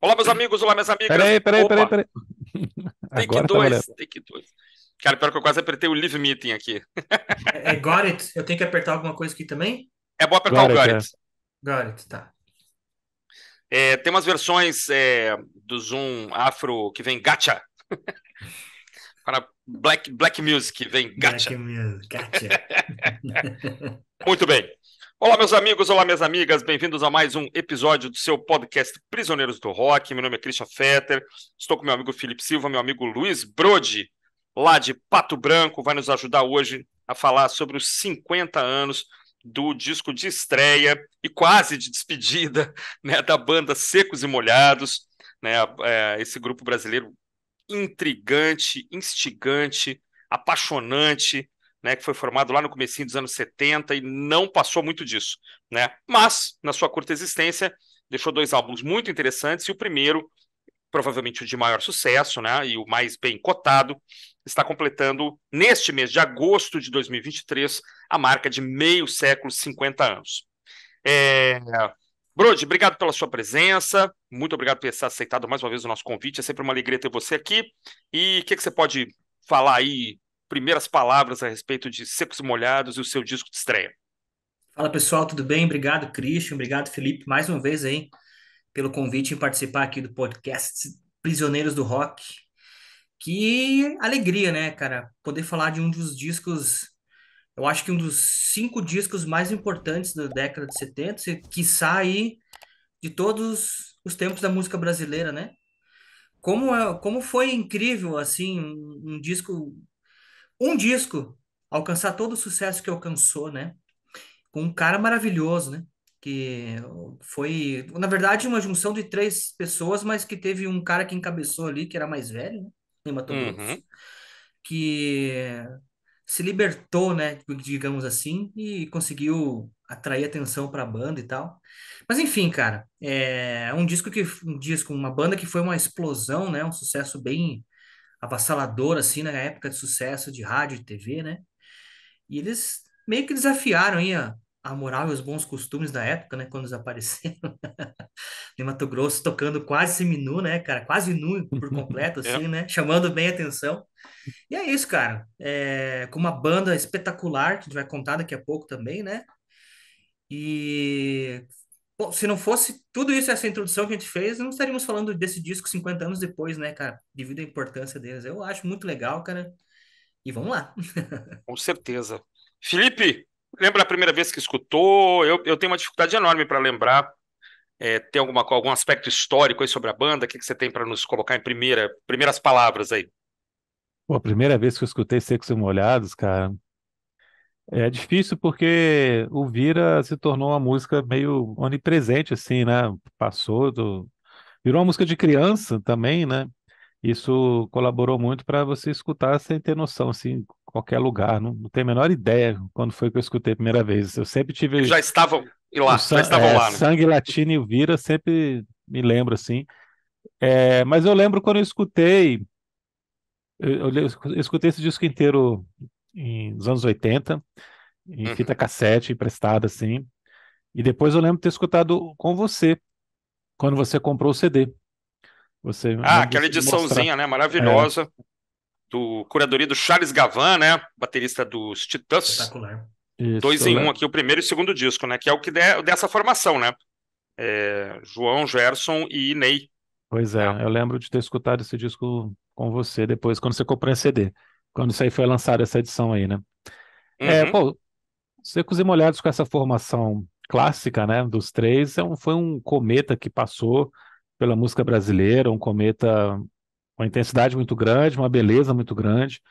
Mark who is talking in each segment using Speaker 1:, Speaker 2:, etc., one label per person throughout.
Speaker 1: Olá, meus amigos, olá, minhas amigas.
Speaker 2: Peraí.
Speaker 1: Opa, take
Speaker 2: Agora tá
Speaker 1: dois,
Speaker 2: valendo.
Speaker 1: take dois. Cara, pior que eu quase apertei o Leave Meeting aqui.
Speaker 3: Got it? Eu tenho que apertar alguma coisa aqui também?
Speaker 1: É bom apertar o
Speaker 2: Agora,
Speaker 1: Got
Speaker 2: é.
Speaker 1: It.
Speaker 3: Got it, tá.
Speaker 1: Tem umas versões do Zoom Afro que vem Gacha. Para Black Music vem
Speaker 3: Black
Speaker 1: Gacha.
Speaker 3: Mirror, gotcha.
Speaker 1: Muito bem. Olá, meus amigos, olá, minhas amigas. Bem-vindos a mais um episódio do seu podcast Prisioneiros do Rock. Meu nome é Christian Fetter. Estou com meu amigo Felipe Silva, meu amigo Luiz Brode, lá de Pato Branco, vai nos ajudar hoje a falar sobre os 50 anos do disco de estreia e quase de despedida, né, da banda Secos e Molhados, né, esse grupo brasileiro intrigante, instigante, apaixonante, né, que foi formado lá no comecinho dos anos 70 e não passou muito disso, né? Mas, na sua curta existência, deixou dois álbuns muito interessantes e o primeiro, provavelmente o de maior sucesso, né, e o mais bem cotado, está completando, neste mês de agosto de 2023, a marca de meio século, 50 anos. É... Brode, obrigado pela sua presença, muito obrigado por ter aceitado mais uma vez o nosso convite, é sempre uma alegria ter você aqui. E o que você pode falar aí, primeiras palavras a respeito de Secos e Molhados e o seu disco de estreia?
Speaker 3: Fala pessoal, tudo bem? Obrigado, Christian. Obrigado, Felipe, mais uma vez aí pelo convite em participar aqui do podcast Prisioneiros do Rock. Que alegria, né, cara? Poder falar de um dos discos, eu acho que um dos 5 discos mais importantes da década de 70, quiçá aí de todos os tempos da música brasileira, né? Como foi incrível, assim, um disco alcançar todo o sucesso que alcançou, né? Com um cara maravilhoso, né? Que foi, na verdade, uma junção de 3 pessoas, mas que teve um cara que encabeçou ali, que era mais velho, né? Em Mato Grosso,
Speaker 1: Uhum.
Speaker 3: que se libertou, né? Digamos assim, e conseguiu atrair atenção para a banda e tal. Mas enfim, cara, uma banda que foi uma explosão, né? Um sucesso bem avassalador, assim, na época de sucesso de rádio e TV, né? E eles meio que desafiaram aí a moral e os bons costumes da época, né? Quando eles apareceram em Mato Grosso, tocando quase seminu, né, cara? Quase nu por completo,
Speaker 1: É.
Speaker 3: assim, né? Chamando bem a atenção. E é isso, cara. Com uma banda espetacular, que a gente vai contar daqui a pouco também, né? E bom, se não fosse tudo isso, essa introdução que a gente fez, não estaríamos falando desse disco 50 anos depois, né, cara? Devido à importância deles. Eu acho muito legal, cara. E vamos lá.
Speaker 1: Com certeza. Felipe, lembra a primeira vez que escutou? Eu tenho uma dificuldade enorme para lembrar. Tem algum aspecto histórico aí sobre a banda? O que você tem para nos colocar em primeiras palavras aí?
Speaker 2: Pô, a primeira vez que eu escutei Secos e Molhados, cara, é difícil porque o Vira se tornou uma música meio onipresente, assim, né? Virou uma música de criança também, né? Isso colaborou muito para você escutar sem ter noção, assim, em qualquer lugar. Não tenho a menor ideia quando foi que eu escutei a primeira vez. Eu sempre
Speaker 1: Eles
Speaker 2: tive
Speaker 1: já estavam lá, já estavam lá, né?
Speaker 2: sangue latino e o Vira, sempre me lembro, assim. Mas eu lembro quando eu escutei. Eu escutei esse disco inteiro nos anos 80 em fita
Speaker 1: Uhum.
Speaker 2: cassete, emprestada, assim. E depois eu lembro de ter escutado com você, quando você comprou o CD. Eu
Speaker 1: Ah,
Speaker 2: lembro de
Speaker 1: aquela
Speaker 2: você me mostrar.
Speaker 1: ediçãozinha, né,
Speaker 2: É,
Speaker 1: maravilhosa, do curadoria do Charles Gavan, né, baterista dos Titãs.
Speaker 3: Espetacular.
Speaker 2: isso,
Speaker 1: Dois
Speaker 2: eu
Speaker 1: em um
Speaker 2: lembro.
Speaker 1: aqui, o primeiro e o segundo disco, né, que é o que dessa formação, né? João, Gerson e Ney,
Speaker 2: Pois é,
Speaker 1: né?
Speaker 2: eu lembro de ter escutado esse disco com você depois, quando você comprou esse CD. Quando isso aí foi lançado, essa edição aí, né?
Speaker 1: Uhum.
Speaker 2: Pô, Secos e Molhados com essa formação clássica, né, dos três, foi um cometa que passou pela música brasileira, um cometa com uma intensidade muito grande, uma beleza muito grande.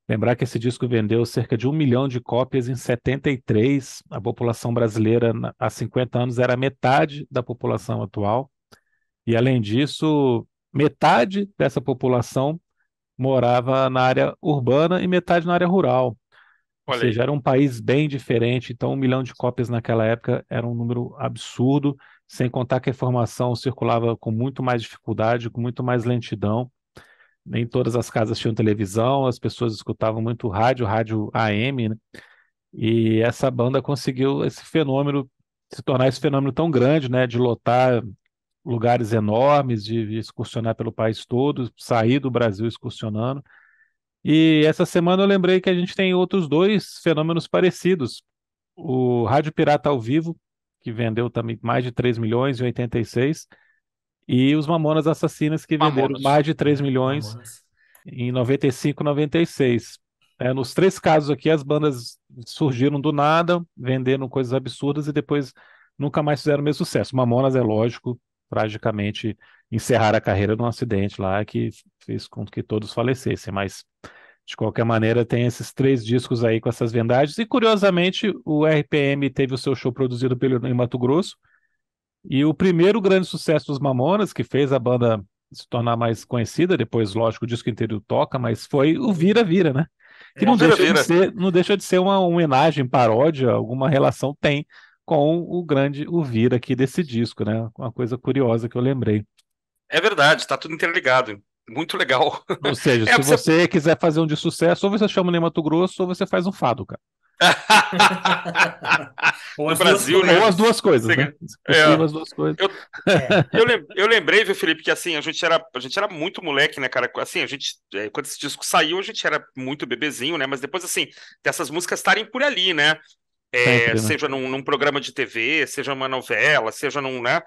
Speaker 2: Lembrar que esse disco vendeu cerca de 1 milhão de cópias em 73. A população brasileira, há 50 anos, era metade da população atual. E, além disso, metade dessa população morava na área urbana e metade na área rural. Ou
Speaker 1: Olha
Speaker 2: seja,
Speaker 1: aí.
Speaker 2: era um país bem diferente, então 1 milhão de cópias naquela época era um número absurdo, sem contar que a informação circulava com muito mais dificuldade, com muito mais lentidão. Nem todas as casas tinham televisão, as pessoas escutavam muito rádio AM, né? E essa banda conseguiu se tornar esse fenômeno tão grande, né, de lotar lugares enormes, de excursionar pelo país todo, sair do Brasil excursionando. E essa semana eu lembrei que a gente tem outros dois fenômenos parecidos. O Rádio Pirata ao Vivo, que vendeu também mais de 3 milhões em 86, e os Mamonas Assassinas, que venderam
Speaker 1: Mamonas.
Speaker 2: mais de 3 milhões
Speaker 3: Mamonas.
Speaker 2: em 95 e 96. Nos três casos aqui, as bandas surgiram do nada, vendendo coisas absurdas e depois nunca mais fizeram o mesmo sucesso. Mamonas, é lógico, tragicamente encerraram a carreira num acidente lá que fez com que todos falecessem, mas de qualquer maneira tem esses três discos aí com essas vendagens. E curiosamente, o RPM teve o seu show produzido pelo em Mato Grosso, e o primeiro grande sucesso dos Mamonas, que fez a banda se tornar mais conhecida, depois, lógico, o disco inteiro toca, mas foi o Vira Vira, né? Que
Speaker 1: O
Speaker 2: não
Speaker 3: É,
Speaker 1: Vira
Speaker 2: deixa de
Speaker 1: Vira.
Speaker 2: ser, não deixa de ser uma homenagem, paródia, alguma relação tem com o grande O Vira aqui desse disco, né? Uma coisa curiosa que eu lembrei.
Speaker 1: É verdade, tá tudo interligado. Muito legal.
Speaker 2: Ou seja,
Speaker 1: É,
Speaker 2: se
Speaker 1: você.
Speaker 2: você quiser fazer um de sucesso, ou você chama o Ney Matogrosso, ou você faz um fado, cara.
Speaker 3: Ou
Speaker 1: No
Speaker 3: as duas
Speaker 1: Brasil, né?
Speaker 2: Ou as
Speaker 3: coisas.
Speaker 2: duas coisas, né?
Speaker 1: Você-
Speaker 2: Se possível,
Speaker 1: É,
Speaker 2: as duas coisas.
Speaker 1: eu,
Speaker 3: É.
Speaker 1: eu lembrei, viu, Felipe, que assim, a gente era muito moleque, né, cara? Assim, quando esse disco saiu, a gente era muito bebezinho, né? Mas depois, assim, dessas músicas estarem por ali, né?
Speaker 2: Sempre, né?
Speaker 1: Seja num programa de TV, seja uma novela, seja num, né?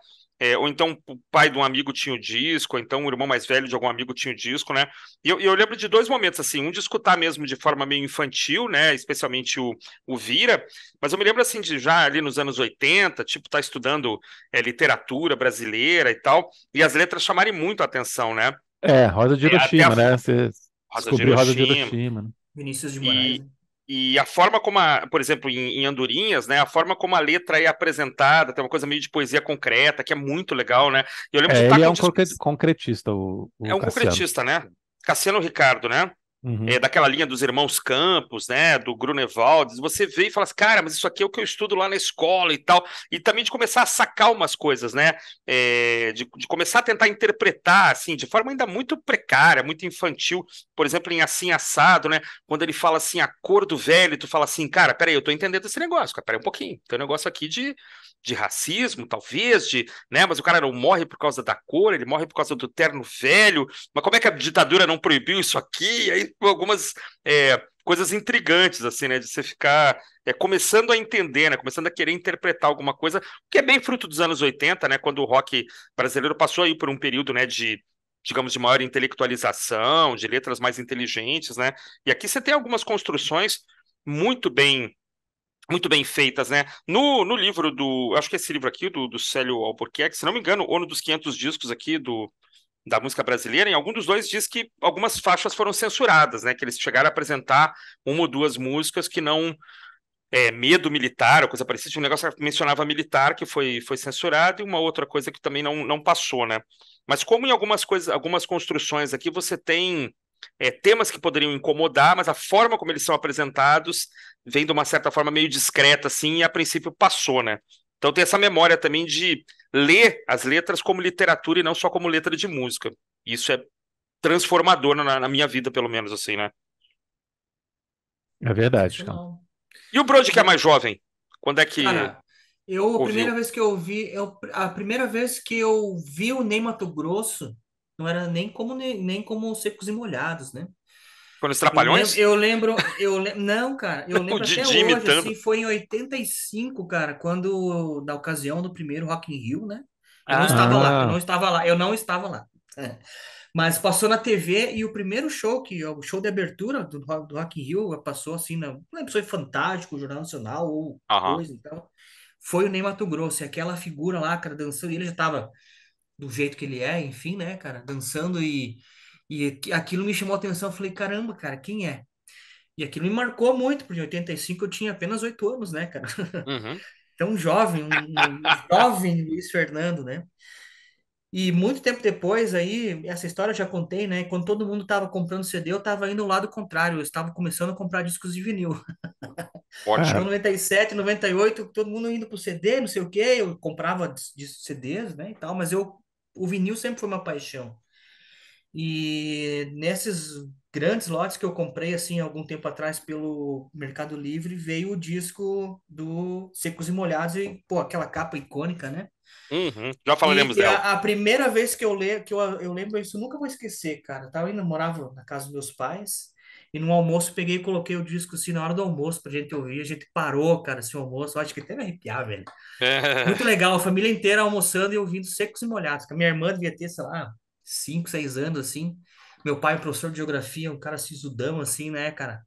Speaker 1: Ou então o pai de um amigo tinha o disco, ou então o irmão mais velho de algum amigo tinha o disco, né? E eu lembro de dois momentos, assim, um de escutar mesmo de forma meio infantil, né? Especialmente o Vira, mas eu me lembro, assim, de já ali nos anos 80, tipo, tá estudando literatura brasileira e tal, e as letras chamarem muito a atenção, né?
Speaker 2: Rosa de
Speaker 1: Até a
Speaker 2: Hiroshima, né? Você
Speaker 1: Rosa de
Speaker 2: descobriu Rosa de
Speaker 1: Hiroshima,
Speaker 2: Hiroshima, né?
Speaker 3: Vinícius de Moraes,
Speaker 1: e,
Speaker 3: né?
Speaker 1: e a forma como, por exemplo, em Andorinhas, né, a forma como a letra é apresentada, tem uma coisa meio de poesia concreta, que é muito legal, né? E eu lembro de estar
Speaker 2: Ele é
Speaker 1: com
Speaker 2: um
Speaker 1: discos.
Speaker 2: concretista,
Speaker 1: É
Speaker 2: o
Speaker 1: um
Speaker 2: Cassiano.
Speaker 1: concretista, né? Cassiano Ricardo, né?
Speaker 2: Uhum.
Speaker 1: Daquela linha dos irmãos Campos, né, do Grunewald, você vê e fala assim, cara, mas isso aqui é o que eu estudo lá na escola e tal, e também de começar a sacar umas coisas, né, de começar a tentar interpretar, assim, de forma ainda muito precária, muito infantil, por exemplo, em Assim Assado, né, quando ele fala assim, a cor do velho, tu fala assim, cara, peraí, eu tô entendendo esse negócio, cara, peraí um pouquinho, tem um negócio aqui de racismo, talvez, né, mas o cara não morre por causa da cor, ele morre por causa do terno velho, mas como é que a ditadura não proibiu isso aqui? Aí algumas coisas intrigantes, assim, né? De você ficar começando a entender, né? Começando a querer interpretar alguma coisa, que é bem fruto dos anos 80, né? Quando o rock brasileiro passou aí por um período, né? Digamos, de maior intelectualização, de letras mais inteligentes, né? E aqui você tem algumas construções muito bem muito bem feitas, né? No livro acho que esse livro aqui, do Célio Albuquerque, se não me engano, ou no dos 500 discos aqui da música brasileira, em algum dos dois diz que algumas faixas foram censuradas, né? Que eles chegaram a apresentar uma ou duas músicas que não medo militar ou coisa parecida, tinha um negócio que mencionava militar que foi censurado e uma outra coisa que também não passou, né? Mas como em algumas coisas, algumas construções aqui você tem temas que poderiam incomodar, mas a forma como eles são apresentados vem de uma certa forma meio discreta, assim, e a princípio passou, né? Então tem essa memória também de ler as letras como literatura e não só como letra de música. Isso é transformador na minha vida, pelo menos, assim, né?
Speaker 2: É verdade, cara.
Speaker 3: Sensacional.
Speaker 1: E o Brody, que é
Speaker 3: E,
Speaker 1: mais jovem? Quando é que
Speaker 3: cara, eu, a primeira
Speaker 1: ouviu?
Speaker 3: vez que eu vi, a primeira vez que eu vi o Ney Matogrosso, não era nem como Secos e Molhados, né?
Speaker 1: Foi nos Trapalhões?
Speaker 3: Não, cara, eu
Speaker 1: O
Speaker 3: lembro até
Speaker 1: Didi
Speaker 3: hoje, assim,
Speaker 1: imitando.
Speaker 3: foi em 85, cara, quando, na ocasião do primeiro Rock in Rio, né? Eu não estava lá, eu não
Speaker 2: Ah,
Speaker 3: estava lá, eu não estava lá. É. Mas passou na TV e o primeiro show, que é o show de abertura do Rock in Rio, passou assim, não lembro se foi Fantástico, Jornal Nacional ou
Speaker 1: Aham.
Speaker 3: coisa, então, foi o Ney Matogrosso, e aquela figura lá, cara, dançando, e ele já tava do jeito que ele é, enfim, né, cara, dançando e aquilo me chamou a atenção, eu falei, caramba, cara, quem é? E aquilo me marcou muito, porque em 85 eu tinha apenas 8 anos, né, cara?
Speaker 1: Uhum.
Speaker 3: Tão jovem, um jovem Luiz Fernando, né? E muito tempo depois aí, essa história eu já contei, né? Quando todo mundo tava comprando CD, eu tava indo ao lado contrário, eu estava começando a comprar discos de vinil. Então,
Speaker 1: Ótimo.
Speaker 3: 97, 98, todo mundo indo pro CD, não sei o quê, eu comprava CDs, né, e tal, mas o vinil sempre foi uma paixão. E nesses grandes lotes que eu comprei, assim, algum tempo atrás pelo Mercado Livre, veio o disco do Secos e Molhados e, pô, aquela capa icônica, né?
Speaker 1: Uhum. Já falaremos
Speaker 3: E
Speaker 1: dela.
Speaker 3: a primeira vez que eu lembro isso, eu nunca vou esquecer, cara. Eu tava indo, morava na casa dos meus pais, e no almoço peguei e coloquei o disco assim na hora do almoço pra gente ouvir. A gente parou, cara, esse almoço. Eu acho que até me arrepiar, velho. Muito legal, a família inteira almoçando e ouvindo Secos e Molhados. A minha irmã devia ter, sei lá, 5, 6 anos, assim. Meu pai, professor de geografia, um cara sisudão, assim, né, cara?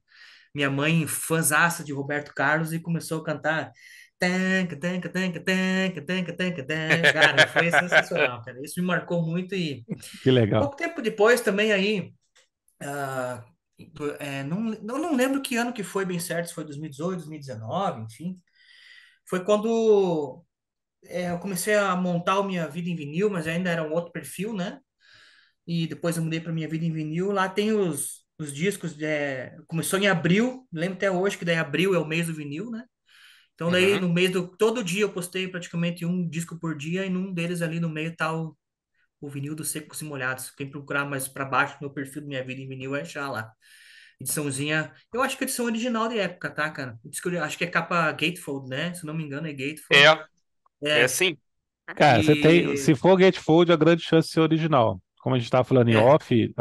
Speaker 3: Minha mãe, fãzaça de Roberto Carlos, e começou a cantar. Tanca, tanca, tanca, tanca, tanca, tanca, tanca. Cara, foi sensacional, cara. Isso me marcou muito. E
Speaker 2: Que legal.
Speaker 3: pouco tempo depois também aí, ah, não lembro que ano que foi bem certo, se foi 2018, 2019, enfim. Foi quando eu comecei a montar a minha vida em vinil, mas ainda era um outro perfil, né? E depois eu mudei para minha vida em vinil. Lá tem os discos. Começou em abril, lembro até hoje que daí abril é o mês do vinil, né? Então daí
Speaker 1: Uhum.
Speaker 3: no mês do. Todo dia eu postei praticamente um disco por dia, e num deles ali no meio tá o vinil dos Secos e Molhados. Quem procurar mais para baixo no meu perfil do Minha Vida em Vinil vai achar lá. Ediçãozinha. Eu acho que é edição original de época, tá, cara? Acho que é capa Gatefold, né? Se não me engano, é
Speaker 1: É,
Speaker 3: Gatefold.
Speaker 1: é
Speaker 3: É.
Speaker 1: sim.
Speaker 2: Cara, você tem, se
Speaker 3: E.
Speaker 2: for Gatefold, a grande chance de ser original. Como a gente estava falando em
Speaker 3: É.
Speaker 2: off,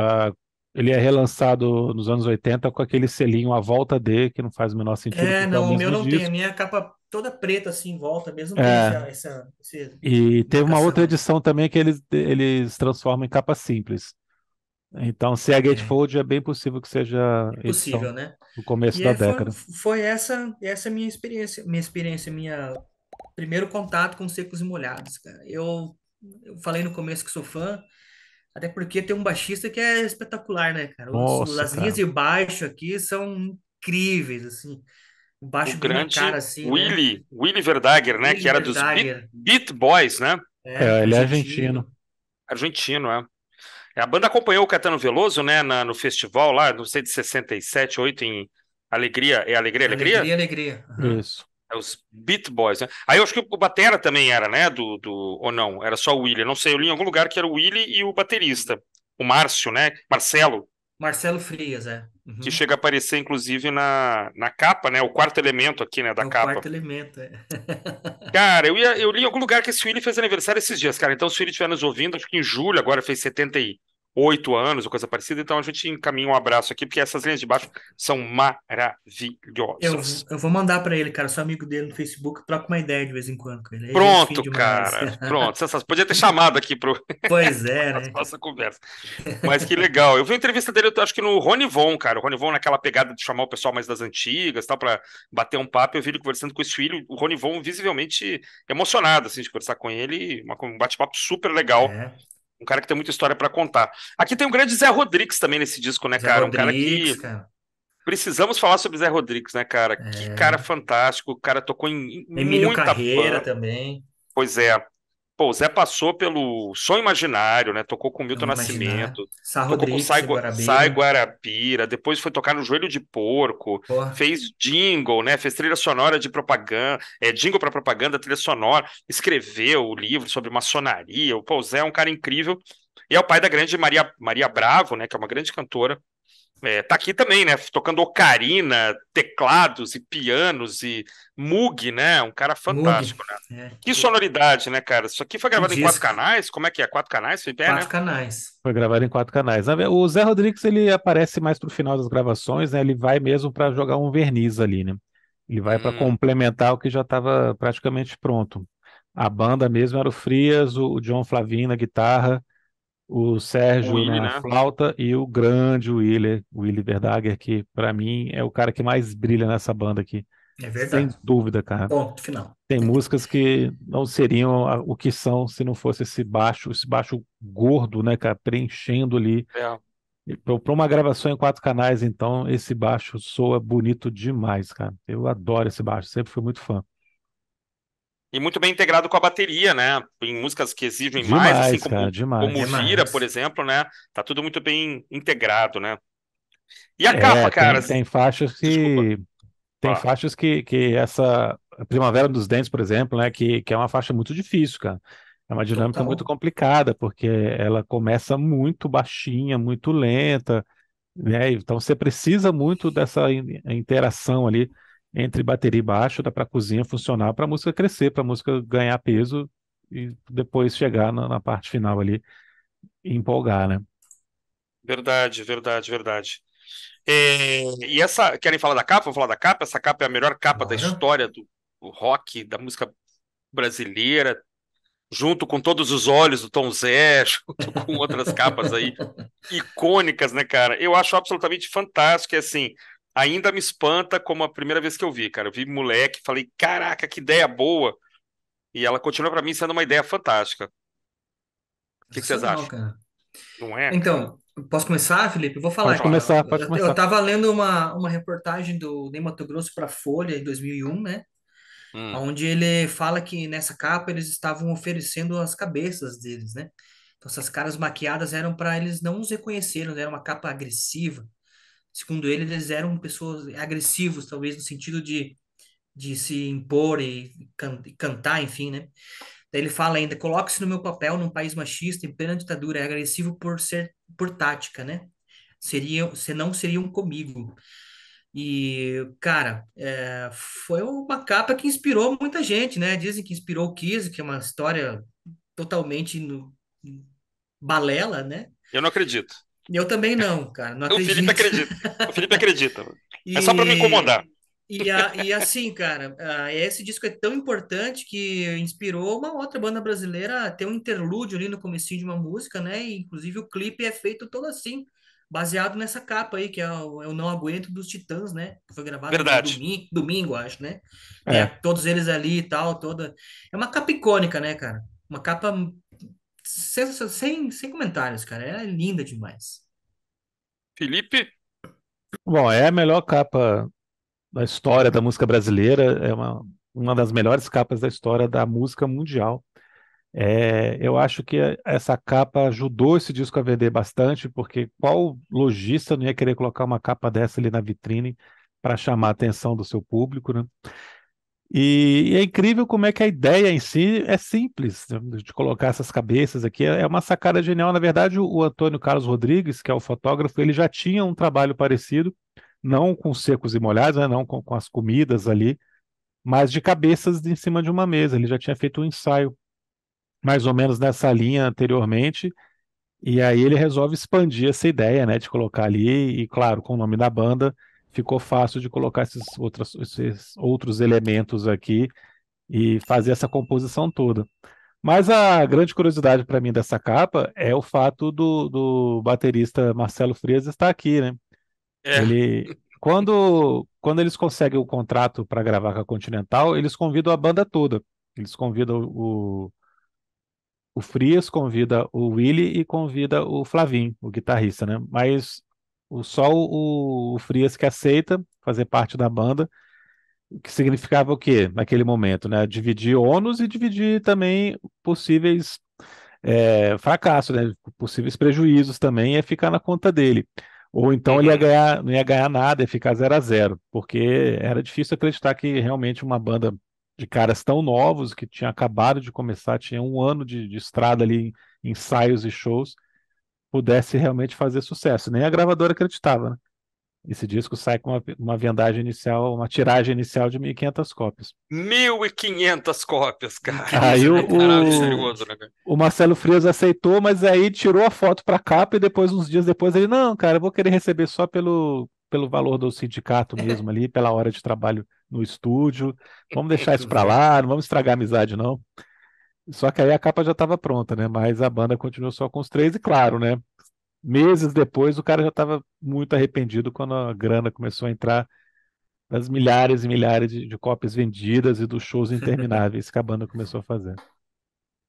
Speaker 2: ele é relançado nos anos 80 com aquele selinho à volta D, que não faz o menor sentido porque é o
Speaker 3: Não, o meu
Speaker 2: mesmo
Speaker 3: não tem. A
Speaker 2: disco.
Speaker 3: minha capa toda preta assim em volta, mesmo não tem
Speaker 2: É,
Speaker 3: essa
Speaker 2: e teve uma outra
Speaker 3: marcação aí.
Speaker 2: edição também que eles transformam em capa simples. Então, se é
Speaker 3: É,
Speaker 2: Gatefold, é bem possível que seja
Speaker 3: é
Speaker 2: edição
Speaker 3: possível, né?
Speaker 2: do começo
Speaker 3: E
Speaker 2: da
Speaker 3: aí foi,
Speaker 2: década.
Speaker 3: foi essa minha primeiro contato com Secos e Molhados, cara. Eu falei no começo que sou fã, até porque tem um baixista que é espetacular, né, cara?
Speaker 2: Nossa,
Speaker 3: As linhas
Speaker 2: cara.
Speaker 3: de baixo aqui são incríveis, assim. O
Speaker 1: O
Speaker 3: baixo bem na cara,
Speaker 1: grande
Speaker 3: assim, né?
Speaker 1: Willy Verdaguer, né? Que
Speaker 3: Willy
Speaker 1: era dos
Speaker 3: Verdaguer,
Speaker 1: Beat Boys, né?
Speaker 2: Ele é argentino.
Speaker 3: argentino.
Speaker 1: Argentino, é. A banda acompanhou o Caetano Veloso, né? No festival lá, não sei, de 67, 8 em Alegria. É Alegria, Alegria?
Speaker 3: Alegria, alegria. Aham.
Speaker 2: Isso.
Speaker 1: É os Beat Boys, né? Aí eu acho que o Batera também era, né? Ou não, era só o Willy. Eu não sei, eu li em algum lugar que era o Willy e o baterista. O Márcio, né? Marcelo,
Speaker 3: Marcelo Frias, é.
Speaker 1: que
Speaker 3: Uhum.
Speaker 1: chega a aparecer, inclusive, na capa, né? O quarto elemento aqui, né?
Speaker 3: É
Speaker 1: Da
Speaker 3: o
Speaker 1: capa.
Speaker 3: quarto elemento, é.
Speaker 1: Cara, eu li em algum lugar que esse Willy fez aniversário esses dias, cara. Então, se o Willy estiver nos ouvindo, acho que em julho, agora fez 78 anos, ou coisa parecida. Então, a gente encaminha um abraço aqui, porque essas linhas de baixo são maravilhosas.
Speaker 3: Eu vou mandar pra ele, cara. Sou amigo dele no Facebook, troco uma ideia de vez em quando com ele. É gente fina
Speaker 1: Pronto,
Speaker 3: demais.
Speaker 1: cara. Pronto. Podia ter chamado aqui para
Speaker 3: Pois é,
Speaker 1: a
Speaker 3: né?
Speaker 1: nossa conversa. Mas que legal. Eu vi uma entrevista dele, eu acho que no Rony Von, cara. O Rony Von naquela pegada de chamar o pessoal mais das antigas, tal, para bater um papo. Eu vi ele conversando com esse filho, o Rony Von visivelmente emocionado, assim, de conversar com ele. Um bate-papo super legal.
Speaker 3: É.
Speaker 1: Um cara que tem muita história para contar. Aqui tem o grande Zé Rodrigues também nesse disco, né,
Speaker 3: Zé
Speaker 1: cara? Um cara
Speaker 3: Rodrigues,
Speaker 1: que
Speaker 3: cara.
Speaker 1: precisamos falar sobre Zé Rodrigues, né, cara? Que cara
Speaker 3: É.
Speaker 1: fantástico. O cara tocou em
Speaker 3: Emílio
Speaker 1: muita
Speaker 3: Carreira
Speaker 1: banda.
Speaker 3: também.
Speaker 1: Pois é. Pô, o Zé passou pelo Som Imaginário, né? Tocou com Milton
Speaker 3: Vamos imaginar.
Speaker 1: Nascimento,
Speaker 3: Sá
Speaker 1: tocou com
Speaker 3: Rodrigues,
Speaker 1: Sai
Speaker 3: Guarabira.
Speaker 1: Guarapira, depois foi tocar no Joelho de Porco,
Speaker 3: Pô,
Speaker 1: fez jingle, né? Fez trilha sonora de propaganda, jingle para propaganda, trilha sonora, escreveu o livro sobre maçonaria. Pô, o Zé é um cara incrível. E é o pai da grande Maria Bravo, né? Que é uma grande cantora. Tá aqui também, né? Tocando ocarina, teclados e pianos e Moog, né? Um cara
Speaker 3: Mug.
Speaker 1: fantástico, né?
Speaker 3: É.
Speaker 1: Que sonoridade, né, cara? Isso aqui foi
Speaker 3: Que
Speaker 1: gravado em quatro
Speaker 3: disco.
Speaker 1: canais? Como é que é? Quatro canais? Foi em pé, né?
Speaker 3: 4 canais.
Speaker 2: Foi gravado em 4 canais. O Zé Rodrigues ele aparece mais pro final das gravações, né? Ele vai mesmo para jogar um verniz ali, né? Ele vai para
Speaker 1: Hum,
Speaker 2: complementar o que já estava praticamente pronto. A banda mesmo era o Frias, o John Flavin na guitarra, o
Speaker 1: o
Speaker 2: Sérgio
Speaker 1: Willy,
Speaker 2: na
Speaker 1: né?
Speaker 2: flauta e o grande Willy Verdaguer, que para mim é o cara que mais brilha nessa banda aqui.
Speaker 3: É
Speaker 2: Sem
Speaker 3: verdade.
Speaker 2: dúvida, cara.
Speaker 3: Ponto final.
Speaker 2: Tem músicas que não seriam o que são se não fosse esse baixo gordo, né, cara, preenchendo ali.
Speaker 1: É.
Speaker 2: Para uma gravação em 4 canais, então, esse baixo soa bonito demais, cara. Eu adoro esse baixo, sempre fui muito fã.
Speaker 1: E muito bem integrado com a bateria, né? Em músicas que exigem mais, assim
Speaker 2: Demais,
Speaker 1: como,
Speaker 2: cara,
Speaker 1: como
Speaker 2: demais.
Speaker 1: Vira, por
Speaker 3: Demais.
Speaker 1: exemplo, né? Tá tudo muito bem integrado, né? E a capa,
Speaker 2: É,
Speaker 1: cara?
Speaker 2: tem faixas
Speaker 1: Desculpa.
Speaker 2: que tem
Speaker 1: Ó,
Speaker 2: faixas que essa a Primavera dos Dentes, por exemplo, né, que é uma faixa muito difícil, cara. É uma dinâmica muito
Speaker 3: Total.
Speaker 2: complicada, porque ela começa muito baixinha, muito lenta, né? Então você precisa muito dessa interação ali. entre bateria e baixo, dá para a cozinha funcionar, para a música crescer, para a música ganhar peso e depois chegar na parte final ali e empolgar, né?
Speaker 1: Verdade, verdade, verdade. E querem falar da capa? Vou falar da capa. Essa capa é a melhor capa da
Speaker 3: Bora.
Speaker 1: história do rock, da música brasileira, junto com Todos os Olhos do Tom Zé, junto com outras capas aí icônicas, né, cara? Eu acho absolutamente fantástico. E assim, ainda me espanta como a primeira vez que eu vi, cara. Eu vi moleque, falei, caraca, que ideia boa. E ela continua pra mim sendo uma ideia fantástica. O que vocês
Speaker 3: Sensacional,
Speaker 1: acham?
Speaker 3: cara.
Speaker 1: Não é, cara?
Speaker 3: Então, posso começar, Felipe? Eu vou falar
Speaker 2: Pode
Speaker 1: Claro.
Speaker 3: aqui, ó.
Speaker 2: começar, pode
Speaker 3: Eu
Speaker 2: começar.
Speaker 3: tava lendo uma reportagem do Ney Matogrosso para Folha em 2001, né?
Speaker 1: Hum,
Speaker 3: Onde ele fala que nessa capa eles estavam oferecendo as cabeças deles, né? Então, essas caras maquiadas eram para eles não os reconhecerem, era uma capa agressiva. Segundo ele, eles eram pessoas agressivos, talvez no sentido de se impor e cantar, enfim, né? Daí ele fala ainda: coloque-se no meu papel num país machista, em plena ditadura, é agressivo por tática, né? Senão seriam comigo. E, cara, foi uma capa que inspirou muita gente, né? Dizem que inspirou o Kiss, que é uma história totalmente balela, né?
Speaker 1: eu não acredito.
Speaker 3: Eu também não, cara, não
Speaker 1: O Felipe
Speaker 3: acredito.
Speaker 1: acredita. O Felipe acredita. É só pra me
Speaker 3: E,
Speaker 1: incomodar.
Speaker 3: e assim, cara, esse disco é tão importante que inspirou uma outra banda brasileira a ter um interlúdio ali no comecinho de uma música, né? E, inclusive o clipe é feito todo assim, baseado nessa capa aí, que é o Não Aguento dos Titãs, né? Que foi gravado no
Speaker 1: Verdade.
Speaker 3: domingo, acho, né? Tem
Speaker 2: É.
Speaker 3: todos eles ali e tal, toda... É uma capa icônica, né, cara? Uma capa sem comentários, cara. É linda demais.
Speaker 1: Felipe?
Speaker 2: Bom, é a melhor capa da história da música brasileira, é uma das melhores capas da história da música mundial. Eu acho que essa capa ajudou esse disco a vender bastante, porque qual lojista não ia querer colocar uma capa dessa ali na vitrine para chamar a atenção do seu público, né? E é incrível como é que a ideia em si é simples, né, de colocar essas cabeças aqui. É uma sacada genial. Na verdade, o Antônio Carlos Rodrigues, que é o fotógrafo, ele já tinha um trabalho parecido, não com secos e molhados, né, não com as comidas ali, mas de cabeças em cima de uma mesa. Ele já tinha feito um ensaio mais ou menos nessa linha anteriormente, e aí ele resolve expandir essa ideia, né, de colocar ali, e claro, com o nome da banda, ficou fácil de colocar esses outros elementos aqui e fazer essa composição toda. Mas a grande curiosidade para mim dessa capa é o fato do baterista Marcelo Frias estar aqui, né?
Speaker 1: É.
Speaker 2: Quando eles conseguem o contrato para gravar com a Continental, eles convidam a banda toda. Eles convidam o Frias, convida o Willie e convida o Flavinho, o guitarrista, né? Mas só o Frias que aceita fazer parte da banda, o que significava o quê naquele momento, né? Dividir ônus e dividir também possíveis fracassos, né? Possíveis prejuízos também, ia ficar na conta dele. Ou então ele ia
Speaker 1: Uhum.
Speaker 2: ganhar, não ia ganhar nada, ia ficar 0-0, porque era difícil acreditar que realmente uma banda de caras tão novos, que tinha acabado de começar, tinha um ano de estrada ali, ensaios e shows, pudesse realmente fazer sucesso. Nem a gravadora acreditava, né? Esse disco sai com uma vendagem inicial, uma tiragem inicial de 1.500 cópias.
Speaker 1: 1.500 cópias, cara.
Speaker 2: Aí
Speaker 3: Incrível, né, cara?
Speaker 2: o,
Speaker 1: Absurdo, né, cara?
Speaker 2: o Marcelo Frias aceitou, mas aí tirou a foto para capa e depois, uns dias depois, ele, não, cara, eu vou querer receber só pelo valor do sindicato mesmo ali, pela hora de trabalho no estúdio. Vamos deixar
Speaker 3: Muito
Speaker 2: isso para
Speaker 3: bom.
Speaker 2: lá, não vamos estragar a amizade, não. Só que aí a capa já estava pronta, né? Mas a banda continuou só com os três, e claro, né? Meses depois, o cara já estava muito arrependido quando a grana começou a entrar das milhares e milhares de cópias vendidas e dos shows intermináveis que a banda começou a fazer.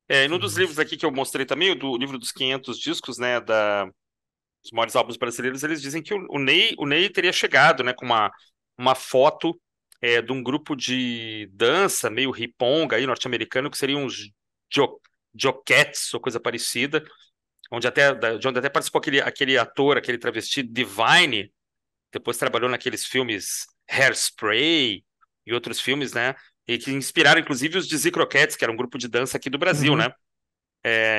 Speaker 1: E num dos livros aqui que eu mostrei também, do livro dos 500 discos, né, dos maiores álbuns brasileiros, eles dizem que o Ney teria chegado, né, com uma foto de um grupo de dança meio riponga aí, norte-americano, que seriam os jo, Jockettes ou coisa parecida, de onde até participou aquele ator, aquele travesti Divine, depois trabalhou naqueles filmes Hairspray e outros filmes, né, e que inspiraram inclusive os Dizzy Croquettes, que era um grupo de dança aqui do Brasil,
Speaker 2: Uhum.
Speaker 1: né?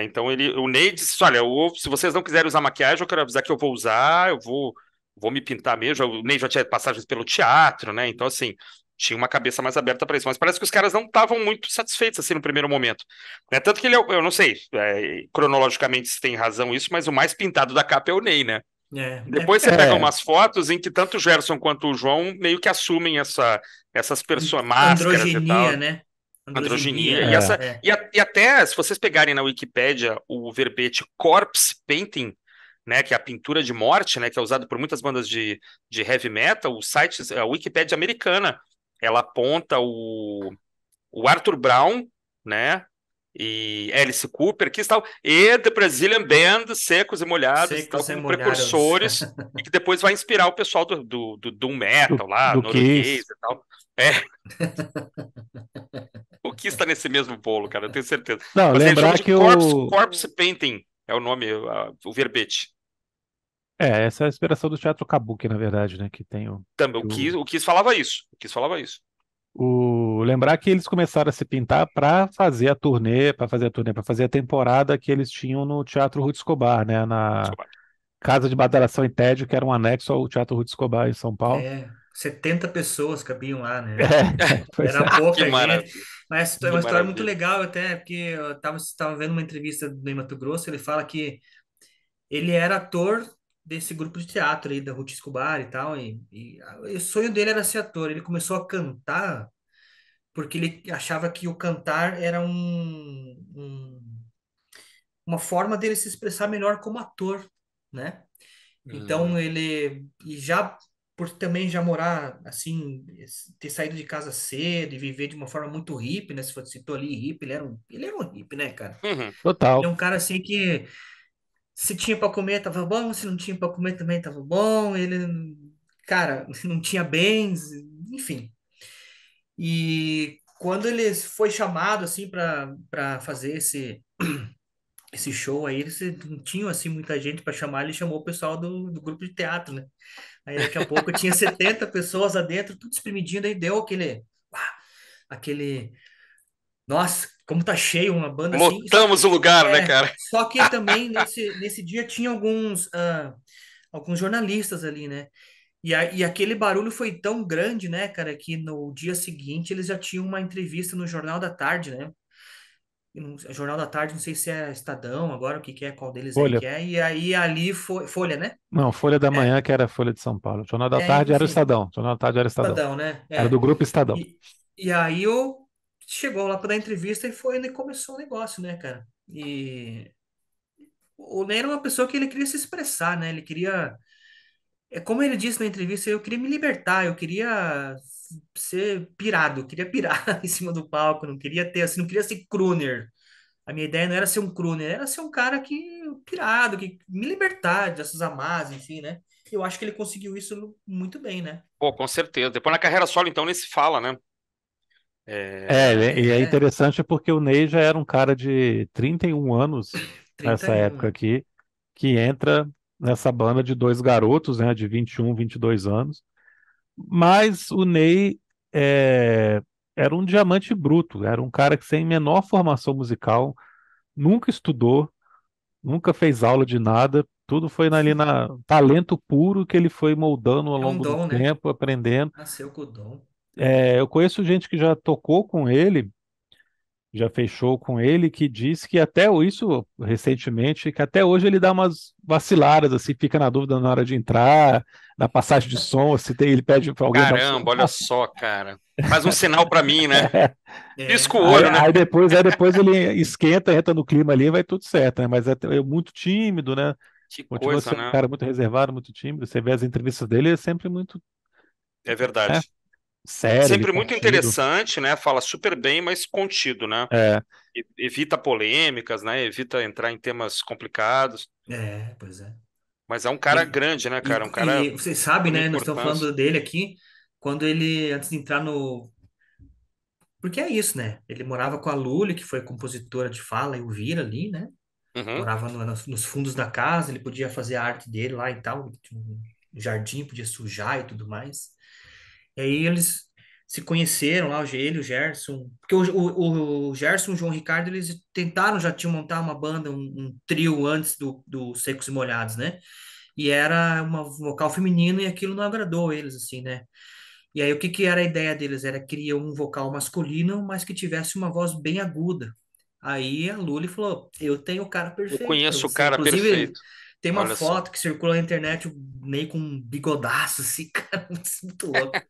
Speaker 1: Então o Ney disse: olha, se vocês não quiserem usar maquiagem, eu quero avisar que eu vou usar, eu vou me pintar mesmo. O Ney já tinha passagens pelo teatro, né? Então, assim, tinha uma cabeça mais aberta para isso. Mas parece que os caras não estavam muito satisfeitos assim no primeiro momento. Né? Tanto que ele, eu não sei, cronologicamente se tem razão isso, mas o mais pintado da capa é o Ney, né? Depois você pega
Speaker 2: É,
Speaker 1: umas fotos em que tanto o Gerson quanto o João meio que assumem essas máscaras e
Speaker 3: Androgenia,
Speaker 1: tal,
Speaker 3: né? Androginia,
Speaker 1: androginia.
Speaker 2: é.
Speaker 1: E até, se vocês pegarem na Wikipédia o verbete corpse painting, né, que é a pintura de morte, né, que é usado por muitas bandas de heavy metal, o site, a Wikipédia americana, ela aponta o Arthur Brown, né, e Alice Cooper, que tal, e The Brazilian Band, Secos e Molhados, tal,
Speaker 3: secos e
Speaker 1: como
Speaker 3: molhados.
Speaker 1: precursores, e que depois vai inspirar o pessoal do Doom Metal lá,
Speaker 2: Do
Speaker 1: norueguês
Speaker 2: Kiss.
Speaker 1: e tal. É, o que está nesse mesmo bolo, cara, eu tenho certeza.
Speaker 2: Não,
Speaker 1: Mas ele chama
Speaker 2: lembrar
Speaker 1: de
Speaker 2: que
Speaker 1: corpse painting, é o nome, o verbete.
Speaker 2: essa é a inspiração do teatro Kabuki, na verdade, né? Que tem
Speaker 1: Também,
Speaker 2: que o,
Speaker 1: o Kiss falava isso, o Kiss falava isso.
Speaker 2: lembrar que eles começaram a se pintar para fazer a turnê, para fazer a temporada que eles tinham no Teatro Ruth Escobar, né? Na
Speaker 1: Desculpa.
Speaker 2: Casa de Badalação e Tédio, que era um anexo ao Teatro Ruth Escobar em São Paulo.
Speaker 3: 70 pessoas cabiam lá, né?
Speaker 2: É, pois
Speaker 3: Era
Speaker 2: é.
Speaker 1: Que
Speaker 3: pouca gente,
Speaker 1: maravilha,
Speaker 3: mas é
Speaker 1: que
Speaker 3: uma história muito
Speaker 1: maravilha.
Speaker 3: legal até, porque eu tava vendo uma entrevista do Ney Matogrosso, ele fala que ele era ator desse grupo de teatro aí, da Ruth Escobar e tal, e o sonho dele era ser ator. Ele começou a cantar porque ele achava que o cantar era uma forma dele se expressar melhor como ator, né? Então
Speaker 1: Hum,
Speaker 3: ele e já por também já morar assim, ter saído de casa cedo e viver de uma forma muito hippie, né? Se você citou ali hippie, ele era um hippie, né, cara?
Speaker 1: uhum.
Speaker 3: Ele
Speaker 2: Total.
Speaker 3: é um cara assim que se tinha para comer tava bom, se não tinha para comer também tava bom. Ele, cara, não tinha bens, enfim. E quando ele foi chamado assim para fazer esse show aí, eles não tinham assim muita gente para chamar, ele chamou o pessoal do grupo de teatro, né? Aí daqui a pouco tinha 70 pessoas lá dentro, tudo espremidinho, aí deu aquele, nossa, como tá cheio uma banda assim. Só
Speaker 1: Lotamos o
Speaker 3: que,
Speaker 1: lugar, né, cara?
Speaker 3: só que também nesse dia tinha alguns jornalistas ali, né? E aquele barulho foi tão grande, né, cara, que no dia seguinte eles já tinham uma entrevista no Jornal da Tarde, né? Jornal da Tarde, não sei se é Estadão agora, o que que é, qual deles aí
Speaker 2: Folha.
Speaker 3: que é, e aí ali foi Folha, né?
Speaker 2: Não, Folha da
Speaker 3: É,
Speaker 2: Manhã, que era a Folha de São Paulo. Jornal da Tarde era o
Speaker 3: enfim,
Speaker 2: Estadão. Jornal da Tarde era o Estadão.
Speaker 3: Estadão, né?
Speaker 2: Era do Grupo Estadão.
Speaker 3: E aí eu chegou lá para dar entrevista e começou o negócio, né, cara? E o Ney era uma pessoa que ele queria se expressar, né? Ele queria, como ele disse na entrevista, eu queria me libertar, eu queria ser pirado, eu queria pirar em cima do palco, não queria ter assim, não queria ser crooner. A minha ideia não era ser um crooner, era ser um cara que pirado, que me libertar dessas amarras, enfim, né? Eu acho que ele conseguiu isso muito bem, né?
Speaker 1: Pô, com certeza. Depois na carreira solo, então, nem se fala, né? É,
Speaker 2: E é
Speaker 3: É,
Speaker 2: interessante porque o Ney já era um cara de 31 anos nessa
Speaker 3: 31,
Speaker 2: época
Speaker 3: né?
Speaker 2: aqui, que entra nessa banda de dois garotos, né, de 21, 22 anos. Mas o Ney é, era um diamante bruto, era um cara que sem menor formação musical, nunca estudou, nunca fez aula de nada, tudo foi ali na talento puro que ele foi moldando ao
Speaker 3: É um
Speaker 2: longo do
Speaker 3: dom, né?
Speaker 2: tempo, aprendendo.
Speaker 3: Nasceu com o dom.
Speaker 2: Eu conheço gente que já tocou com ele, já fechou com ele, que diz que até isso recentemente, que até hoje ele dá umas vaciladas, assim, fica na dúvida na hora de entrar, na passagem de som, se tem, ele pede para alguém dar um som.
Speaker 1: caramba, olha só, cara. Faz um sinal pra mim, né?
Speaker 3: É,
Speaker 1: Pisca o
Speaker 2: Aí,
Speaker 1: olho, né?
Speaker 2: aí depois ele esquenta, entra no clima ali e vai tudo certo, né? Mas é muito tímido, né?
Speaker 1: Que
Speaker 2: Continua
Speaker 1: coisa,
Speaker 2: sendo um
Speaker 1: né?
Speaker 2: cara muito reservado, muito tímido. Você vê as entrevistas dele, é sempre muito,
Speaker 1: É
Speaker 2: né,
Speaker 1: verdade.
Speaker 2: sério ali,
Speaker 1: Sempre muito
Speaker 2: contido.
Speaker 1: interessante, né? Fala super bem, mas contido, né?
Speaker 2: É,
Speaker 1: Evita polêmicas, né? Evita entrar em temas complicados.
Speaker 3: pois é.
Speaker 1: Mas é um cara
Speaker 3: E,
Speaker 1: grande, né,
Speaker 3: e,
Speaker 1: cara? Um cara
Speaker 3: e vocês sabem,
Speaker 1: com
Speaker 3: né? Nós estamos
Speaker 1: importância.
Speaker 3: falando dele aqui, quando ele, antes de entrar no. Porque é isso, né? Ele morava com a Lully, que foi compositora de Fala e Ouvir ali, né?
Speaker 1: Uhum.
Speaker 3: Morava nos fundos da casa, ele podia fazer a arte dele lá e tal, tinha um jardim, podia sujar e tudo mais. E aí eles se conheceram lá, ele, o Gerson, porque o Gerson e o João Ricardo, eles tentaram, já tinham montar uma banda, um trio antes do Secos e Molhados, né? E era uma vocal feminina e aquilo não agradou eles, assim, né? E aí, o que que era a ideia deles? Era criar um vocal masculino, mas que tivesse uma voz bem aguda. Aí a Lully falou: Eu tenho o cara
Speaker 1: Eu
Speaker 3: perfeito para
Speaker 1: conheço o
Speaker 3: você.
Speaker 1: cara
Speaker 3: Inclusive,
Speaker 1: perfeito.
Speaker 3: tem uma
Speaker 1: Olha só.
Speaker 3: foto que circula na internet, o Ney com um bigodaço, assim, cara, muito louco.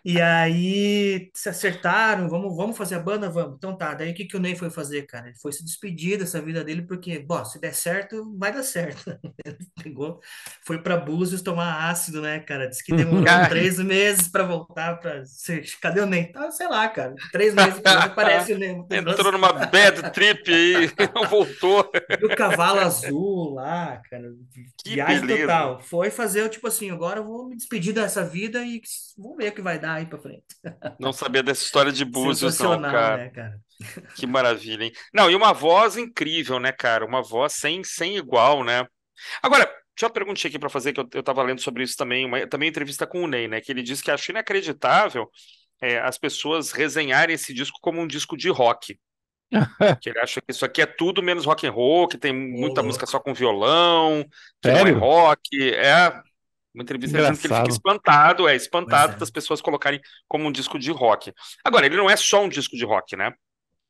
Speaker 3: E aí se acertaram, vamos fazer a banda? Vamos. Então tá, daí o que que o Ney foi fazer, cara? Ele foi se despedir dessa vida dele, porque, bom, se der certo, vai dar certo. Pegou, foi para Búzios tomar ácido, né, cara? Diz que demorou
Speaker 1: Ah,
Speaker 3: 3 meses para voltar para. Cadê o Ney? Tá, sei lá, cara. 3 meses depois aparece o Ney
Speaker 1: entrou
Speaker 3: Monteiro.
Speaker 1: numa bad trip aí, não voltou.
Speaker 3: E o cavalo azul lá, cara.
Speaker 1: Que
Speaker 3: Viagem
Speaker 1: beleza.
Speaker 3: total. Foi fazer, tipo assim, agora eu vou me despedir dessa vida e vamos ver o que vai dar aí pra frente.
Speaker 1: Não sabia dessa história de Búzios, não,
Speaker 3: Sensacional,
Speaker 1: cara.
Speaker 3: né, cara?
Speaker 1: Que maravilha, hein? Não, e uma voz incrível, né, cara? Uma voz sem igual, né? Agora, tinha uma perguntinha aqui para fazer, que eu tava lendo sobre isso também, também entrevista com o Ney, né? Que ele disse que achou inacreditável as pessoas resenharem esse disco como um disco de rock. Que ele acha que isso aqui é tudo menos rock and roll, que tem
Speaker 3: Ô,
Speaker 1: muita música
Speaker 3: louco.
Speaker 1: só com violão, que não é
Speaker 2: Sério?
Speaker 1: rock. É uma entrevista dizendo que ele fica
Speaker 2: Engraçado.
Speaker 1: espantado,
Speaker 3: Pois
Speaker 1: espantado
Speaker 3: é.
Speaker 1: das pessoas colocarem como um disco de rock. Agora, ele não é só um disco de rock, né?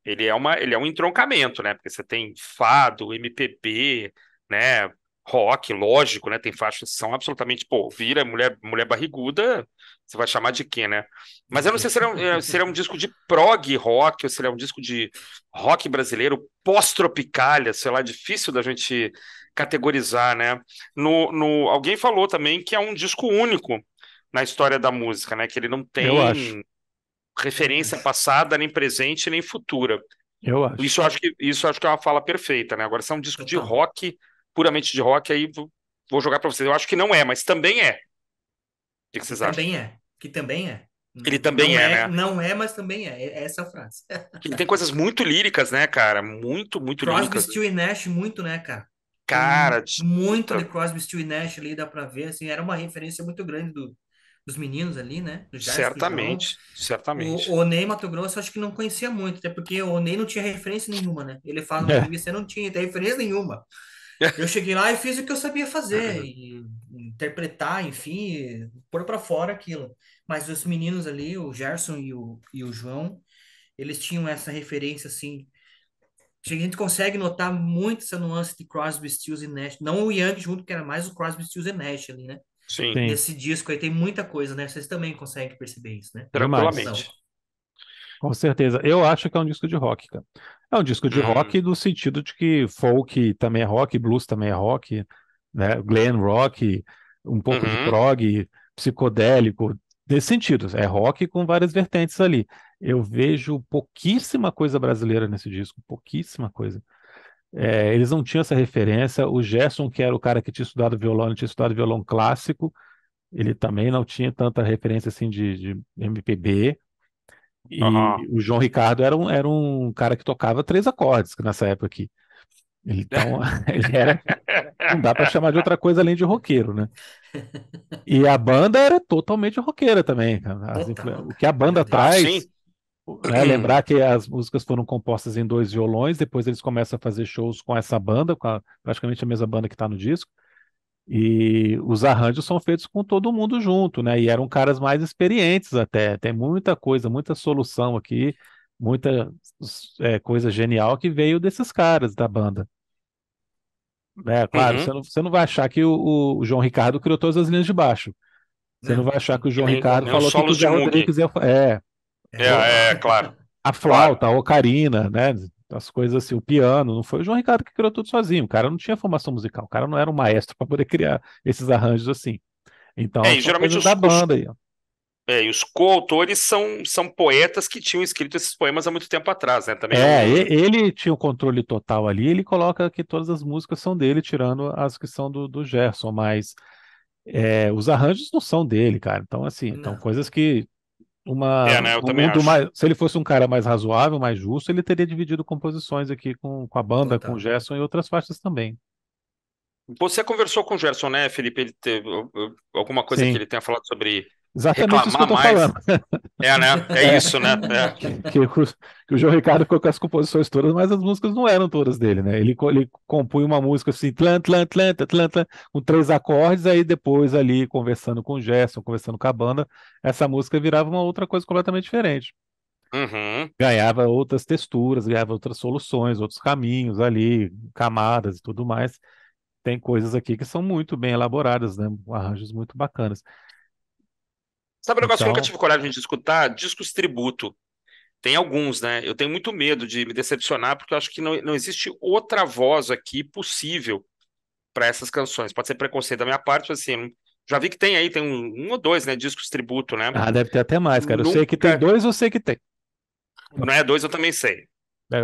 Speaker 1: Ele é um entroncamento, né? Porque você tem fado, MPB, né? Rock, lógico, né? Tem faixas que são absolutamente, pô, vira mulher barriguda, você vai chamar de quê, né? Mas eu não sei se ele é um disco de prog rock ou se ele é um disco de rock brasileiro, pós-tropicália, sei lá, difícil da gente categorizar, né? Alguém falou também que é um disco único na história da música, né? Que ele não
Speaker 2: Eu acho.
Speaker 1: tem
Speaker 3: Também
Speaker 1: referência
Speaker 3: acho.
Speaker 1: passada, nem presente, nem futura.
Speaker 2: Eu acho.
Speaker 1: Isso eu acho que é uma fala perfeita, né? Agora, se é um disco de
Speaker 3: Total.
Speaker 1: rock, puramente de rock, aí vou jogar pra vocês. Eu acho que não é, mas também é. O que que
Speaker 3: Que
Speaker 1: vocês acham?
Speaker 3: também é. Que também é.
Speaker 1: Ele também é, né?
Speaker 3: Não é, mas também é. É essa a frase.
Speaker 1: Ele tem coisas muito líricas, né, cara? Muito, muito
Speaker 3: Crosby,
Speaker 1: líricas.
Speaker 3: Still e Nash, muito, né, cara? Tem
Speaker 1: Cara,
Speaker 3: muito de
Speaker 1: puta,
Speaker 3: Crosby, Still e Nash ali, dá pra ver, assim, era uma referência muito grande dos meninos ali, né? Do Gerson, do João.
Speaker 1: certamente, certamente.
Speaker 3: O Ney Mato Grosso, acho que não conhecia muito, até porque o Ney não tinha referência nenhuma, né? Ele fala na
Speaker 2: É.
Speaker 3: entrevista, eu não tinha referência nenhuma. Eu cheguei lá e fiz o que eu sabia fazer, e interpretar, enfim, pôr pra fora aquilo. Mas os meninos ali, o Gerson e o João, eles tinham essa referência, assim, a gente consegue notar muito essa nuance de Crosby, Stills e Nash. Não o Young junto, que era mais o Crosby, Stills e Nash ali, né?
Speaker 1: Sim,
Speaker 2: Sim,
Speaker 3: Nesse disco aí tem muita coisa, né? Vocês também conseguem perceber isso, né? Ou
Speaker 2: demais.
Speaker 3: não?
Speaker 1: tranquilamente.
Speaker 2: Com certeza. Eu acho que é um disco de rock, cara. É um disco de
Speaker 1: Hum,
Speaker 2: rock no sentido de que folk também é rock, blues também é rock, né? Glam rock, um pouco de
Speaker 1: uhum.
Speaker 2: prog, psicodélico, nesse sentido. É rock com várias vertentes ali. Eu vejo pouquíssima coisa brasileira nesse disco, pouquíssima coisa. Eles não tinham essa referência. O Gerson, que era o cara que tinha estudado violão, ele tinha estudado violão clássico, ele também não tinha tanta referência assim de MPB.
Speaker 1: Aham.
Speaker 2: E o João Ricardo era um cara que tocava três acordes nessa época aqui. Então, ele era, não dá para chamar de outra coisa além de roqueiro, né? E a banda era totalmente roqueira também, cara.
Speaker 3: Total,
Speaker 2: O
Speaker 3: cara.
Speaker 2: que a banda
Speaker 1: Ah,
Speaker 2: traz,
Speaker 1: sim.
Speaker 2: né? Lembrar que as músicas foram compostas em dois violões, depois eles começam a fazer shows com essa banda, praticamente a mesma banda que está no disco. E os arranjos são feitos com todo mundo junto, né? E eram caras mais experientes até. Tem muita coisa, muita solução aqui, muita coisa genial que veio desses caras da banda. É, claro,
Speaker 1: Uhum.
Speaker 2: você não vai achar que o João Ricardo criou todas as linhas de baixo. Você não
Speaker 3: Não,
Speaker 2: vai achar que o
Speaker 1: E
Speaker 2: João
Speaker 1: nem,
Speaker 2: Ricardo
Speaker 1: nem os
Speaker 2: falou que o
Speaker 1: solos
Speaker 2: Zé
Speaker 1: de Moog.
Speaker 2: Rodrigues ia.
Speaker 1: Claro,
Speaker 2: A
Speaker 1: claro.
Speaker 2: flauta, a ocarina, né? As coisas assim, o piano. Não foi o João Ricardo que criou tudo sozinho. O cara não tinha formação musical. O cara não era um maestro para poder criar esses arranjos assim. Então,
Speaker 1: E
Speaker 2: são
Speaker 1: geralmente
Speaker 2: coisas da banda aí. Ó.
Speaker 1: e os coautores são poetas que tinham escrito esses poemas há muito tempo atrás, né? Também
Speaker 2: Ele tinha o controle total ali, ele coloca que todas as músicas são dele, tirando as que são do Gerson, mas os arranjos não são dele, cara. Então, assim, são
Speaker 3: não,
Speaker 2: coisas que
Speaker 1: né? Eu
Speaker 2: no
Speaker 1: também
Speaker 2: mundo
Speaker 1: acho.
Speaker 2: mais, se ele fosse um cara mais razoável, mais justo, ele teria dividido composições aqui com a banda, com o
Speaker 3: total.
Speaker 2: Gerson e outras faixas também.
Speaker 1: Você conversou com o Gerson, né, Felipe? Ele teve alguma coisa que
Speaker 2: Sim,
Speaker 1: ele tenha falado sobre.
Speaker 2: Exatamente isso que eu
Speaker 1: reclamar
Speaker 2: tô
Speaker 1: mais.
Speaker 2: falando.
Speaker 1: É, né? É
Speaker 2: É,
Speaker 1: isso, né? É.
Speaker 2: que o João Ricardo ficou com as composições todas, mas as músicas não eram todas dele, né? Ele compunha uma música assim, tlan, tlan, tlan, tlan, tlan, tlan, com 3 acordes, aí depois ali, conversando com o Gerson, conversando com a banda, essa música virava uma outra coisa completamente diferente.
Speaker 1: Uhum.
Speaker 2: Ganhava outras texturas, ganhava outras soluções, outros caminhos ali, camadas e tudo mais. Tem coisas aqui que são muito bem elaboradas, né? Arranjos muito bacanas.
Speaker 1: Sabe um negócio que eu nunca
Speaker 2: Então,
Speaker 1: tive coragem de escutar? Discos tributo. Tem alguns, né? Eu tenho muito medo de me decepcionar, porque eu acho que não existe outra voz aqui possível para essas canções. Pode ser preconceito da minha parte, mas assim, já vi que tem um ou dois, né? Discos tributo, né?
Speaker 2: deve ter até mais, cara. Eu sei que tem
Speaker 1: Nunca,
Speaker 2: 2, eu sei que tem.
Speaker 1: não é dois, eu também sei.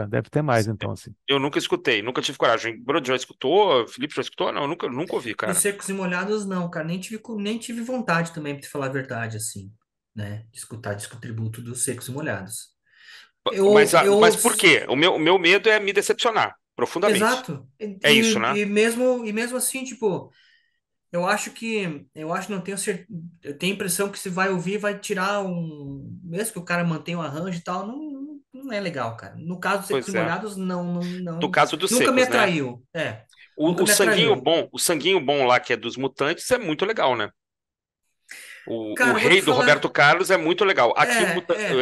Speaker 2: Deve ter mais, então, assim.
Speaker 1: Eu nunca escutei, nunca tive coragem. Bruno já escutou? Felipe já escutou? Não, eu nunca ouvi,
Speaker 3: Dos
Speaker 1: cara.
Speaker 3: Secos e Molhados, não, cara. Nem tive vontade também, pra te falar a verdade, assim, né? De escutar disco tributo dos Secos e Molhados.
Speaker 1: Mas,
Speaker 3: Eu,
Speaker 1: mas por quê? O meu medo é me decepcionar profundamente.
Speaker 3: exato.
Speaker 1: É isso, né?
Speaker 3: E mesmo assim, tipo, eu acho, não tenho certeza, eu tenho a impressão que se vai ouvir, vai tirar mesmo que o cara mantenha o arranjo e tal, não é legal, cara. No caso dos Secos e
Speaker 1: Pois é.
Speaker 3: Molhados,
Speaker 1: Do caso dos
Speaker 3: nunca me
Speaker 1: secos, né?
Speaker 3: atraiu. É,
Speaker 1: O,
Speaker 3: nunca
Speaker 1: o
Speaker 3: me
Speaker 1: sanguinho
Speaker 3: atraiu.
Speaker 1: bom, o sanguinho bom lá que é dos Mutantes é muito legal, né? O
Speaker 3: Cara, eu vou te
Speaker 1: Rei do Roberto
Speaker 3: falar,
Speaker 1: Carlos é muito legal. Aqui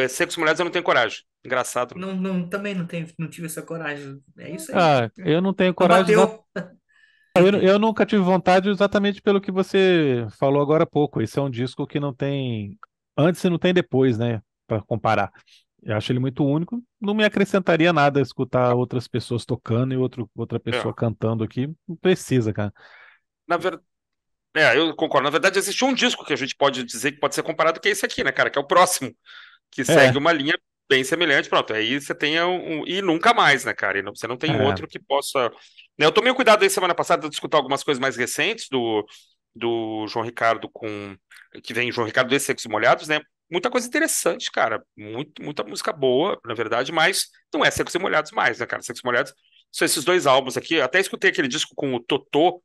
Speaker 1: Secos e Molhados eu não tenho coragem. Engraçado, né?
Speaker 3: também não tive essa coragem. É isso aí.
Speaker 2: Ah, eu não tenho
Speaker 3: Não
Speaker 2: coragem.
Speaker 3: bateu.
Speaker 2: Eu nunca tive vontade exatamente pelo que você falou agora há pouco. Esse é um disco que não tem antes e não tem depois, né? Para comparar. Eu acho ele muito único. Não me acrescentaria nada escutar outras pessoas tocando e outra pessoa
Speaker 1: É.
Speaker 2: cantando aqui. Não precisa, cara.
Speaker 1: Na ver... eu concordo. Na verdade, existe um disco que a gente pode dizer que pode ser comparado, que é esse aqui, né, cara? Que é o próximo, que segue
Speaker 2: É,
Speaker 1: uma linha bem semelhante. Pronto, aí você tem e nunca mais, né, cara? Você não tem
Speaker 2: é.
Speaker 1: outro que possa. Né, eu tomei um cuidado aí semana passada de escutar algumas coisas mais recentes do João Ricardo que vem João Ricardo e Secos e Molhados, né? Muita coisa interessante, cara. Muita música boa, na verdade, mas não é Secos e Molhados mais, né, cara? Secos e Molhados são esses dois álbuns aqui. Eu até escutei aquele disco com o Totô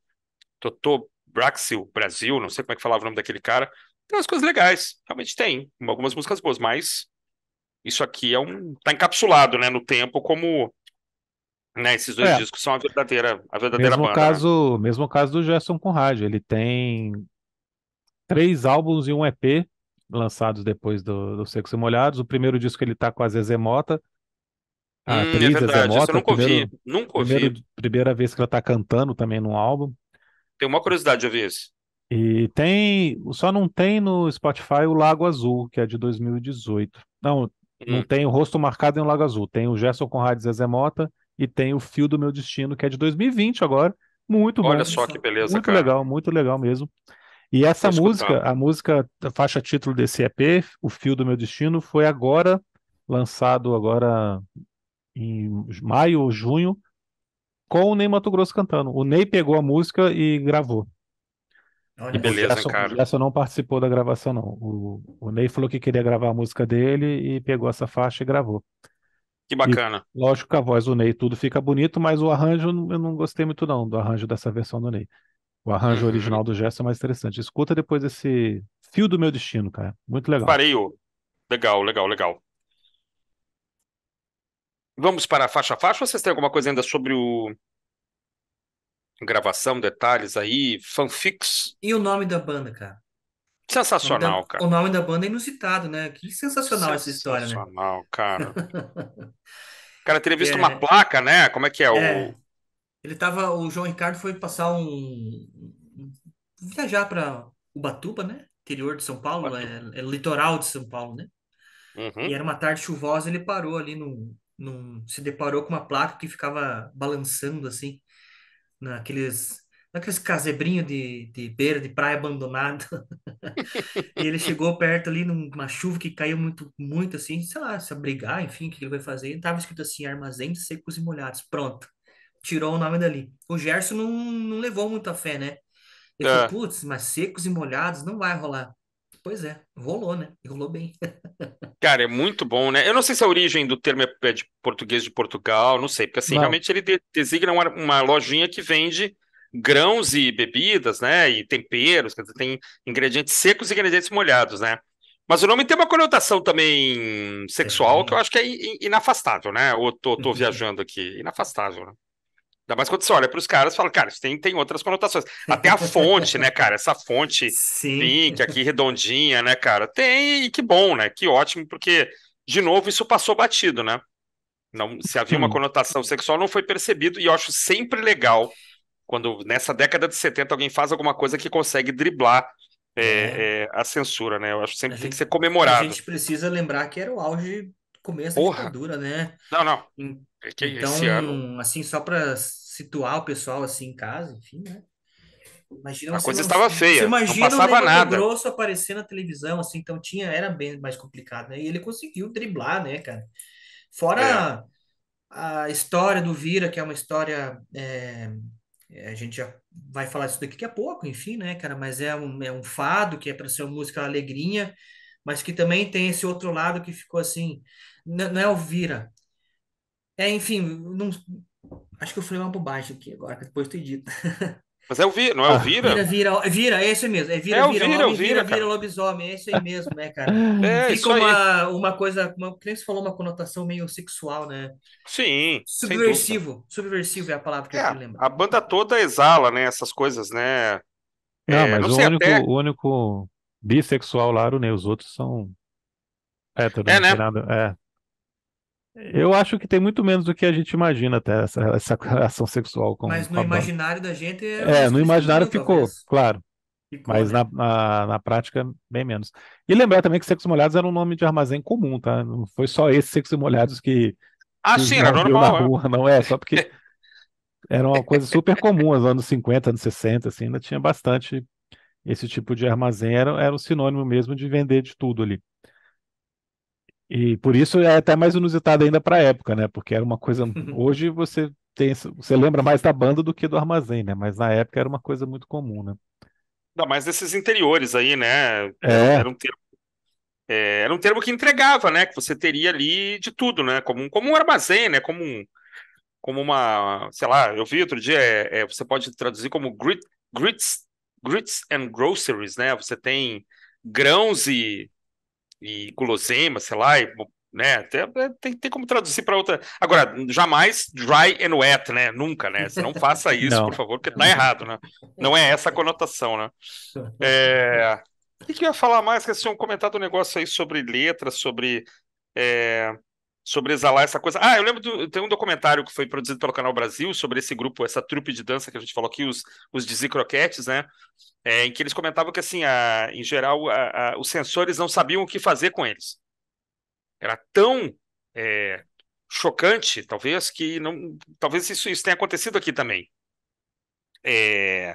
Speaker 1: Braxil Brasil, não sei como é que falava o nome daquele cara. Tem umas coisas legais, realmente tem, algumas músicas boas, mas isso aqui tá encapsulado, né, no tempo como, né, esses dois
Speaker 2: É,
Speaker 1: discos são a verdadeira banda, né?
Speaker 2: mesmo caso do Gerson Conrad. Ele tem 3 álbuns e um EP lançados depois do Secos e Molhados. O primeiro disco ele tá com a Zezé Mota, a
Speaker 1: É
Speaker 2: atriz Zezé
Speaker 1: verdade, isso eu
Speaker 2: Mota,
Speaker 1: nunca ouvi.
Speaker 2: primeira vez que ela tá cantando também num álbum.
Speaker 1: Tenho uma curiosidade de ouvir isso.
Speaker 2: Só não tem no Spotify o Lago Azul, que é de 2018. Não, não
Speaker 1: Hum,
Speaker 2: tem o Rosto Marcado em o Lago Azul. Tem o Gerson Conrad e Zezé Mota e tem o Fio do Meu Destino, que é de 2020 agora. Muito
Speaker 1: olha
Speaker 2: bom,
Speaker 3: Olha
Speaker 1: só que
Speaker 3: só.
Speaker 1: beleza, cara.
Speaker 2: muito legal mesmo. E
Speaker 1: Vou
Speaker 2: essa
Speaker 1: escutar.
Speaker 2: música, a música, a faixa título desse EP, O Fio do Meu Destino, foi agora lançado agora em maio ou junho, com o Ney Matogrosso cantando. O Ney pegou a música e gravou.
Speaker 1: Que
Speaker 3: Olha
Speaker 1: beleza,
Speaker 3: só.
Speaker 1: hein,
Speaker 2: O
Speaker 1: cara.
Speaker 2: Gerson não participou da gravação, não. O Ney falou que queria gravar a música dele e pegou essa faixa e gravou.
Speaker 1: Que
Speaker 2: E
Speaker 1: bacana.
Speaker 2: lógico que a voz do Ney tudo fica bonito, mas o arranjo eu não gostei muito não, do arranjo dessa versão do Ney. O arranjo
Speaker 1: Uhum.
Speaker 2: original do Gerson é mais interessante. Escuta depois esse Fio do Meu Destino, cara. Muito legal.
Speaker 1: Farei o. Legal, legal, legal. Vamos para a faixa a faixa ou vocês têm alguma coisa ainda sobre o gravação, detalhes aí, fanfics?
Speaker 3: E o nome da banda, cara?
Speaker 1: Sensacional,
Speaker 3: O
Speaker 1: cara.
Speaker 3: nome da banda é inusitado, né? Que sensacional essa história, né?
Speaker 1: Sensacional, cara. O cara teria visto uma
Speaker 3: É,
Speaker 1: placa, né? Como é que é o.
Speaker 3: é, o João Ricardo foi passar viajar para Ubatuba, né? Interior de São Paulo, é litoral de São Paulo, né? E
Speaker 1: Uhum.
Speaker 3: era uma tarde chuvosa, ele parou ali se deparou com uma placa que ficava balançando assim, naqueles casebrinhos de beira de praia abandonado. E ele chegou perto ali numa chuva que caiu muito, muito assim, sei lá, se abrigar, enfim, o que ele vai fazer. E tava escrito assim, Armazém de Secos e Molhados. Pronto. Tirou o nome dali. O Gerson não levou muita fé, né? Ele falou,
Speaker 1: É.
Speaker 3: putz, mas secos e molhados não vai rolar. Pois é, rolou, né? E rolou bem.
Speaker 1: Cara, é muito bom, né? Eu não sei se a origem do termo é de português de Portugal, não sei, porque assim,
Speaker 2: Não,
Speaker 1: realmente ele designa uma lojinha que vende grãos e bebidas, né? E temperos, quer dizer, tem ingredientes secos e ingredientes molhados, né? Mas o nome tem uma conotação também sexual que eu
Speaker 3: Tem.
Speaker 1: acho que é inafastável, né? Ou tô viajando aqui? Inafastável, né? Ainda mais quando você olha para os caras e fala, cara, isso tem outras conotações. Até a fonte, né, cara? Essa fonte
Speaker 3: Sim.
Speaker 1: pink aqui, redondinha, né, cara? Tem, e que bom, né? Que ótimo, porque, de novo, isso passou batido, né? Não, se havia uma
Speaker 2: Hum.
Speaker 1: conotação sexual, não foi percebido, e eu acho sempre legal quando, nessa década de 70 alguém faz alguma coisa que consegue driblar
Speaker 3: É.
Speaker 1: a censura, né? Eu acho que
Speaker 3: A
Speaker 1: sempre tem que ser
Speaker 3: gente, a
Speaker 1: comemorado.
Speaker 3: gente precisa lembrar que era o auge do começo da
Speaker 1: Porra!
Speaker 3: ditadura, né?
Speaker 1: Não, não.
Speaker 3: En-
Speaker 1: É que esse ano
Speaker 3: Então, assim, só para situar o pessoal assim em casa, enfim, né? Imagina
Speaker 1: a
Speaker 3: você
Speaker 1: coisa
Speaker 3: não,
Speaker 1: estava
Speaker 3: você
Speaker 1: feia, não
Speaker 3: imagina o Ney
Speaker 1: passava nada.
Speaker 3: Matogrosso aparecer na televisão, assim, então era bem mais complicado, né? E ele conseguiu driblar, né, cara?
Speaker 1: É.
Speaker 3: Fora a história do Vira, que é uma história, a gente já vai falar disso daqui a pouco, enfim, né, cara? Mas é um fado que é para ser uma música alegrinha, mas que também tem esse outro lado que ficou assim, não é o Vira. Enfim, acho que eu falei uma bobagem aqui agora, que depois tu edita.
Speaker 1: Mas é o Vira, não é o
Speaker 2: Ah,
Speaker 1: Vira?
Speaker 3: Vira, é isso aí mesmo.
Speaker 1: É o Vira, é o
Speaker 3: Homem vira,
Speaker 1: Vira,
Speaker 3: vira
Speaker 1: cara.
Speaker 3: lobisomem, é isso aí mesmo, né, cara?
Speaker 1: É
Speaker 3: Fica
Speaker 1: isso aí.
Speaker 3: uma coisa, que nem você falou, uma conotação meio sexual, né?
Speaker 1: Sim, sem dúvida.
Speaker 3: Subversivo é a palavra que eu
Speaker 1: É,
Speaker 3: queria lembrar.
Speaker 1: a banda toda exala, né, essas coisas, né?
Speaker 2: não,
Speaker 1: Não
Speaker 2: mas o
Speaker 1: sei
Speaker 2: único,
Speaker 1: até.
Speaker 2: o único bissexual lá era o Ney, os outros são héteros, não tem
Speaker 1: Né?
Speaker 2: nada. Eu acho que tem muito menos do que a gente imagina até essa relação sexual com,
Speaker 3: Mas
Speaker 2: com
Speaker 3: no
Speaker 2: a banda.
Speaker 3: imaginário da gente era umas
Speaker 2: No
Speaker 3: coisinhas
Speaker 2: imaginário
Speaker 3: mil,
Speaker 2: ficou,
Speaker 3: talvez.
Speaker 2: claro,
Speaker 3: Ficou,
Speaker 2: mas
Speaker 3: né?
Speaker 2: na prática, bem menos. E lembrar também que Secos e Molhados era um nome de armazém comum, tá? Não foi só esse Secos e Molhados
Speaker 1: Ah,
Speaker 2: que o
Speaker 1: sim, era
Speaker 2: João viu na
Speaker 1: normal, é.
Speaker 2: rua, não é? Só porque era uma coisa super comum nos anos 50, anos 60, assim, ainda tinha bastante esse tipo de armazém, era um sinônimo mesmo de vender de tudo ali. E por isso é até mais inusitado ainda para a época, né? Porque era uma coisa. Hoje você lembra mais da banda do que do armazém, né? Mas na época era uma coisa muito comum, né?
Speaker 1: Ainda mais desses interiores aí, né?
Speaker 2: É,
Speaker 1: Era um termo que entregava, né? Que você teria ali de tudo, né? Como um armazém, né? Como uma, sei lá, eu vi outro dia, você pode traduzir como grits, grits and groceries, né? Você tem grãos e guloseimas, sei lá, né? Tem como traduzir para outra. Agora, jamais dry and wet, né? Nunca, né? Você não faça isso, por
Speaker 2: não.
Speaker 1: favor, porque tá errado, né? Não é essa a conotação, né? É... O que eu ia falar mais? Que vocês tinham comentado um negócio aí sobre letras, é, sobre exalar essa coisa. Ah, eu lembro tem um documentário que foi produzido pelo Canal Brasil sobre esse grupo, essa trupe de dança que a gente falou aqui, os Dizzy Croquettes, né? Em que eles comentavam que, assim, em geral, os sensores não sabiam o que fazer com eles. Era tão é, chocante, talvez, que não, talvez isso tenha acontecido aqui também. É,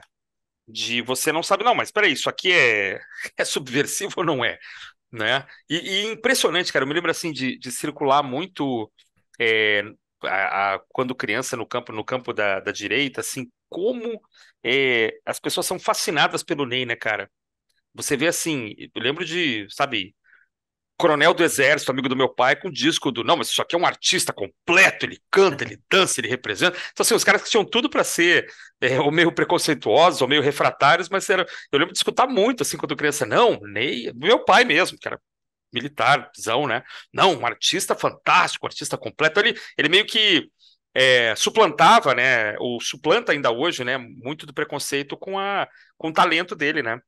Speaker 1: de você não sabe, não, mas peraí, isso aqui é subversivo ou não é? Né? E impressionante, cara. Eu me lembro assim de circular muito é, quando criança no campo da direita, assim, como as pessoas são fascinadas pelo Ney, né, cara? Você vê assim, eu lembro de, sabe, coronel do exército, amigo do meu pai, com disco do, não, mas isso aqui é um artista completo, ele canta, ele dança, ele representa. Então, assim, os caras que tinham tudo para ser ou meio preconceituosos, ou meio refratários, mas eu lembro de escutar muito, assim, quando criança, não, Ney, meu pai mesmo, cara, militarzão, né? Não, um artista fantástico, um artista completo. Ele meio que suplantava, né? Ou suplanta ainda hoje, né? Muito do preconceito com o talento dele, né?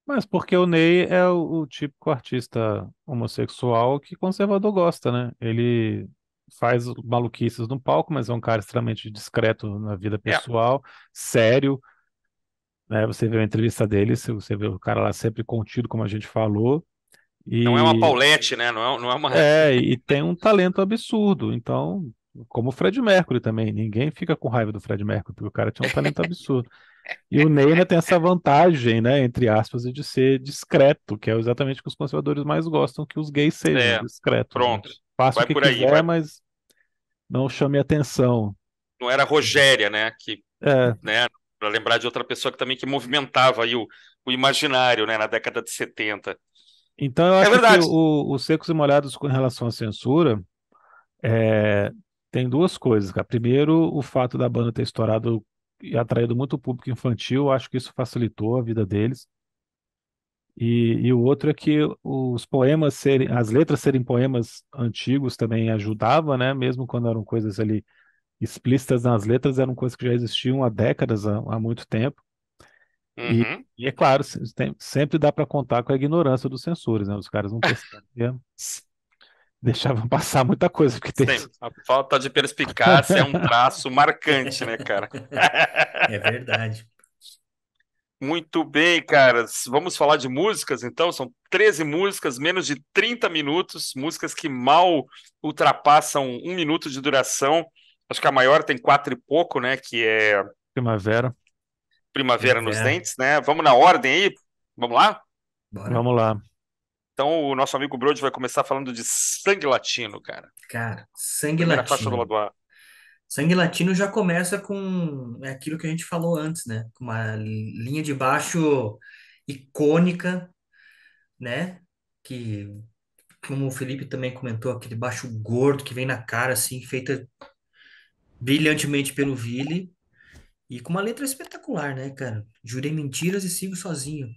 Speaker 2: Mas porque o Ney é o típico artista homossexual que conservador gosta, né? Ele faz maluquices no palco, mas é um cara extremamente discreto na vida
Speaker 1: É,
Speaker 2: pessoal, sério, né? Você vê a entrevista dele, você vê o cara lá sempre contido, como a gente falou,
Speaker 1: não é uma
Speaker 2: e
Speaker 1: Paulette, né? Não é uma.
Speaker 2: e tem um talento absurdo. Então, como o Fred Mercury também, ninguém fica com raiva do Fred Mercury, porque o cara tinha um talento absurdo. E o Ney ainda tem essa vantagem, né, entre aspas, de ser discreto, que é exatamente o que os conservadores mais gostam, que os gays sejam
Speaker 1: É,
Speaker 2: discretos, né?
Speaker 1: pronto.
Speaker 2: Faça o
Speaker 1: Vai
Speaker 2: que
Speaker 1: por aí.
Speaker 2: quiser, mas não chame atenção.
Speaker 1: Não era a Rogéria, né? Que,
Speaker 2: É,
Speaker 1: né? Para lembrar de outra pessoa que movimentava aí o imaginário, né? Na década de 70.
Speaker 2: então eu
Speaker 1: É
Speaker 2: acho que
Speaker 1: verdade.
Speaker 2: os Secos e Molhados com relação à censura é, tem duas coisas, cara. Primeiro, o fato da banda ter estourado atraído muito o público infantil, acho que isso facilitou a vida deles. E o outro é que os poemas serem, as letras serem poemas antigos também ajudava, né? Mesmo quando eram coisas ali explícitas nas letras, eram coisas que já existiam há décadas, há muito tempo. E,
Speaker 1: Uhum.
Speaker 2: e é claro, sempre dá para contar com a ignorância dos censores, né? Os caras não percebiam, deixavam passar muita coisa, porque tem.
Speaker 1: Sim, a falta de perspicácia é um traço marcante, né, cara?
Speaker 3: É verdade.
Speaker 1: Muito bem, caras. Vamos falar de músicas, então. São 13 músicas, menos de 30 minutos, músicas que mal ultrapassam 1 minuto de duração. Acho que a maior tem quatro e pouco, né? Que é
Speaker 2: Primavera.
Speaker 1: Primavera nos
Speaker 3: Primavera.
Speaker 1: Dentes, né? Vamos na ordem aí? Vamos lá?
Speaker 3: Bora.
Speaker 2: Vamos lá.
Speaker 1: Então, o nosso amigo Brody vai começar falando de Sangue Latino, cara.
Speaker 3: Cara, Sangue
Speaker 1: Primeira faixa do
Speaker 3: Latino.
Speaker 1: lado A.
Speaker 3: Sangue Latino já começa com aquilo que a gente falou antes, né? Com uma linha de baixo icônica, né? Que, como o Felipe também comentou, aquele baixo gordo que vem na cara, assim, feita brilhantemente pelo Vili. E com uma letra espetacular, né, cara? Jurei mentiras e sigo sozinho.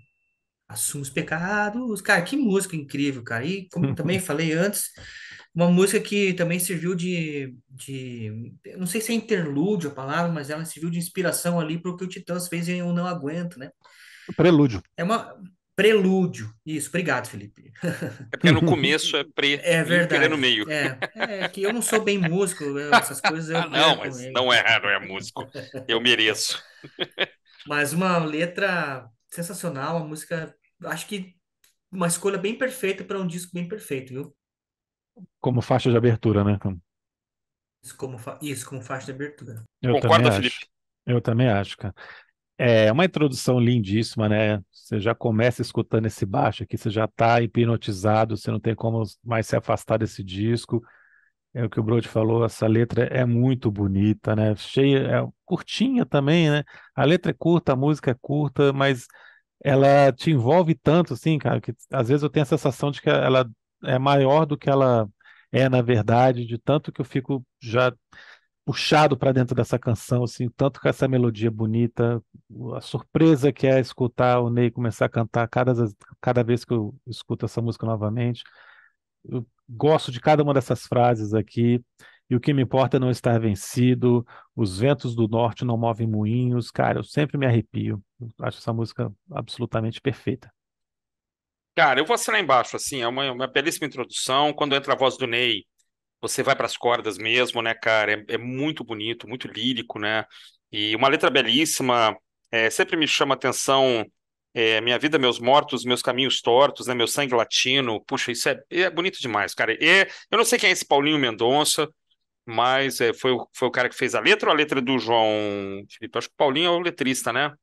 Speaker 3: Assumo os pecados. Cara, que música incrível, cara. E como também falei antes, uma música que também serviu eu não sei se é interlúdio a palavra, mas ela serviu de inspiração ali para o que o Titãs fez em Eu Não Aguento, né?
Speaker 2: Prelúdio.
Speaker 3: É uma prelúdio. Isso, obrigado, Felipe.
Speaker 1: É porque no começo é pre,
Speaker 3: É
Speaker 1: inter é no
Speaker 3: verdade.
Speaker 1: meio.
Speaker 3: É que eu não sou bem músico, essas coisas
Speaker 1: Ah,
Speaker 3: eu
Speaker 1: não,
Speaker 3: perco
Speaker 1: mas
Speaker 3: mesmo.
Speaker 1: não é músico. Eu mereço.
Speaker 3: Mas uma letra sensacional, uma música, acho que uma escolha bem perfeita para um disco bem perfeito, viu?
Speaker 2: Como faixa de abertura, né?
Speaker 3: Isso como faixa de abertura.
Speaker 2: Eu também
Speaker 1: Concorda,
Speaker 2: acho.
Speaker 1: Felipe?
Speaker 2: Eu também acho, cara. É uma introdução lindíssima, né? Você já começa escutando esse baixo aqui, você já está hipnotizado, você não tem como mais se afastar desse disco. É o que o Brody falou, essa letra é muito bonita, né? Cheia, curtinha também, né? A letra é curta, a música é curta, mas ela te envolve tanto, assim, cara, que às vezes eu tenho a sensação de que ela é maior do que ela é na verdade, de tanto que eu fico já puxado para dentro dessa canção, assim, tanto com essa melodia bonita, a surpresa que é escutar o Ney começar a cantar cada vez que eu escuto essa música novamente. Eu gosto de cada uma dessas frases aqui. E o que me importa é não estar vencido. Os ventos do norte não movem moinhos. Cara, eu sempre me arrepio. Eu acho essa música absolutamente perfeita.
Speaker 1: Cara, eu vou assinar embaixo, assim, é uma belíssima introdução. Quando entra a voz do Ney, você vai para as cordas mesmo, né, cara? É muito bonito, muito lírico, né? E uma letra belíssima. Sempre me chama a atenção. Minha vida, meus mortos, meus caminhos tortos, né? Meu sangue latino. Puxa, isso é bonito demais, cara. Eu não sei quem é esse Paulinho Mendonça, mas foi o cara que fez a letra ou a letra do João Felipe? Acho que o Paulinho é o letrista, né?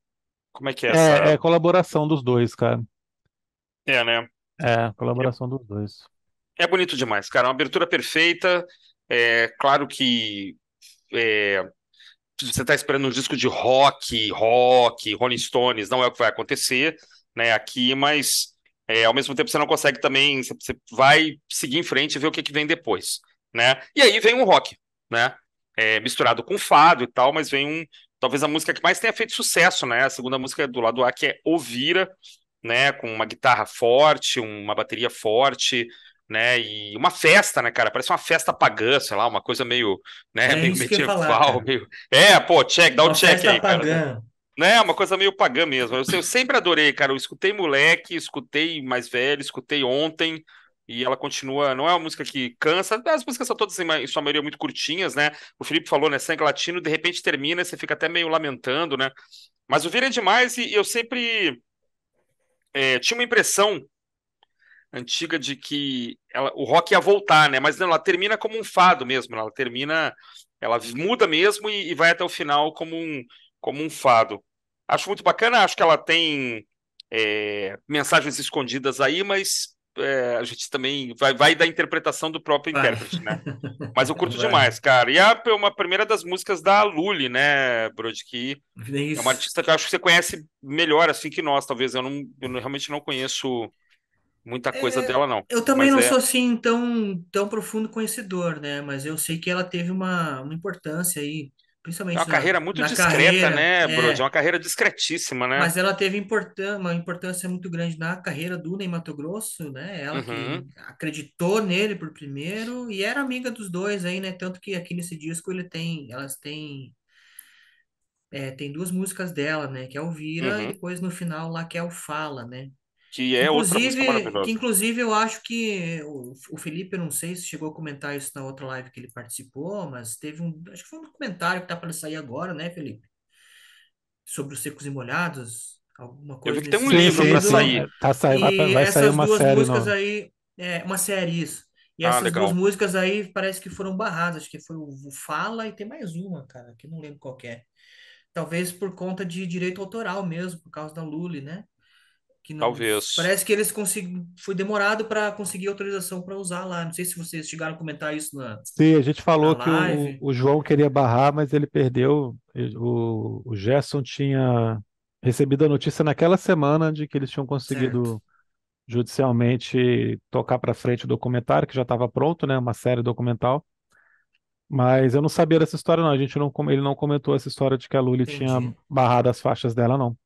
Speaker 1: Como é que é essa?
Speaker 2: É colaboração dos dois, cara.
Speaker 1: É, né?
Speaker 2: É colaboração dos dois.
Speaker 1: É bonito demais, cara. Uma abertura perfeita. É claro que é, você está esperando um disco de rock, Rolling Stones, não é o que vai acontecer, né, aqui, mas ao mesmo tempo você não consegue também, você vai seguir em frente e ver o que vem depois, né? E aí vem um rock, né? Misturado com fado e tal, mas vem talvez a música que mais tenha feito sucesso, né? A segunda música do lado A, que é Ovira, né, com uma guitarra forte, uma bateria forte, né, e uma festa, né, cara, parece uma festa pagã, sei lá, uma coisa meio, né,
Speaker 3: É
Speaker 1: meio
Speaker 3: isso que eu ia falar,
Speaker 1: medieval,
Speaker 3: cara.
Speaker 1: meio, pô, dá o
Speaker 3: Uma
Speaker 1: check
Speaker 3: festa
Speaker 1: aí, cara,
Speaker 3: pagã.
Speaker 1: né, uma coisa meio pagã mesmo, eu sempre adorei, cara, eu escutei moleque, escutei mais velho, escutei ontem, e ela continua, não é uma música que cansa, as músicas são todas, em sua maioria, muito curtinhas, né, o Felipe falou, né, sangue latino, de repente termina, você fica até meio lamentando, né, mas o Vira é demais e eu sempre tinha uma impressão antiga de que o rock ia voltar, né? Mas não, ela termina como um fado mesmo, ela termina, ela muda mesmo e vai até o final como um fado. Acho muito bacana, acho que ela tem mensagens escondidas aí, mas a gente também vai da interpretação do próprio
Speaker 3: Vai.
Speaker 1: intérprete, né? Mas eu curto
Speaker 3: Vai.
Speaker 1: demais, cara. E é uma primeira das músicas da Lully, né, Brody? Que
Speaker 3: É
Speaker 1: é uma
Speaker 3: isso.
Speaker 1: artista que eu acho que você conhece melhor assim que nós, talvez. Realmente não conheço muita coisa dela, não.
Speaker 3: Eu também
Speaker 1: Mas
Speaker 3: não sou assim tão profundo conhecedor, né? Mas eu sei que ela teve uma importância aí.
Speaker 1: É uma
Speaker 3: principalmente
Speaker 1: carreira muito
Speaker 3: na
Speaker 1: discreta,
Speaker 3: carreira,
Speaker 1: né, Brody? É uma carreira discretíssima, né?
Speaker 3: mas ela teve uma importância muito grande na carreira do Ney Matogrosso, né? Ela
Speaker 1: Uhum,
Speaker 3: que acreditou nele por primeiro e era amiga dos dois aí, né? Tanto que aqui nesse disco elas têm, tem duas músicas dela, né? Que é o Vira e
Speaker 1: uhum.
Speaker 3: depois no final lá que é o Fala, né?
Speaker 1: Que é outra música
Speaker 3: Que
Speaker 1: maravilhosa.
Speaker 3: inclusive eu acho que o Felipe, eu não sei se chegou a comentar isso na outra live que ele participou, mas teve acho que foi um documentário que tá para sair agora, né, Felipe? Sobre os Secos e Molhados, alguma
Speaker 1: Eu vi
Speaker 3: coisa
Speaker 1: que tem
Speaker 3: nesse
Speaker 1: um
Speaker 2: Sim,
Speaker 1: livro
Speaker 2: sim,
Speaker 1: para
Speaker 2: sim.
Speaker 3: sentido.
Speaker 1: sair.
Speaker 3: E
Speaker 2: Vai sair
Speaker 3: essas
Speaker 2: uma
Speaker 3: duas
Speaker 2: série
Speaker 3: músicas
Speaker 2: no.
Speaker 3: aí, uma série isso. E
Speaker 1: Ah,
Speaker 3: essas duas
Speaker 1: legal.
Speaker 3: músicas aí parece que foram barradas, acho que foi o Fala e tem mais uma, cara, que eu não lembro qual que é. Talvez por conta de direito autoral mesmo, por causa da Lully, né? Que não
Speaker 1: Talvez.
Speaker 3: parece que eles conseguiram, foi demorado para conseguir autorização para usar lá. Não sei se vocês chegaram a comentar isso
Speaker 2: Sim, a gente
Speaker 3: na
Speaker 2: falou que
Speaker 3: live.
Speaker 2: o João queria barrar, mas ele perdeu. O Gerson tinha recebido a notícia naquela semana de que eles tinham
Speaker 3: Certo.
Speaker 2: conseguido judicialmente tocar para frente o documentário, que já estava pronto, né? Uma série documental. Mas eu não sabia dessa história, não. A gente não, ele não comentou essa história de que a Lully tinha
Speaker 3: Entendi.
Speaker 2: barrado as faixas dela, não.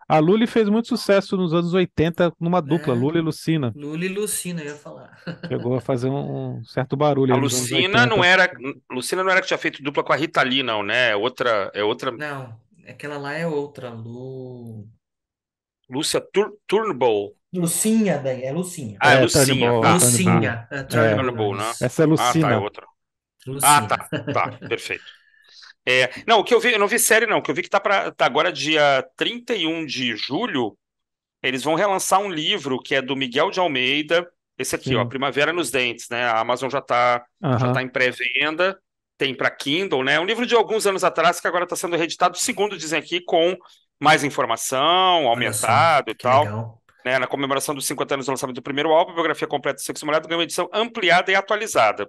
Speaker 2: A Lully fez muito sucesso nos anos 80 numa dupla,
Speaker 3: É,
Speaker 2: Lully e Lucina.
Speaker 3: Lula e Lucina, eu ia falar.
Speaker 2: Chegou a fazer um certo barulho
Speaker 1: A
Speaker 2: aí nos anos
Speaker 1: Lucina não
Speaker 2: 80.
Speaker 1: era. Lucina não era que tinha feito dupla com a Rita Lee, não, né? É outra.
Speaker 3: Não, aquela lá é outra,
Speaker 1: Lúcia Turnbull.
Speaker 3: Lucinha, daí, é Lucinha.
Speaker 1: Ah, é
Speaker 2: É,
Speaker 1: Lucinha,
Speaker 2: Turnbull,
Speaker 1: tá. Tá.
Speaker 2: Turnbull.
Speaker 3: Lucinha,
Speaker 2: É,
Speaker 3: Turnbull,
Speaker 1: Turnbull, né?
Speaker 3: isso.
Speaker 2: essa é
Speaker 1: Ah, tá, é
Speaker 2: Lucina.
Speaker 1: outra. Ah,
Speaker 3: Lucina.
Speaker 1: tá. Tá, perfeito. Não, o que eu vi, eu não vi série, não. O que eu vi que tá agora dia 31 de julho. Eles vão relançar um livro que é do Miguel de Almeida. Esse aqui, ó,
Speaker 2: Sim.
Speaker 1: Primavera nos Dentes, né? A Amazon já tá
Speaker 2: Aham.
Speaker 1: em pré-venda, tem para Kindle, né? Um livro de alguns anos atrás que agora está sendo reeditado, segundo dizem aqui, com mais informação,
Speaker 3: Olha só,
Speaker 1: aumentado e
Speaker 3: que
Speaker 1: tal.
Speaker 3: legal.
Speaker 1: Né? Na comemoração dos 50 anos do lançamento do primeiro álbum, a biografia completa do Sexo Molhado ganhou uma edição ampliada e atualizada.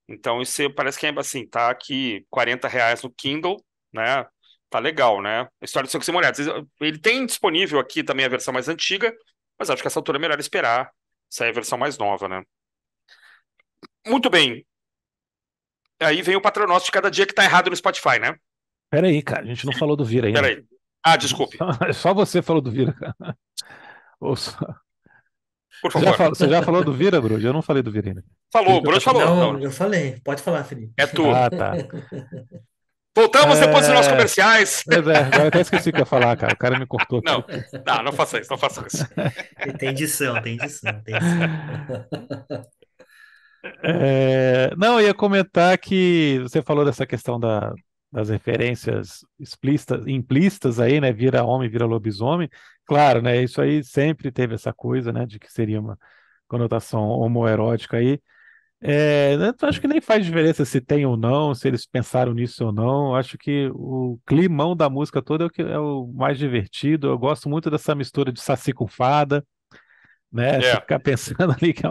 Speaker 1: Então, isso parece que é assim, tá aqui R$ 40 no Kindle, né? Tá legal, né? A história do Secos e Molhados. Ele tem disponível aqui também a versão mais antiga, mas acho que essa altura é melhor esperar sair a versão mais nova, né? Muito bem. Aí vem o patronato de cada dia que tá errado no Spotify, né?
Speaker 2: Pera aí, cara, a gente não falou do Vira ainda.
Speaker 1: Peraí. Ah, desculpe.
Speaker 2: Só você falou do Vira, cara. Ou
Speaker 1: Por favor.
Speaker 2: Você já falou do Vira, Bruno? Eu não falei do Vira ainda.
Speaker 1: Falou, o
Speaker 2: Felipe
Speaker 1: Bruno
Speaker 2: tá...
Speaker 1: falou.
Speaker 3: Não,
Speaker 1: Não,
Speaker 3: eu falei. Pode falar, Felipe.
Speaker 1: é tu.
Speaker 2: Ah, tá.
Speaker 1: Voltamos depois dos nossos
Speaker 2: É...
Speaker 1: comerciais.
Speaker 2: Pois é, agora até esqueci o que eu ia falar, cara. O cara me cortou aqui.
Speaker 1: Não, não, não faça isso, não faça isso.
Speaker 3: E tem edição, tem edição, tem edição.
Speaker 2: Não, eu ia comentar que você falou dessa questão das referências explícitas, implícitas aí, né? Vira homem, vira lobisomem. Claro, né? Isso aí sempre teve essa coisa, né? De que seria uma conotação homoerótica aí. Eu acho que nem faz diferença se tem ou não, se eles pensaram nisso ou não. Eu acho que o climão da música toda é o que é o mais divertido. Eu gosto muito dessa mistura de saci com fada, né? Você
Speaker 1: É.
Speaker 2: ficar pensando ali que é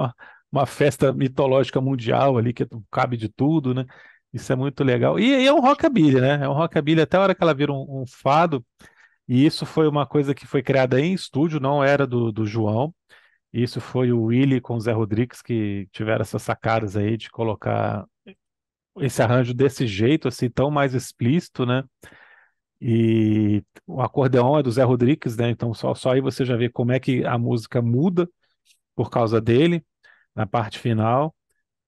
Speaker 2: uma festa mitológica mundial ali, que cabe de tudo, né? Isso é muito legal. E é um rockabilly, né? É um rockabilly até a hora que ela vira um fado. E isso foi uma coisa que foi criada em estúdio, não era do João. Isso foi o Willie com o Zé Rodrigues que tiveram essas sacadas aí de colocar esse arranjo desse jeito, assim, tão mais explícito, né? E o acordeão é do Zé Rodrigues, né? Então só aí você já vê como é que a música muda por causa dele na parte final.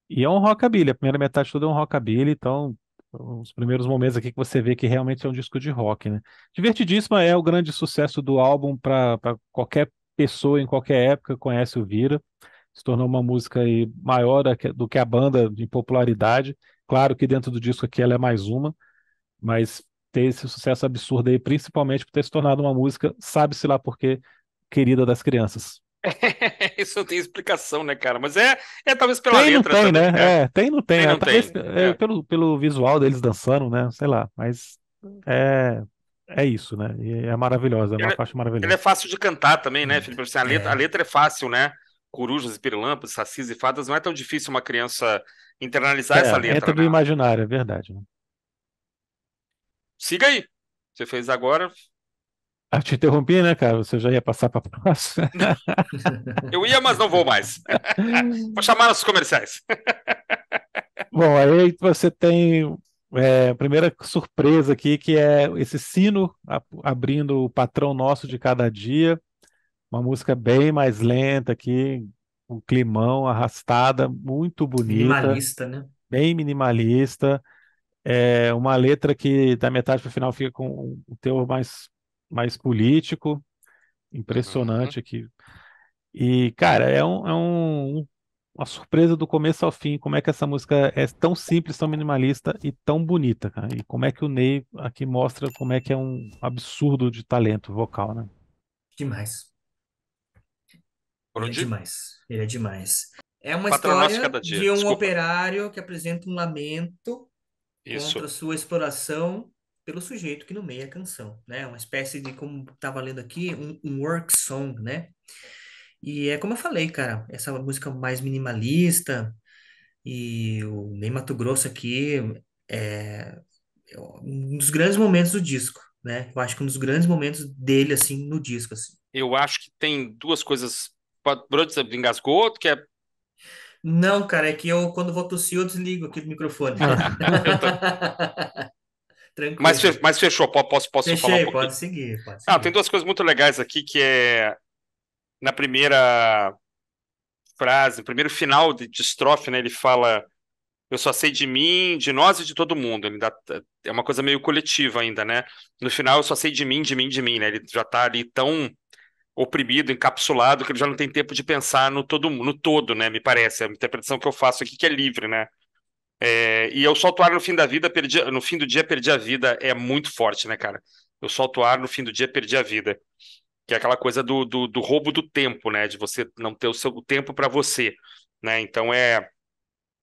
Speaker 2: E é um rockabilly, a primeira metade toda é um rockabilly, então os primeiros momentos aqui que você vê que realmente é um disco de rock, né? Divertidíssima é o grande sucesso do álbum para qualquer pessoa em qualquer época conhece o Vira. Se tornou uma música aí maior do que a banda de popularidade. Claro que dentro do disco aqui ela é mais uma, mas ter esse sucesso absurdo aí, principalmente por ter se tornado uma música, sabe-se lá por quê, querida das crianças.
Speaker 1: Isso não tem explicação, né, cara? Mas é talvez pela
Speaker 2: Tem, não
Speaker 1: letra
Speaker 2: tem,
Speaker 1: também, né?
Speaker 2: né? Tem, não tem.
Speaker 1: Tem, não
Speaker 2: Talvez
Speaker 1: tem. É.
Speaker 2: pelo visual deles dançando, né? Sei lá, mas é, é isso, né? E é maravilhosa, é uma
Speaker 1: Ele,
Speaker 2: faixa
Speaker 1: ele é
Speaker 2: maravilhosa.
Speaker 1: fácil de cantar também, né, Felipe? Assim, a
Speaker 3: É,
Speaker 1: letra é fácil, né? Corujas e pirilampas, sacis e fadas, não é tão difícil uma criança internalizar essa
Speaker 2: Entra
Speaker 1: letra,
Speaker 2: do
Speaker 1: né?
Speaker 2: imaginário, é verdade, né?
Speaker 1: Siga aí. Você fez agora.
Speaker 2: Ah, te interrompi, né, cara? Você já ia passar para a próxima.
Speaker 1: Eu ia, mas não vou mais. Vou chamar nossos comerciais.
Speaker 2: Bom, aí você tem A primeira surpresa aqui, que é esse sino abrindo o Patrão Nosso de Cada Dia, uma música bem mais lenta aqui, um climão, arrastada, muito bonita,
Speaker 3: Minimalista, né?
Speaker 2: bem minimalista, uma letra que da metade para o final fica com um teor mais político,
Speaker 1: Uhum.
Speaker 2: impressionante aqui. E, cara, uma surpresa do começo ao fim, como é que essa música é tão simples, tão minimalista e tão bonita, cara. E como é que o Ney aqui mostra como é que é um absurdo de talento vocal, né?
Speaker 3: Demais.
Speaker 1: Por
Speaker 3: Ele é
Speaker 1: onde?
Speaker 3: demais. Ele é demais. É uma
Speaker 1: Patrão Nosso de
Speaker 3: história
Speaker 1: Cada Dia.
Speaker 3: de um
Speaker 1: Desculpa.
Speaker 3: operário que apresenta um lamento
Speaker 1: Isso.
Speaker 3: contra sua exploração pelo sujeito que nomeia a canção, né? Uma espécie de, como estava lendo aqui, um work song, né? E é como eu falei, cara, essa música mais minimalista e o Ney Matogrosso aqui é um dos grandes momentos do disco, né? Eu acho que um dos grandes momentos dele, assim, no disco, assim.
Speaker 1: Eu acho que tem duas coisas. Bruno, você engasgou? Tu quer...
Speaker 3: Não, cara, é que eu, quando vou tossir, eu desligo aqui do microfone.
Speaker 1: Eu tô...
Speaker 3: Tranquilo.
Speaker 1: Mas fechou. Posso falar um
Speaker 3: Fechei,
Speaker 1: pouquinho?
Speaker 3: pode seguir, pode
Speaker 1: Ah, tem
Speaker 3: seguir.
Speaker 1: duas coisas muito legais aqui, que é na primeira frase, no primeiro final de estrofe, né? Ele fala: eu só sei de mim, de nós e de todo mundo. É uma coisa meio coletiva ainda, né? No final, eu só sei de mim, de mim, de mim, né? Ele já tá ali tão oprimido, encapsulado, que ele já não tem tempo de pensar no todo, né? Me parece. É a interpretação que eu faço aqui, que é livre, né? E eu solto ar no fim da vida, no fim do dia, perdi a vida. É muito forte, né, cara? Eu solto ar no fim do dia, perdi a vida. Que é aquela coisa do roubo do tempo, né? De você não ter o tempo para você, né? Então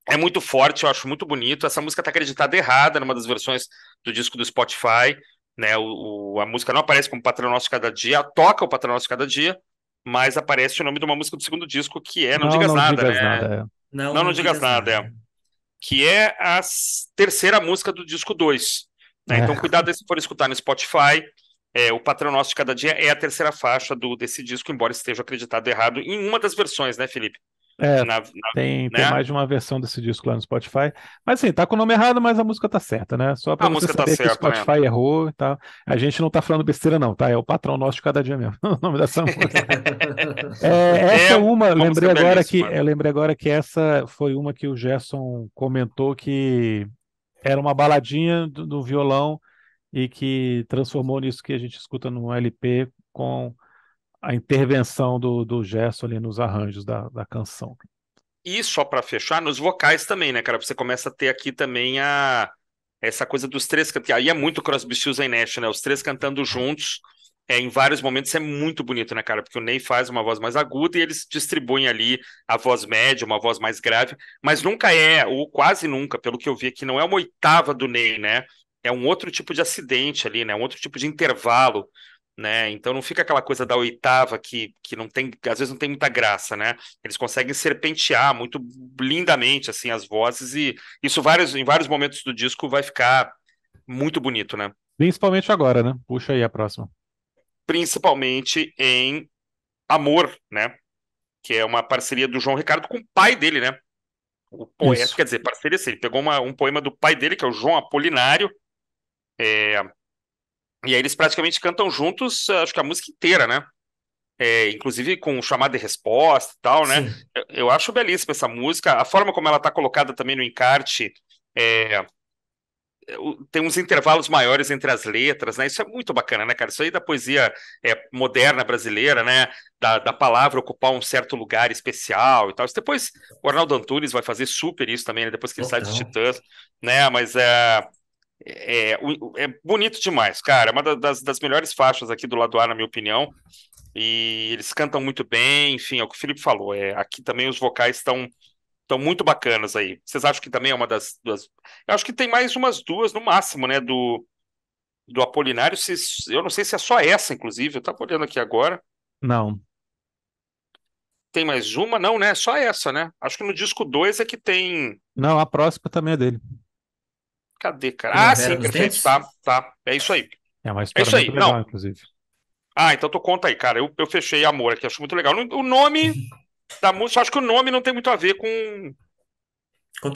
Speaker 1: é muito forte, eu acho muito bonito. Essa música está acreditada errada numa das versões do disco do Spotify, né? A música não aparece como Patrão Nosso de Cada Dia, toca o Patrão Nosso de Cada Dia, mas aparece o nome de uma música do segundo disco, que é Não
Speaker 2: Não,
Speaker 1: Digas
Speaker 2: não
Speaker 1: Nada,
Speaker 2: digas
Speaker 1: né?
Speaker 2: nada.
Speaker 3: Não,
Speaker 1: Não
Speaker 3: não
Speaker 1: Digas
Speaker 3: digas
Speaker 1: Nada,
Speaker 3: nada.
Speaker 1: que é a terceira música do disco 2, né? Então,
Speaker 2: É,
Speaker 1: cuidado se for escutar no Spotify. O Patrão Nosso de Cada Dia é a terceira faixa desse disco, embora esteja acreditado errado em uma das versões, né, Felipe?
Speaker 2: é,
Speaker 1: Na,
Speaker 2: tem
Speaker 1: né?
Speaker 2: mais de uma versão desse disco lá no Spotify. Mas assim, tá com o nome errado, mas a música tá certa, né? Só pra
Speaker 1: A
Speaker 2: você
Speaker 1: música tá
Speaker 2: saber que o
Speaker 1: certa, né?
Speaker 2: Spotify errou e tal. A gente não tá falando besteira, não, tá? É o Patrão Nosso de Cada Dia mesmo, o nome dessa música. Essa
Speaker 1: É
Speaker 2: é uma,
Speaker 1: uma música belíssima.
Speaker 2: lembrei agora que essa foi uma que o Gerson comentou que era uma baladinha do violão e que transformou nisso que a gente escuta no LP com a intervenção do Gerson ali nos arranjos da canção.
Speaker 1: E só para fechar, nos vocais também, né, cara? Você começa a ter aqui também essa coisa dos três, que aí é muito Crosby, Stills and Nash, né? Os três cantando juntos, em vários momentos é muito bonito, né, cara? Porque o Ney faz uma voz mais aguda e eles distribuem ali a voz média, uma voz mais grave, mas nunca ou quase nunca, pelo que eu vi aqui, não é uma oitava do Ney, né? É um outro tipo de acidente ali, né? Um outro tipo de intervalo, né? Então não fica aquela coisa da oitava que não tem, às vezes não tem muita graça, né? Eles conseguem serpentear muito lindamente assim as vozes e isso em vários momentos do disco vai ficar muito bonito, né?
Speaker 2: Principalmente agora, né? Puxa aí a próxima.
Speaker 1: Principalmente em Amor, né? Que é uma parceria do João Ricardo com o pai dele, né? O poeta,
Speaker 2: Isso.
Speaker 1: quer dizer, parceria assim, ele pegou um poema do pai dele, que é o João Apolinário, e aí eles praticamente cantam juntos, acho que a música inteira, né? Inclusive com chamada e resposta e tal, né?
Speaker 3: Sim,
Speaker 1: Eu acho belíssima essa música. A forma como ela está colocada também no encarte, é, tem uns intervalos maiores entre as letras, né? Isso é muito bacana, né, cara? Isso aí da poesia moderna brasileira, né? Da palavra ocupar um certo lugar especial e tal. Isso depois o Arnaldo Antunes vai fazer super isso também, né? Depois que ele sai dos
Speaker 3: total.
Speaker 1: Titãs, né? Mas é bonito demais, cara. É uma das melhores faixas aqui do lado A, na minha opinião. E eles cantam muito bem, enfim, é o que o Felipe falou. Aqui também os vocais estão muito bacanas aí. Vocês acham que também é uma das duas? Eu acho que tem mais umas duas no máximo, né? Do Apolinário. Eu não sei se é só essa, inclusive. Eu tava olhando aqui agora.
Speaker 2: Não.
Speaker 1: Tem mais uma? Não, né? Só essa, né? Acho que no disco 2 é que tem.
Speaker 2: Não, a próxima também é dele.
Speaker 1: Cadê, cara? Ah,
Speaker 3: Primavera
Speaker 1: sim,
Speaker 3: dos
Speaker 1: perfeito.
Speaker 3: Dentes?
Speaker 1: Tá, tá. É isso aí.
Speaker 2: É uma
Speaker 1: É
Speaker 2: história
Speaker 1: isso
Speaker 2: muito
Speaker 1: aí. Não.
Speaker 2: legal, inclusive.
Speaker 1: Ah, então tu conta aí, cara. Eu fechei Amor aqui, acho muito legal. O nome da música, acho que o nome não tem muito a ver com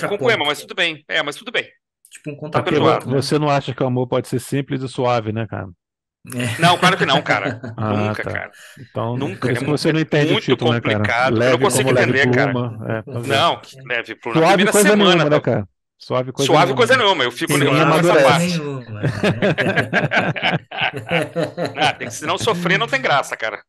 Speaker 1: o poema,
Speaker 3: Contraponto.
Speaker 1: mas tudo bem. Mas tudo bem.
Speaker 3: Tipo um
Speaker 1: Tá
Speaker 2: Porque
Speaker 3: contraponto,
Speaker 1: perdoado.
Speaker 3: né?
Speaker 2: você não acha que o amor pode ser simples e suave, né, cara?
Speaker 1: Não, claro que não, cara.
Speaker 2: Ah,
Speaker 1: Nunca,
Speaker 2: tá.
Speaker 1: cara.
Speaker 2: Então,
Speaker 1: Nunca.
Speaker 2: por
Speaker 1: É,
Speaker 2: isso que você
Speaker 1: é
Speaker 2: não entende o
Speaker 1: muito
Speaker 2: título, né, cara?
Speaker 1: complicado. Eu não
Speaker 2: Leve
Speaker 1: consigo
Speaker 2: como leve
Speaker 1: entender, cara.
Speaker 2: pluma. É, pois é.
Speaker 1: Não, que leve pro na
Speaker 2: Suave
Speaker 1: primeira
Speaker 2: coisa
Speaker 1: semana,
Speaker 2: nenhuma, né,
Speaker 1: tal.
Speaker 2: cara? Suave coisa
Speaker 1: Suave
Speaker 2: nenhuma.
Speaker 1: coisa nenhuma. Eu fico
Speaker 2: Ninguém
Speaker 3: Suave
Speaker 1: nessa
Speaker 3: coisa
Speaker 2: amadurece.
Speaker 1: parte.
Speaker 3: nenhuma, né?
Speaker 1: Ah, se não sofrer, não tem graça, cara.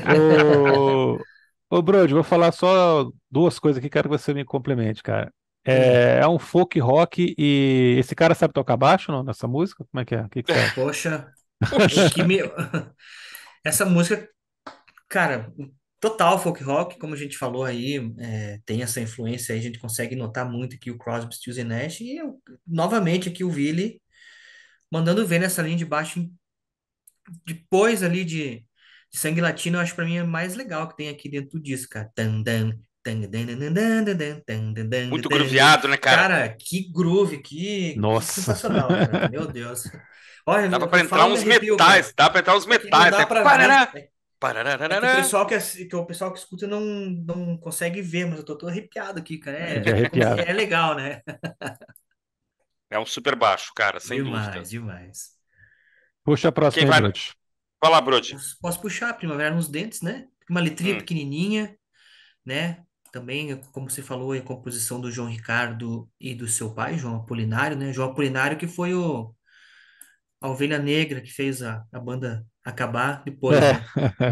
Speaker 2: Ô, ô Brody, vou falar só duas coisas aqui, quero que você me complemente, cara.
Speaker 3: Hum,
Speaker 2: É um folk rock e esse cara sabe tocar baixo, não, nessa música? Como é que é? O que que você acha?
Speaker 3: poxa, o
Speaker 1: Puxa.
Speaker 3: que me... Essa música, cara, total folk rock, como a gente falou aí, tem essa influência aí, a gente consegue notar muito aqui o Crosby, Stills e Nash, e novamente aqui o Billy mandando ver nessa linha de baixo, depois ali de Sangue Latino, eu acho pra mim é mais legal que tem aqui dentro do disco, cara. Tan, dan, tan, dan, dan, dan, dan, dan, dan, tan, dan, dan,
Speaker 1: Muito
Speaker 3: dan, dan.
Speaker 1: grooveado, né, cara?
Speaker 3: Cara, que groove, que
Speaker 2: Nossa.
Speaker 3: sensacional, cara. Meu Deus. Olha,
Speaker 1: Dava pra
Speaker 3: eu
Speaker 1: entrar
Speaker 3: falo me
Speaker 1: uns
Speaker 3: arrepio,
Speaker 1: metais,
Speaker 3: cara.
Speaker 1: dá pra entrar uns
Speaker 3: É que não
Speaker 1: metais,
Speaker 3: dá
Speaker 1: até
Speaker 3: pra ver.
Speaker 1: parará,
Speaker 3: É que o
Speaker 1: parará.
Speaker 3: pessoal que o pessoal que escuta não consegue ver, mas eu tô todo arrepiado aqui, cara.
Speaker 2: É de
Speaker 3: É como
Speaker 2: arrepiar.
Speaker 3: é legal, né?
Speaker 1: É um super baixo, cara, sem dúvida.
Speaker 3: Demais, demais.
Speaker 2: Puxa a
Speaker 1: Quem
Speaker 2: próxima aí,
Speaker 1: vai?
Speaker 2: Brody.
Speaker 1: Vai lá, Brody.
Speaker 3: Posso puxar Primavera nos Dentes, né? Uma letrinha
Speaker 1: Hum.
Speaker 3: pequenininha, né? Também, como você falou, a composição do João Ricardo e do seu pai, João Apolinário, né? João Apolinário que foi a Ovelha Negra que fez a banda acabar depois,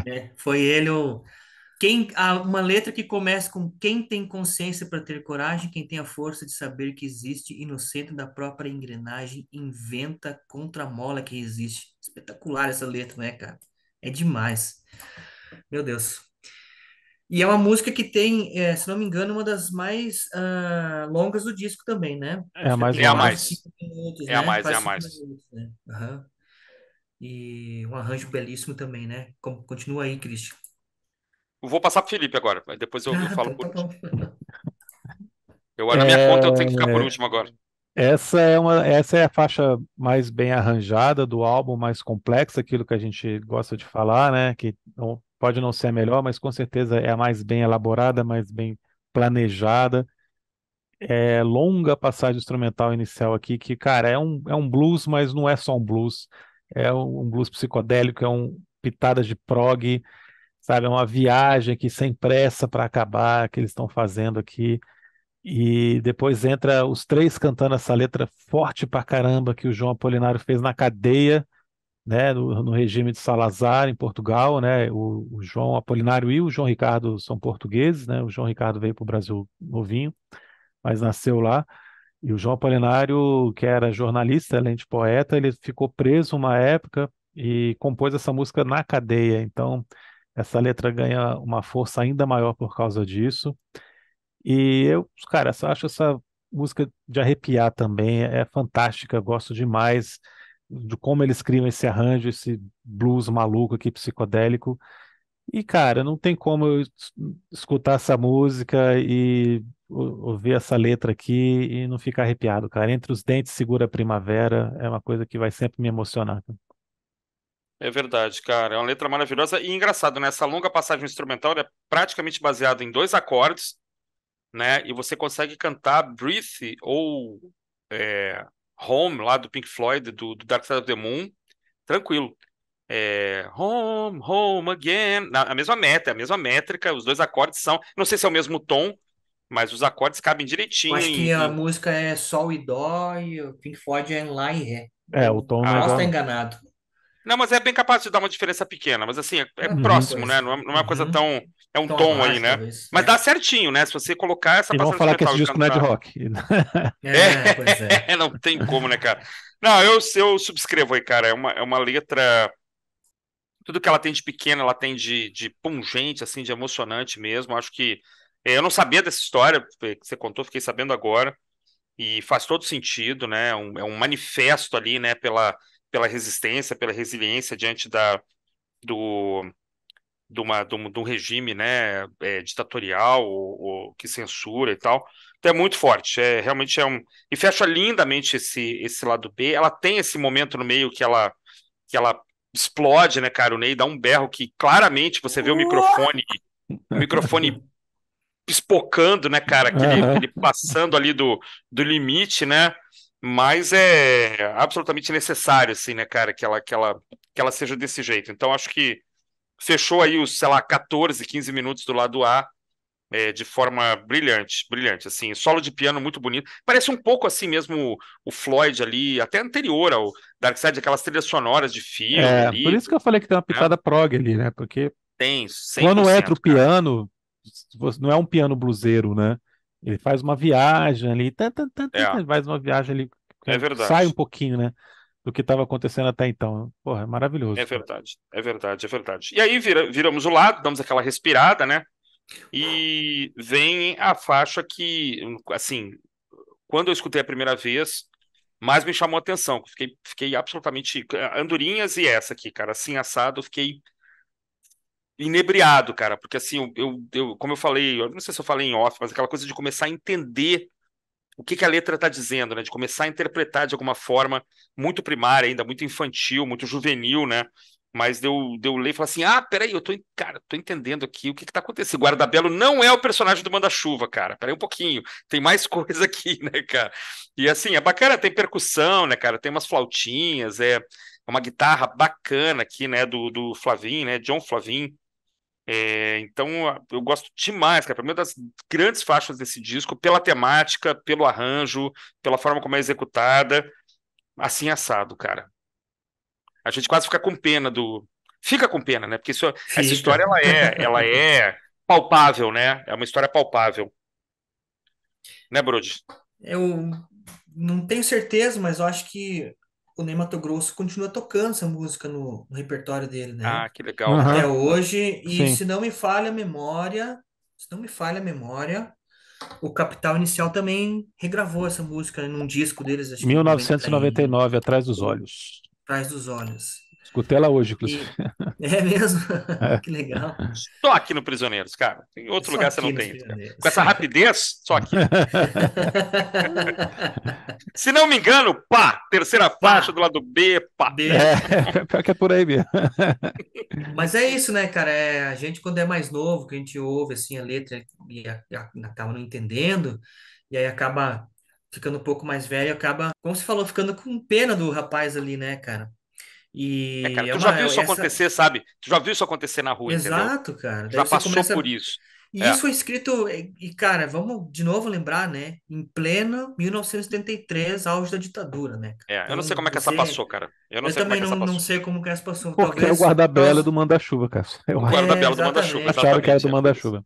Speaker 3: né? Foi ele uma letra que começa com quem tem consciência para ter coragem, quem tem a força de saber que existe e no centro da própria engrenagem inventa contra a mola que existe. Espetacular essa letra, né, cara? É demais. Meu Deus. E é uma música que tem, se não me engano, uma das mais longas do disco também, né?
Speaker 2: É a
Speaker 3: Acho que
Speaker 2: mais
Speaker 3: tem
Speaker 1: É a
Speaker 2: longa.
Speaker 3: quase
Speaker 1: mais.
Speaker 3: 5 minutos,
Speaker 1: É a
Speaker 3: né?
Speaker 1: mais, é a
Speaker 3: Quase cinco
Speaker 1: mais.
Speaker 3: minutos, né? Aham. E um arranjo belíssimo também, né? Continua aí, Christian.
Speaker 1: Eu vou passar pro Felipe agora, mas depois eu
Speaker 3: Ah,
Speaker 1: falo
Speaker 3: tá,
Speaker 1: por
Speaker 3: tá
Speaker 1: último.
Speaker 3: bom.
Speaker 1: Na minha conta, eu
Speaker 2: É,
Speaker 1: tenho que ficar por último agora.
Speaker 2: essa é a faixa mais bem arranjada do álbum, mais complexa, aquilo que a gente gosta de falar, né? Que pode não ser a melhor, mas com certeza é a mais bem elaborada, mais bem planejada. É longa passagem instrumental inicial aqui, que, cara, é um blues, mas não é só um blues. É um blues psicodélico, é um pitada de prog, sabe? É uma viagem aqui sem pressa para acabar que eles estão fazendo aqui. E depois entra os três cantando essa letra forte pra caramba que o João Apolinário fez na cadeia, né, no regime de Salazar, em Portugal, né? O João Apolinário e o João Ricardo são portugueses, né? O João Ricardo veio para o Brasil novinho, mas nasceu lá. E o João Apolinário, que era jornalista, além de poeta, ele ficou preso uma época e compôs essa música na cadeia. Então, essa letra ganha uma força ainda maior por causa disso. E eu, cara, só acho essa música de arrepiar também, é fantástica, eu gosto demais de como eles criam esse arranjo, esse blues maluco aqui, psicodélico. E, cara, não tem como eu escutar essa música e ouvir essa letra aqui e não ficar arrepiado, cara. Entre os dentes segura a primavera, é uma coisa que vai sempre me emocionar.
Speaker 1: É verdade, cara. É uma letra maravilhosa e engraçado, né? Essa longa passagem instrumental é praticamente baseada em dois acordes, né? E você consegue cantar Breathe ou é, Home, lá do Pink Floyd, do Dark Side of the Moon, tranquilo. Home, home again. A mesma meta, a mesma métrica, os dois acordes são. Não sei se é o mesmo tom, mas os acordes cabem
Speaker 3: Eu
Speaker 1: direitinho
Speaker 3: acho que a música é Sol e Dó e o Pink Floyd é em Lá e Ré.
Speaker 2: É, o tom não é
Speaker 1: Ah,
Speaker 3: Posso estar
Speaker 2: igual.
Speaker 3: enganado.
Speaker 1: não, mas é bem capaz de dar uma diferença pequena. Mas assim, é
Speaker 3: Não é pouca
Speaker 2: Uhum.
Speaker 1: próximo, né?
Speaker 3: coisa.
Speaker 1: Não é uma coisa
Speaker 3: Uhum.
Speaker 1: tão. É um
Speaker 3: Tom
Speaker 1: tom aí,
Speaker 3: abaixo,
Speaker 1: né?
Speaker 3: talvez.
Speaker 1: Mas dá certinho, né? Se você colocar essa
Speaker 2: E vão
Speaker 1: passagem
Speaker 2: falar que esse
Speaker 1: instrumental e
Speaker 2: disco não é de
Speaker 1: cantar.
Speaker 2: rock.
Speaker 3: Pois é.
Speaker 1: Não tem como, né, cara? Não, eu subscrevo aí, cara. É uma letra. Tudo que ela tem de pequena, ela tem de pungente, assim, de emocionante mesmo. Acho que. Eu não sabia dessa história que você contou, fiquei sabendo agora. E faz todo sentido, né? É um manifesto ali, né, pela resistência, pela resiliência diante do, de um regime, né, ditatorial ou que censura e tal. Então é muito forte. Realmente é um. E fecha lindamente esse lado B. Ela tem esse momento no meio que ela explode, né, cara? O Ney dá um berro que claramente você vê o microfone espocando, né, cara,
Speaker 2: Aham.
Speaker 1: aquele passando ali do limite, né? Mas é absolutamente necessário, assim, né, cara, que ela seja desse jeito. Então, acho que fechou aí os, sei lá, 14, 15 minutos do lado A, de forma brilhante, brilhante, assim, solo de piano muito bonito. Parece um pouco assim mesmo o Floyd ali, até anterior ao Dark Side, aquelas trilhas sonoras de filme
Speaker 2: Por
Speaker 1: ali,
Speaker 2: isso que eu falei que tem uma
Speaker 1: né?
Speaker 2: pitada prog ali, né? Porque
Speaker 1: Tem cem por
Speaker 2: quando entra o
Speaker 1: cento, cara.
Speaker 2: piano, não é um piano bluseiro, né? Ele faz uma viagem ali,
Speaker 1: É,
Speaker 2: ele faz uma viagem ali,
Speaker 1: é
Speaker 2: que sai um
Speaker 1: verdade.
Speaker 2: pouquinho, né? Do que estava acontecendo até então. Porra, é
Speaker 1: É
Speaker 2: maravilhoso, cara.
Speaker 1: verdade, é verdade, é verdade. E aí viramos o lado, damos aquela respirada, né? E vem a faixa que, assim, quando eu escutei a primeira vez, mais me chamou a atenção. Fiquei absolutamente. Andorinhas e essa aqui, cara, assim, assado, eu fiquei inebriado, cara, porque assim, como eu falei, eu não sei se eu falei em off, mas aquela coisa de começar a entender o que que a letra está dizendo, né? De começar a interpretar de alguma forma muito primária ainda, muito infantil, muito juvenil, né? Mas deu ler e falar assim: ah, peraí, cara, tô entendendo aqui o que que tá acontecendo. Guarda-Belo não é o personagem do Manda-Chuva, cara. Peraí um pouquinho, tem mais coisa aqui, né, cara? E assim, é bacana, tem percussão, né, cara? Tem umas flautinhas, é uma guitarra bacana aqui, né, do Flavin, né? John Flavin. Então, eu gosto demais, cara. Pra mim, é uma das grandes faixas desse disco, pela temática, pelo arranjo, pela forma como é executada, assim assado, cara. A gente quase fica com pena do. Fica com pena, né? Porque essa história
Speaker 3: Fica.
Speaker 1: ela é palpável, né? É uma história palpável, né, Brody?
Speaker 3: Eu não tenho certeza, mas eu acho que o Ney Matogrosso continua tocando essa música no repertório dele, né?
Speaker 1: Ah, que legal,
Speaker 3: Até
Speaker 2: Aham,
Speaker 1: cara.
Speaker 3: hoje, e
Speaker 2: sim.
Speaker 3: se não me falha a memória, se não me falha a memória, o Capital Inicial também regravou essa música num disco deles, acho que
Speaker 2: Mil
Speaker 3: em
Speaker 2: novecentos e
Speaker 3: 90
Speaker 2: noventa e
Speaker 3: e
Speaker 2: nove Atrás dos Olhos.
Speaker 3: Trás dos Olhos.
Speaker 2: Escutei ela hoje, inclusive.
Speaker 3: E é mesmo?
Speaker 2: É.
Speaker 3: Que legal.
Speaker 1: Só aqui no Prisioneiros, cara. Em
Speaker 3: É
Speaker 1: outro
Speaker 3: só
Speaker 1: lugar você
Speaker 3: aqui
Speaker 1: não
Speaker 3: nos
Speaker 1: tem isso, cara.
Speaker 3: Pioneiros.
Speaker 1: Com essa rapidez, só aqui. Se não me engano, pá, terceira faixa do
Speaker 3: Pá,
Speaker 1: lado B, pá.
Speaker 3: B.
Speaker 2: Pior que é por aí mesmo.
Speaker 3: Mas é isso, né, cara? A gente, quando é mais novo, que a gente ouve assim a letra e acaba não entendendo, e aí acaba ficando um pouco mais velho, acaba, como você falou, ficando com pena do rapaz ali, né, cara? E
Speaker 1: Cara,
Speaker 3: é
Speaker 1: tu já
Speaker 3: uma
Speaker 1: viu isso
Speaker 3: essa
Speaker 1: acontecer, sabe? Tu já viu isso acontecer na rua, entendeu?
Speaker 3: exato, cara. Daí
Speaker 1: Já
Speaker 3: você
Speaker 1: passou por
Speaker 3: começa.
Speaker 1: isso.
Speaker 3: E
Speaker 1: É,
Speaker 3: isso foi escrito, cara, vamos de novo lembrar, né? Em pleno 1973, auge da ditadura, né, cara?
Speaker 1: eu não sei
Speaker 3: Então,
Speaker 1: como é que essa
Speaker 3: você.
Speaker 1: passou, cara. Eu não
Speaker 3: Eu
Speaker 1: sei como é
Speaker 3: também
Speaker 1: que essa
Speaker 3: não
Speaker 1: passou.
Speaker 3: sei como que essa passou.
Speaker 2: Porque é o
Speaker 3: Talvez.
Speaker 2: guarda-bela do manda-chuva, cara. Eu
Speaker 1: O
Speaker 2: acho.
Speaker 3: É,
Speaker 1: guarda-belo do manda-chuva,
Speaker 3: exatamente.
Speaker 2: Acharam que era do
Speaker 1: exatamente. Foi isso.
Speaker 2: manda-chuva.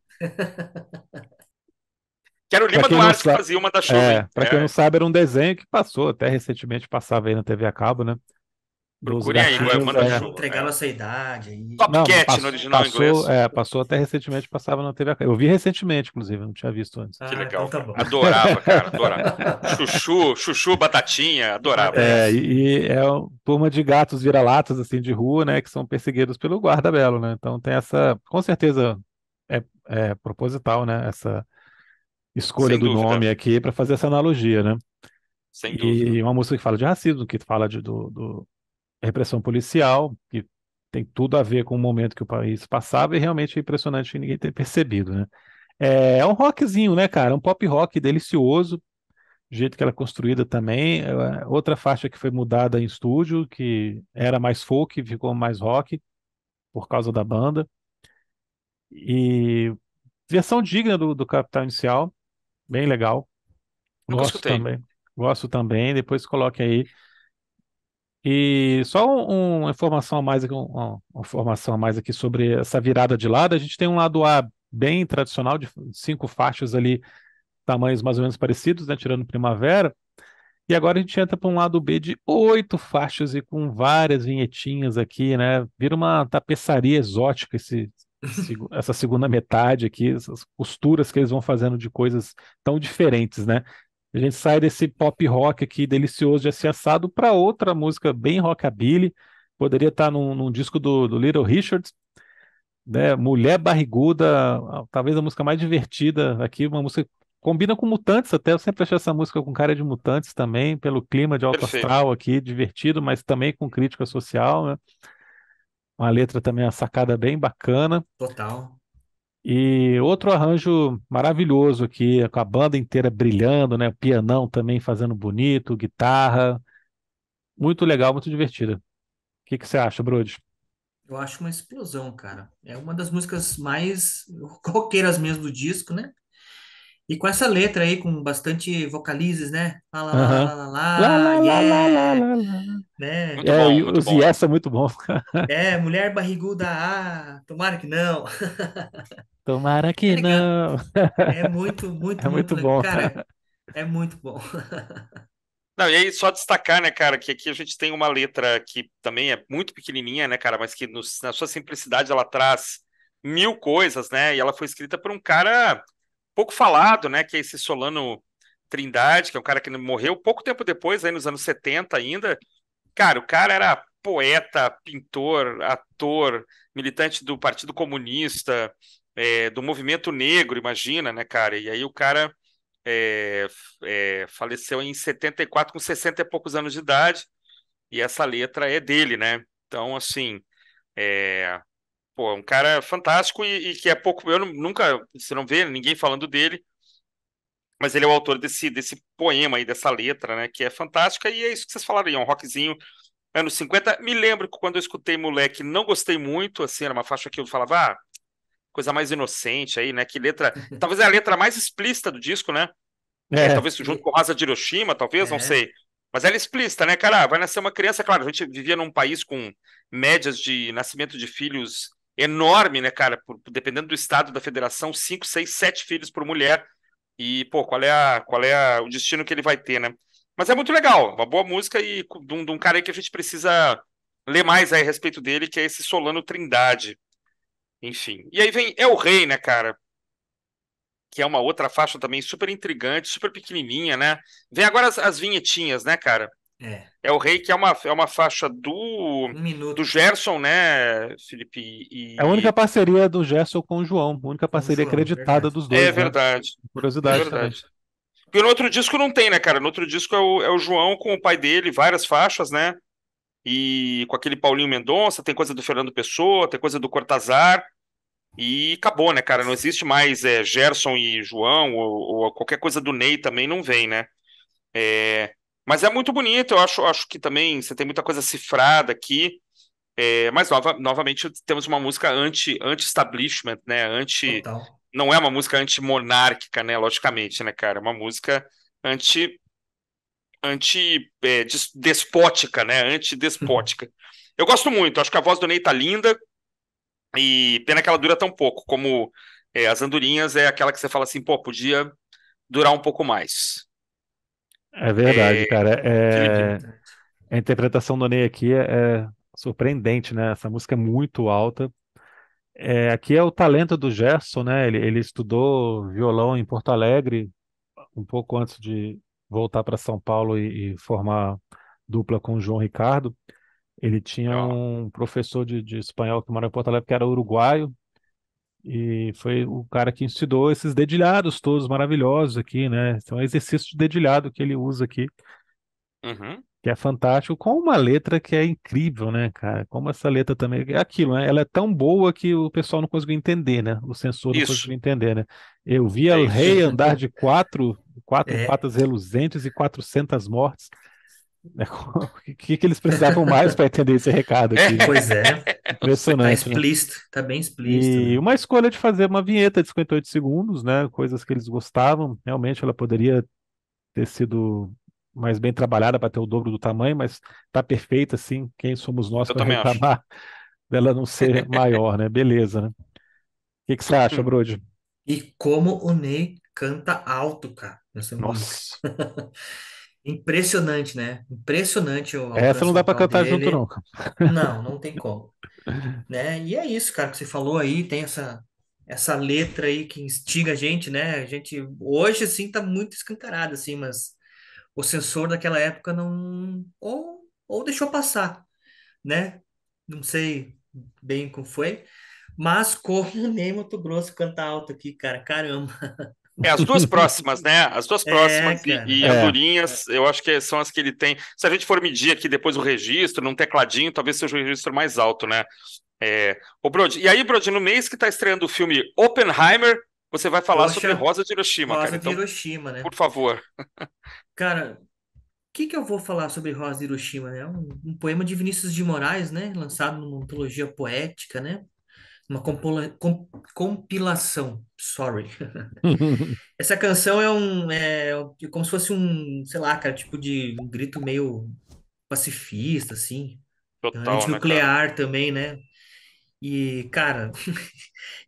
Speaker 1: Que era o
Speaker 2: Pra
Speaker 1: Lima
Speaker 2: quem não
Speaker 1: Duarte que
Speaker 2: sabe,
Speaker 1: fazia o manda-chuva, hein?
Speaker 2: para quem não sabe, era um desenho que passou, até recentemente passava aí na TV a cabo, né? Dos
Speaker 1: Procurem aí,
Speaker 2: gatinhos,
Speaker 3: Vamos
Speaker 1: manda-chuva.
Speaker 3: entregar nossa idade aí.
Speaker 1: Top
Speaker 2: Não, mas
Speaker 1: Cat no original em
Speaker 2: passou,
Speaker 1: inglês.
Speaker 2: passou até recentemente, passava na TV a cabo. Eu vi recentemente, inclusive, não tinha visto antes.
Speaker 1: Que
Speaker 3: Ah, então
Speaker 1: legal,
Speaker 3: tá
Speaker 1: cara.
Speaker 3: bom.
Speaker 1: Adorava, cara, adorava. Chuchu, Chuchu, Batatinha, adorava.
Speaker 3: É,
Speaker 2: E é uma turma de gatos vira-latas, assim, de rua, né, que são perseguidos pelo guarda-belo, né? Então tem essa, com certeza é proposital, né, essa escolha
Speaker 1: Sem
Speaker 2: do
Speaker 1: dúvida,
Speaker 2: nome aqui para fazer essa analogia, né?
Speaker 1: sem dúvida.
Speaker 2: E uma música que fala de racismo, que fala do repressão policial, que tem tudo a ver com o momento que o país passava, e realmente é impressionante ninguém ter percebido, né? É um rockzinho, né, cara? Um pop rock delicioso, do jeito que ela é construída também. Outra faixa que foi mudada em estúdio, que era mais folk, ficou mais rock, por causa da banda. E versão digna do Capital Inicial, bem legal.
Speaker 1: Nunca
Speaker 2: Gosto
Speaker 1: escutei.
Speaker 2: também. Gosto também, depois coloque aí. E só uma informação a mais aqui, uma informação a mais aqui sobre essa virada de lado. A gente tem um lado A bem tradicional, de 5 faixas ali, tamanhos mais ou menos parecidos, né, tirando primavera. E agora a gente entra para um lado B de 8 faixas e com várias vinhetinhas aqui, né? Vira uma tapeçaria exótica essa segunda metade aqui, essas costuras que eles vão fazendo de coisas tão diferentes, né? A gente sai desse pop rock aqui delicioso de ser assado para outra música bem rockabilly. Poderia estar num disco do Little Richards, né? Mulher Barriguda, talvez a música mais divertida aqui, uma música que combina com Mutantes até. Eu sempre achei essa música com cara de Mutantes também, pelo clima de alto
Speaker 1: Perfeito.
Speaker 2: astral aqui, divertido, mas também com crítica social, né? Uma letra também, uma sacada bem bacana.
Speaker 3: total.
Speaker 2: E outro arranjo maravilhoso aqui, com a banda inteira brilhando, né? Pianão também fazendo bonito, guitarra. Muito legal, muito divertida. O que que você acha, Brode?
Speaker 3: Eu acho uma explosão, cara. É uma das músicas mais roqueiras mesmo do disco, né? E com essa letra aí, com bastante vocalizes, né? Lá, lá, lá, lá,
Speaker 2: Aham.
Speaker 3: lá, lá,
Speaker 2: Lá,
Speaker 3: lá,
Speaker 2: lá, lá, lá, lá,
Speaker 3: yeah!
Speaker 2: lá, lá.
Speaker 3: Né?
Speaker 1: Muito
Speaker 2: É,
Speaker 1: bom,
Speaker 2: e
Speaker 1: muito
Speaker 2: os
Speaker 1: bom.
Speaker 2: Yes é muito bom.
Speaker 3: É, mulher barriguda, tomara que não.
Speaker 2: Tomara
Speaker 3: É
Speaker 2: que
Speaker 3: legal.
Speaker 2: não.
Speaker 3: É muito, muito,
Speaker 2: É
Speaker 3: muito
Speaker 2: muito
Speaker 3: legal.
Speaker 2: bom.
Speaker 3: Cara, é muito bom.
Speaker 1: Não, e aí só destacar, né, cara, que aqui a gente tem uma letra que também é muito pequenininha, né, cara, mas que na sua simplicidade ela traz mil coisas, né, e ela foi escrita por um cara pouco falado, né, que é esse Solano Trindade, que é um cara que morreu pouco tempo depois, aí nos anos 70 ainda. Cara, o cara era poeta, pintor, ator, militante do Partido Comunista, do movimento negro, imagina, né, cara, e aí o cara é, faleceu em 74 com 60 e poucos anos de idade, e essa letra é dele, né? Então, assim, é, pô, um cara fantástico e que é pouco. Nunca, você não vê ninguém falando dele, mas ele é o autor desse poema aí, dessa letra, né? Que é fantástica, e é isso que vocês falaram aí, é um rockzinho anos 50. Me lembro que quando eu escutei Moleque, não gostei muito, assim, era uma faixa que eu falava, coisa mais inocente aí, né? Que letra. Talvez é a letra mais explícita do disco, né?
Speaker 2: É,
Speaker 1: Talvez junto
Speaker 3: E-
Speaker 1: com Asa de Hiroshima, talvez, não
Speaker 3: É,
Speaker 1: sei. Mas ela é explícita, né, cara? Vai nascer uma criança, claro, a gente vivia num país com médias de nascimento de filhos enorme, né, cara? Dependendo do estado da federação, 5, 6, 7 filhos por mulher. E, pô, o destino que ele vai ter, né? Mas é muito legal, uma boa música e de um cara aí que a gente precisa ler mais aí a respeito dele, que é esse Solano Trindade. Enfim. E aí vem É o Rei, né, cara? Que é uma outra faixa também super intrigante, super pequenininha, né? Vem agora as vinhetinhas, né, cara?
Speaker 3: é.
Speaker 1: É o Rei, que é uma faixa do,
Speaker 3: Um
Speaker 1: do
Speaker 3: minuto
Speaker 1: Gerson, né, Felipe?
Speaker 2: é a única
Speaker 1: E
Speaker 2: parceria do Gerson com o João, a única
Speaker 3: com o
Speaker 2: parceria
Speaker 3: João,
Speaker 2: acreditada
Speaker 3: verdade.
Speaker 2: dos
Speaker 1: é
Speaker 2: dois, né?
Speaker 1: verdade, é
Speaker 2: Curiosidade também.
Speaker 1: verdade. Porque no outro disco não tem, né, cara? No outro disco é o João com o pai dele, várias faixas, né? E com aquele Paulinho Mendonça, tem coisa do Fernando Pessoa, tem coisa do Cortazar, e acabou, né, cara? Não existe mais Gerson e João, ou qualquer coisa do Ney também não vem, né? É, mas é muito bonito, eu acho que também você tem muita coisa cifrada aqui, mas novamente temos uma música anti-establishment, né?
Speaker 3: Total.
Speaker 1: Não é uma música anti-monárquica, né? Logicamente, né, cara? É uma música anti, despótica, né? Antidespótica. Eu gosto muito, acho que a voz do Ney tá linda e pena que ela dura tão pouco, como as andorinhas é aquela que você fala assim, pô, podia durar um pouco mais.
Speaker 2: É verdade,
Speaker 1: É,
Speaker 2: cara.
Speaker 1: Felipe,
Speaker 3: Verdade.
Speaker 2: A interpretação do Ney aqui é surpreendente, né? Essa música é muito alta. Aqui é o talento do Gerson, né? Ele estudou violão em Porto Alegre um pouco antes de voltar para São Paulo e formar dupla com o João Ricardo. Ele tinha
Speaker 1: ó,
Speaker 2: um professor de espanhol que mora em Porto Alegre que era uruguaio e foi o cara que ensinou esses dedilhados todos maravilhosos aqui, né? Então, é um exercício de dedilhado que ele usa aqui,
Speaker 1: uhum,
Speaker 2: que é fantástico, com uma letra que é incrível, né, cara? Como essa letra também é aquilo, né? Ela é tão boa que o pessoal não conseguiu entender, né? O censor não
Speaker 1: isso,
Speaker 2: conseguiu entender, né? Eu vi
Speaker 1: é
Speaker 2: o
Speaker 1: isso.
Speaker 2: rei andar de quatro
Speaker 3: É,
Speaker 2: patas reluzentes e 400 mortes. Né? O que eles precisavam mais para entender esse recado aqui, né?
Speaker 3: pois é.
Speaker 1: Não sei.
Speaker 3: Tá
Speaker 2: Impressionante, né?
Speaker 3: explícito, tá bem explícito,
Speaker 2: E
Speaker 3: né?
Speaker 2: uma escolha de fazer uma vinheta de 58 segundos, né? Coisas que eles gostavam. Realmente ela poderia ter sido mais bem trabalhada para ter o dobro do tamanho, mas tá perfeita assim. Quem somos nós
Speaker 1: Eu
Speaker 2: para
Speaker 1: também acho.
Speaker 2: reclamar dela não ser maior, né? Beleza, né? O que que você acha,
Speaker 1: Hum.
Speaker 2: Brody?
Speaker 3: E como o Ney canta alto, cara, nessa música.
Speaker 2: Nossa,
Speaker 3: Impressionante, né? Impressionante o
Speaker 2: essa não
Speaker 3: alcance
Speaker 2: dá para
Speaker 3: vocal
Speaker 2: cantar junto, não.
Speaker 3: dele. Não, não tem como, né? E é isso, cara, que você falou aí, tem essa letra aí que instiga a gente, né? A gente hoje assim tá muito escancarado assim, mas o censor daquela época não ou deixou passar, né? Não sei bem como foi, mas como o Ney Mato Grosso canta alto aqui, cara, caramba.
Speaker 1: As duas próximas, né? As duas
Speaker 3: É,
Speaker 1: próximas
Speaker 3: cara.
Speaker 1: e
Speaker 2: É,
Speaker 1: Andorinhas, eu acho que são as que ele tem. Se a gente for medir aqui depois o registro, num tecladinho, talvez seja o registro mais alto, né? Ô, Brody, e aí, Brody, no mês que tá estreando o filme Oppenheimer, você vai falar sobre
Speaker 3: Poxa,
Speaker 1: Rosa de Hiroshima, cara.
Speaker 3: Rosa de
Speaker 1: Então,
Speaker 3: Hiroshima, né?
Speaker 1: por favor.
Speaker 3: Cara, o que eu vou falar sobre Rosa de Hiroshima, né? Um poema de Vinícius de Moraes, né? Lançado numa antologia poética, né? Uma compilação, sorry. Essa canção é como se fosse um, sei lá, cara, tipo de um grito meio pacifista, assim,
Speaker 1: Total, né, cara?
Speaker 3: antinuclear também, né? E, cara,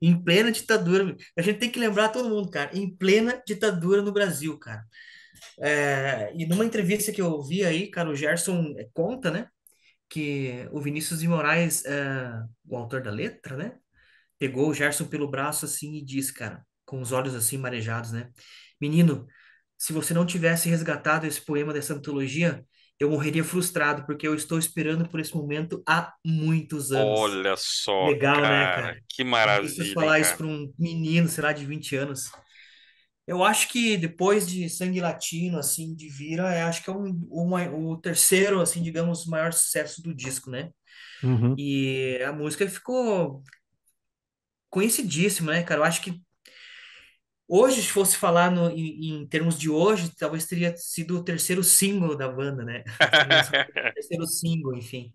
Speaker 3: em plena ditadura, a gente tem que lembrar todo mundo, cara, em plena ditadura no Brasil, cara. E numa entrevista que eu vi aí, cara, o Gerson conta, né, que o Vinícius de Moraes, o autor da letra, né, pegou o Gerson pelo braço assim e disse, cara, com os olhos assim marejados, né, menino, se você não tivesse resgatado esse poema dessa antologia, eu morreria frustrado, porque eu estou esperando por esse momento há muitos anos.
Speaker 1: Olha só,
Speaker 3: Legal, né,
Speaker 1: cara,
Speaker 3: cara?
Speaker 1: que
Speaker 3: É difícil
Speaker 1: maravilha, hein,
Speaker 3: falar isso
Speaker 1: cara?
Speaker 3: para um menino, sei lá, de 20 anos. Eu acho que depois de Sangue Latino, assim, de Vira, acho que é o terceiro, assim, digamos, maior sucesso do disco, né?
Speaker 2: Uhum.
Speaker 3: E a música ficou conhecidíssima, né, cara? Eu acho que hoje, se fosse falar em termos de hoje, talvez teria sido o terceiro single da banda, né? Teria lançado o terceiro single, enfim.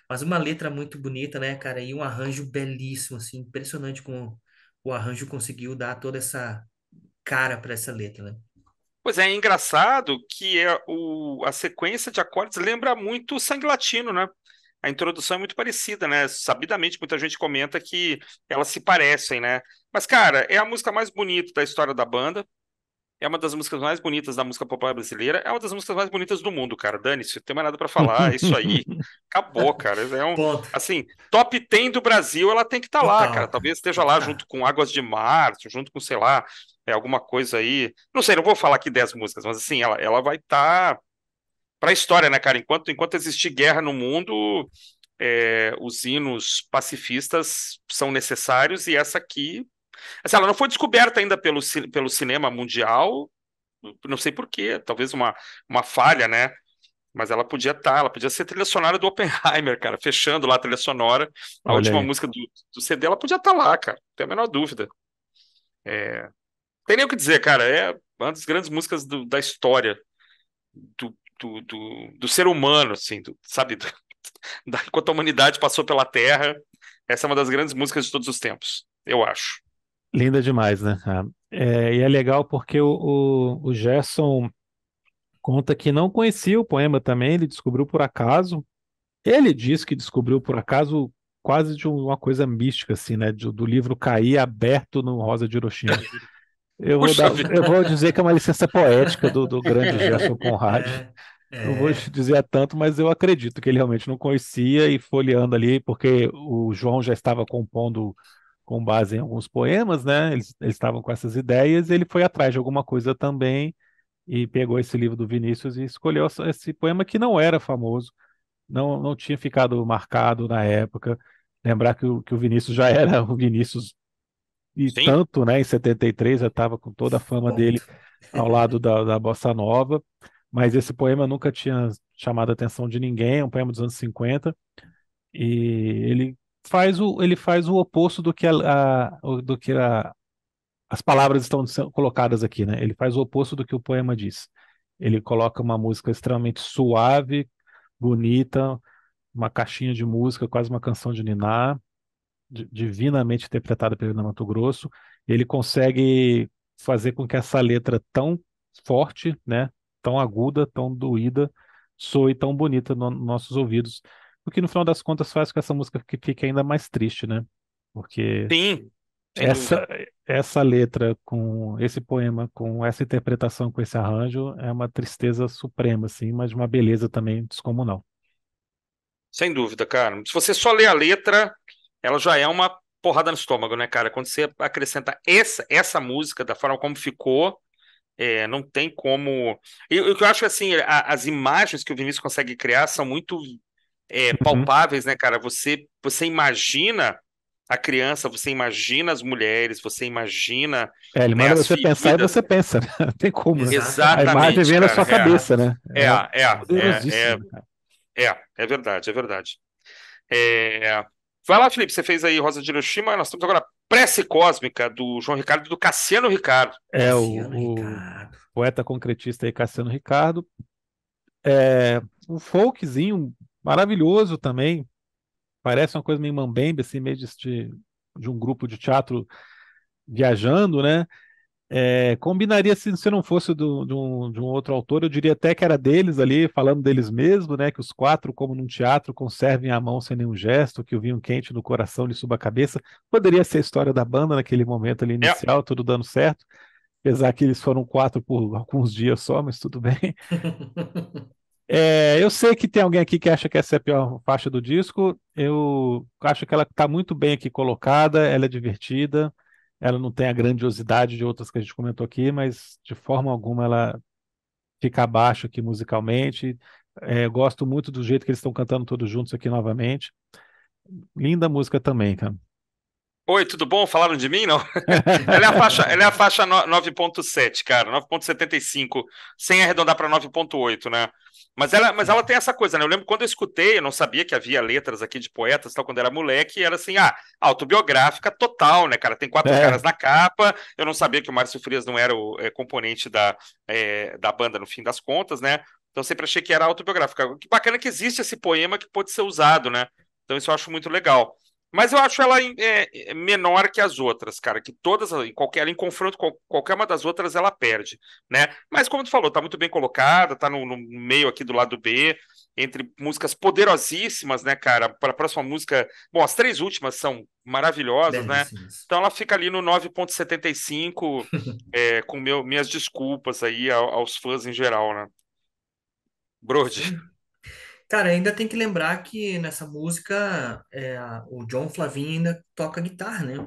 Speaker 3: Mas uma letra muito bonita, né, cara? E um arranjo belíssimo, assim, impressionante como o arranjo conseguiu dar toda essa cara para essa letra, né?
Speaker 1: Pois é engraçado que a sequência de acordes lembra muito o Sangue Latino, né? A introdução é muito parecida, né? Sabidamente, muita gente comenta que elas se parecem, né? Mas, cara, é a música mais bonita da história da banda. É uma das músicas mais bonitas da música popular brasileira. É uma das músicas mais bonitas do mundo, cara. Dane-se, não tem mais nada pra falar. É isso aí. Acabou, cara.
Speaker 3: Ponto.
Speaker 1: Assim, top 10 do Brasil, ela tem que estar lá, cara.
Speaker 3: Total, cara.
Speaker 1: Talvez esteja
Speaker 3: Tem que
Speaker 1: lá junto
Speaker 3: estar.
Speaker 1: com Águas de Março, junto com, sei lá, alguma coisa aí. Não sei, não vou falar aqui 10 músicas, mas assim, ela vai estar pra história, né, cara? Enquanto existir guerra no mundo, os hinos pacifistas são necessários e essa aqui. Assim, ela não foi descoberta ainda pelo cinema mundial, não sei por quê, talvez uma falha, né? Mas ela podia ser trilha sonora do Oppenheimer, cara, fechando lá a trilha sonora, a
Speaker 2: Olha
Speaker 1: última
Speaker 2: aí.
Speaker 1: música do CD, ela podia estar lá, cara, não tem a menor dúvida. Tem nem o que dizer, cara, é uma das grandes músicas da história do ser humano, assim, sabe, enquanto a humanidade passou pela Terra, essa é uma das grandes músicas de todos os tempos, eu acho.
Speaker 2: Linda demais, né? E é legal porque o Gerson conta que não conhecia o poema também, ele descobriu por acaso. Ele diz que descobriu por acaso quase de uma coisa mística, assim, né? Do livro cair aberto no Rosa de Hiroshima.
Speaker 1: Puxa vida.
Speaker 2: Eu vou dizer que é uma licença poética do grande Gerson Conrad.
Speaker 3: É,
Speaker 2: Não vou
Speaker 3: é,
Speaker 2: dizer a tanto, mas eu acredito que ele realmente não conhecia e folheando ali, porque o João já estava compondo com base em alguns poemas, né? Eles estavam com essas ideias, e ele foi atrás de alguma coisa também e pegou esse livro do Vinícius e escolheu esse poema que não era famoso, não tinha ficado marcado na época. Lembrar que o Vinícius já era o Vinícius e
Speaker 1: Sim,
Speaker 2: tanto, né? Em 73 já estava com toda a fama dele
Speaker 3: ponto.
Speaker 2: ao lado da Bossa Nova, mas esse poema nunca tinha chamado a atenção de ninguém, é um poema dos anos 50, e ele faz o oposto do que as palavras estão colocadas aqui, né? Ele faz o oposto do que o poema diz. Ele coloca uma música extremamente suave, bonita, uma caixinha de música, quase uma canção de niná, divinamente interpretada pelo Renan Mato Grosso. Ele consegue fazer com que essa letra tão forte, né, tão aguda, tão doída, soe tão bonita nos nossos ouvidos, o que no final das contas faz com que essa música fique ainda mais triste, né? Porque
Speaker 1: sim, sem dúvida.
Speaker 2: essa essa letra com esse poema, com essa interpretação, com esse arranjo, é uma tristeza suprema, assim, mas de uma beleza também descomunal.
Speaker 1: Sem dúvida, cara. Se você só lê a letra, ela já é uma porrada no estômago, né, cara? Quando você acrescenta essa música da forma como ficou, não tem como. E o que eu acho assim, as imagens que o Vinícius consegue criar são muito
Speaker 2: Uhum.
Speaker 1: palpáveis, né, cara? Você imagina a criança, você imagina as mulheres, você imagina,
Speaker 2: Ele
Speaker 1: né,
Speaker 2: manda
Speaker 1: as
Speaker 2: você pensar e
Speaker 1: feridas.
Speaker 2: você pensa, né? Não tem como, né? A imagem
Speaker 1: Exatamente,
Speaker 2: vem na
Speaker 1: cara.
Speaker 2: sua cabeça, né?
Speaker 1: É,
Speaker 2: É
Speaker 1: é, é,
Speaker 2: poderosíssimo, né, cara?
Speaker 1: é verdade, é verdade. É, Vai lá, Felipe, você fez aí Rosa de Hiroshima, nós temos agora Prece Cósmica, do João Ricardo e do Cassiano Ricardo.
Speaker 2: É
Speaker 3: Cassiano
Speaker 2: o
Speaker 3: Ricardo.
Speaker 2: poeta concretista aí, Cassiano Ricardo. É um folkzinho maravilhoso também. Parece uma coisa meio mambembe, assim, meio de um grupo de teatro viajando, né? Combinaria se não fosse de um outro autor, eu diria até que era deles ali, falando deles mesmo, né? Que os quatro, como num teatro, conservem a mão sem nenhum gesto, que o vinho quente no coração lhe suba a cabeça. Poderia ser a história da banda naquele momento ali
Speaker 1: É.
Speaker 2: inicial, tudo dando certo. Apesar que eles foram quatro por alguns dias só, mas tudo bem. Eu sei que tem alguém aqui que acha que essa é a pior faixa do disco. Eu acho que ela está muito bem aqui colocada, ela é divertida, ela não tem a grandiosidade de outras que a gente comentou aqui, mas de forma alguma ela fica abaixo aqui musicalmente. Eu gosto muito do jeito que eles estão cantando todos juntos aqui novamente. Linda música também, cara.
Speaker 1: Oi, tudo bom? Falaram de mim? Não. Ela é a faixa 9.7, cara, 9.75, sem arredondar para 9.8, né? Mas ela tem essa coisa, né? Eu lembro quando eu escutei, eu não sabia que havia letras aqui de poetas, tal, quando era moleque, e era assim, autobiográfica total, né, cara? Tem quatro
Speaker 2: É,
Speaker 1: caras na capa. Eu não sabia que o Márcio Frias não era o componente da banda no fim das contas, né? Então eu sempre achei que era autobiográfica. Que bacana que existe esse poema que pode ser usado, né? Então isso eu acho muito legal. Mas eu acho ela menor que as outras, cara, que todas, em confronto com qualquer uma das outras, ela perde, né? Mas como tu falou, tá muito bem colocada, tá no meio aqui do lado B, entre músicas poderosíssimas, né, cara? Para a próxima música, bom, as três últimas são maravilhosas, né?
Speaker 3: Belíssimas.
Speaker 1: Então ela fica ali no 9.75, com minhas desculpas aí aos fãs em geral, né? Brody.
Speaker 3: Isso aí. Cara, ainda tem que lembrar que nessa música o John Flavinho ainda toca guitarra, né?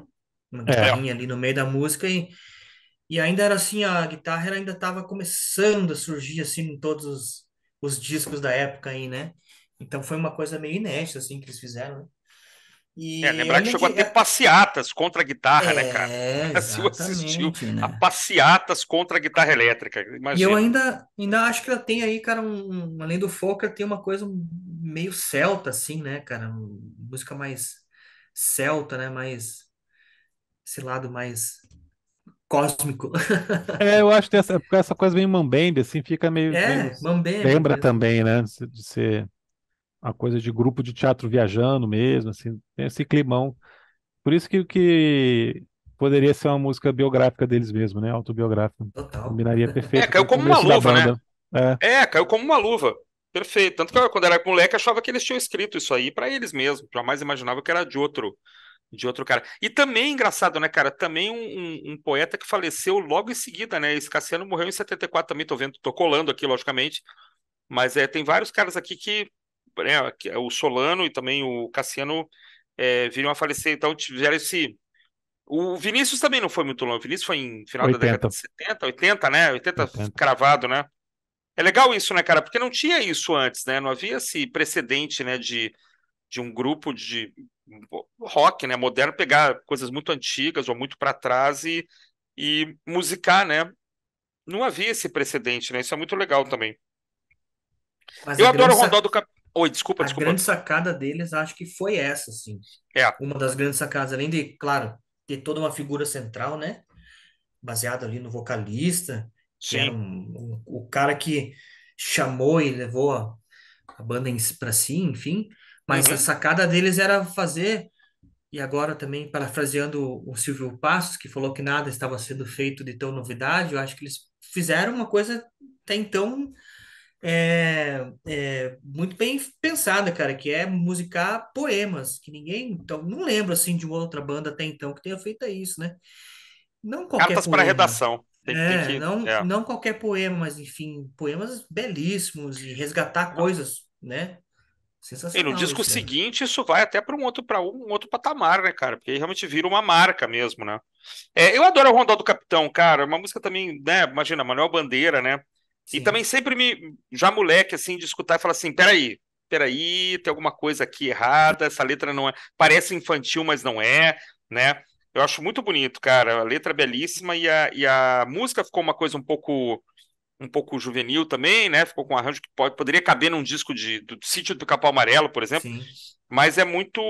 Speaker 3: Uma
Speaker 2: é.
Speaker 1: É.
Speaker 3: guitarrinha ali no meio da música e ainda era assim, a guitarra ainda estava começando a surgir assim em todos os discos da época aí, né? Então foi uma coisa meio inédita assim que eles fizeram, né? E
Speaker 1: Lembrar que
Speaker 3: ainda
Speaker 1: chegou a
Speaker 3: que
Speaker 1: ter passeatas contra a guitarra, né, cara? O Brasil assistiu
Speaker 3: exatamente,
Speaker 1: a
Speaker 3: né?
Speaker 1: passeatas contra a guitarra elétrica,
Speaker 3: E eu
Speaker 1: imagina.
Speaker 3: ainda acho que ela tem aí, cara, além do folk, ela tem uma coisa meio celta, assim, né, cara? Música mais celta, né? Mais, esse lado mais cósmico.
Speaker 2: Eu acho que essa coisa meio mambembe, assim, fica meio
Speaker 3: Mambembe
Speaker 2: lembra
Speaker 3: mesmo.
Speaker 2: também, né, de ser uma coisa de grupo de teatro viajando mesmo, assim, tem esse climão. Por isso que poderia ser uma música biográfica deles mesmo, né, autobiográfica.
Speaker 3: Total.
Speaker 2: Combinaria perfeito com
Speaker 1: Caiu
Speaker 2: o
Speaker 1: como uma
Speaker 2: começo da
Speaker 1: luva, né?
Speaker 2: banda. É,
Speaker 1: Caiu como uma luva. Perfeito. Tanto que eu, quando era moleque, achava que eles tinham escrito isso aí pra eles mesmos. Jamais imaginava que era de outro cara. E também, engraçado, né, cara? Também um poeta que faleceu logo em seguida, né? Esse Cassiano morreu em 74 também, tô vendo, tô colando aqui, logicamente. Mas tem vários caras aqui que o Solano e também o Cassiano viram a falecer, então tiveram esse. O Vinícius também não foi muito longe. O Vinícius foi em final da década
Speaker 2: 80,
Speaker 1: de 70, 80, né? 80
Speaker 2: 80.
Speaker 1: cravado, né? É legal isso, né, cara? Porque não tinha isso antes, né? Não havia esse precedente, né, de um grupo de rock, né, moderno pegar coisas muito antigas ou muito para trás e musicar, né? Não havia esse precedente, né? Isso é muito legal também.
Speaker 3: Mas
Speaker 1: Eu adoro o Rondó do Cap... Oi, desculpa,
Speaker 3: a
Speaker 1: desculpa.
Speaker 3: grande sacada deles, acho que foi essa, assim.
Speaker 1: É,
Speaker 3: Uma das grandes sacadas, além de, claro, ter toda uma figura central, né? Baseado ali no vocalista, que era
Speaker 1: sim.
Speaker 3: o cara que chamou e levou a banda para si, enfim. Mas a
Speaker 1: Uhum.
Speaker 3: sacada deles era fazer, e agora também parafraseando o Silvio Passos, que falou que nada estava sendo feito de tão novidade, eu acho que eles fizeram uma coisa até então muito bem pensada, cara, que é musicar poemas, que ninguém, então, não lembro assim de uma outra banda até então que tenha feito isso, né? Não qualquer
Speaker 1: Cartas para
Speaker 3: poema.
Speaker 1: redação. Tem que.
Speaker 3: Não qualquer poema, mas enfim, poemas belíssimos e resgatar coisas, né?
Speaker 1: E no
Speaker 3: Sensacional
Speaker 1: disco
Speaker 3: isso, cara.
Speaker 1: seguinte, isso vai até para um outro patamar, né, cara? Porque aí realmente vira uma marca mesmo, né? Eu adoro o Rondó do Capitão, cara. Uma música também, né? Imagina, Manuel Bandeira, né? E também
Speaker 3: Sim.
Speaker 1: sempre já moleque, assim, de escutar e falar assim: peraí, tem alguma coisa aqui errada, essa letra não é. Parece infantil, mas não é, né? Eu acho muito bonito, cara. A letra é belíssima e a música ficou uma coisa um pouco juvenil também, né? Ficou com um arranjo que poderia caber num disco do Sítio do Capão Amarelo, por exemplo,
Speaker 3: Sim.
Speaker 1: mas é muito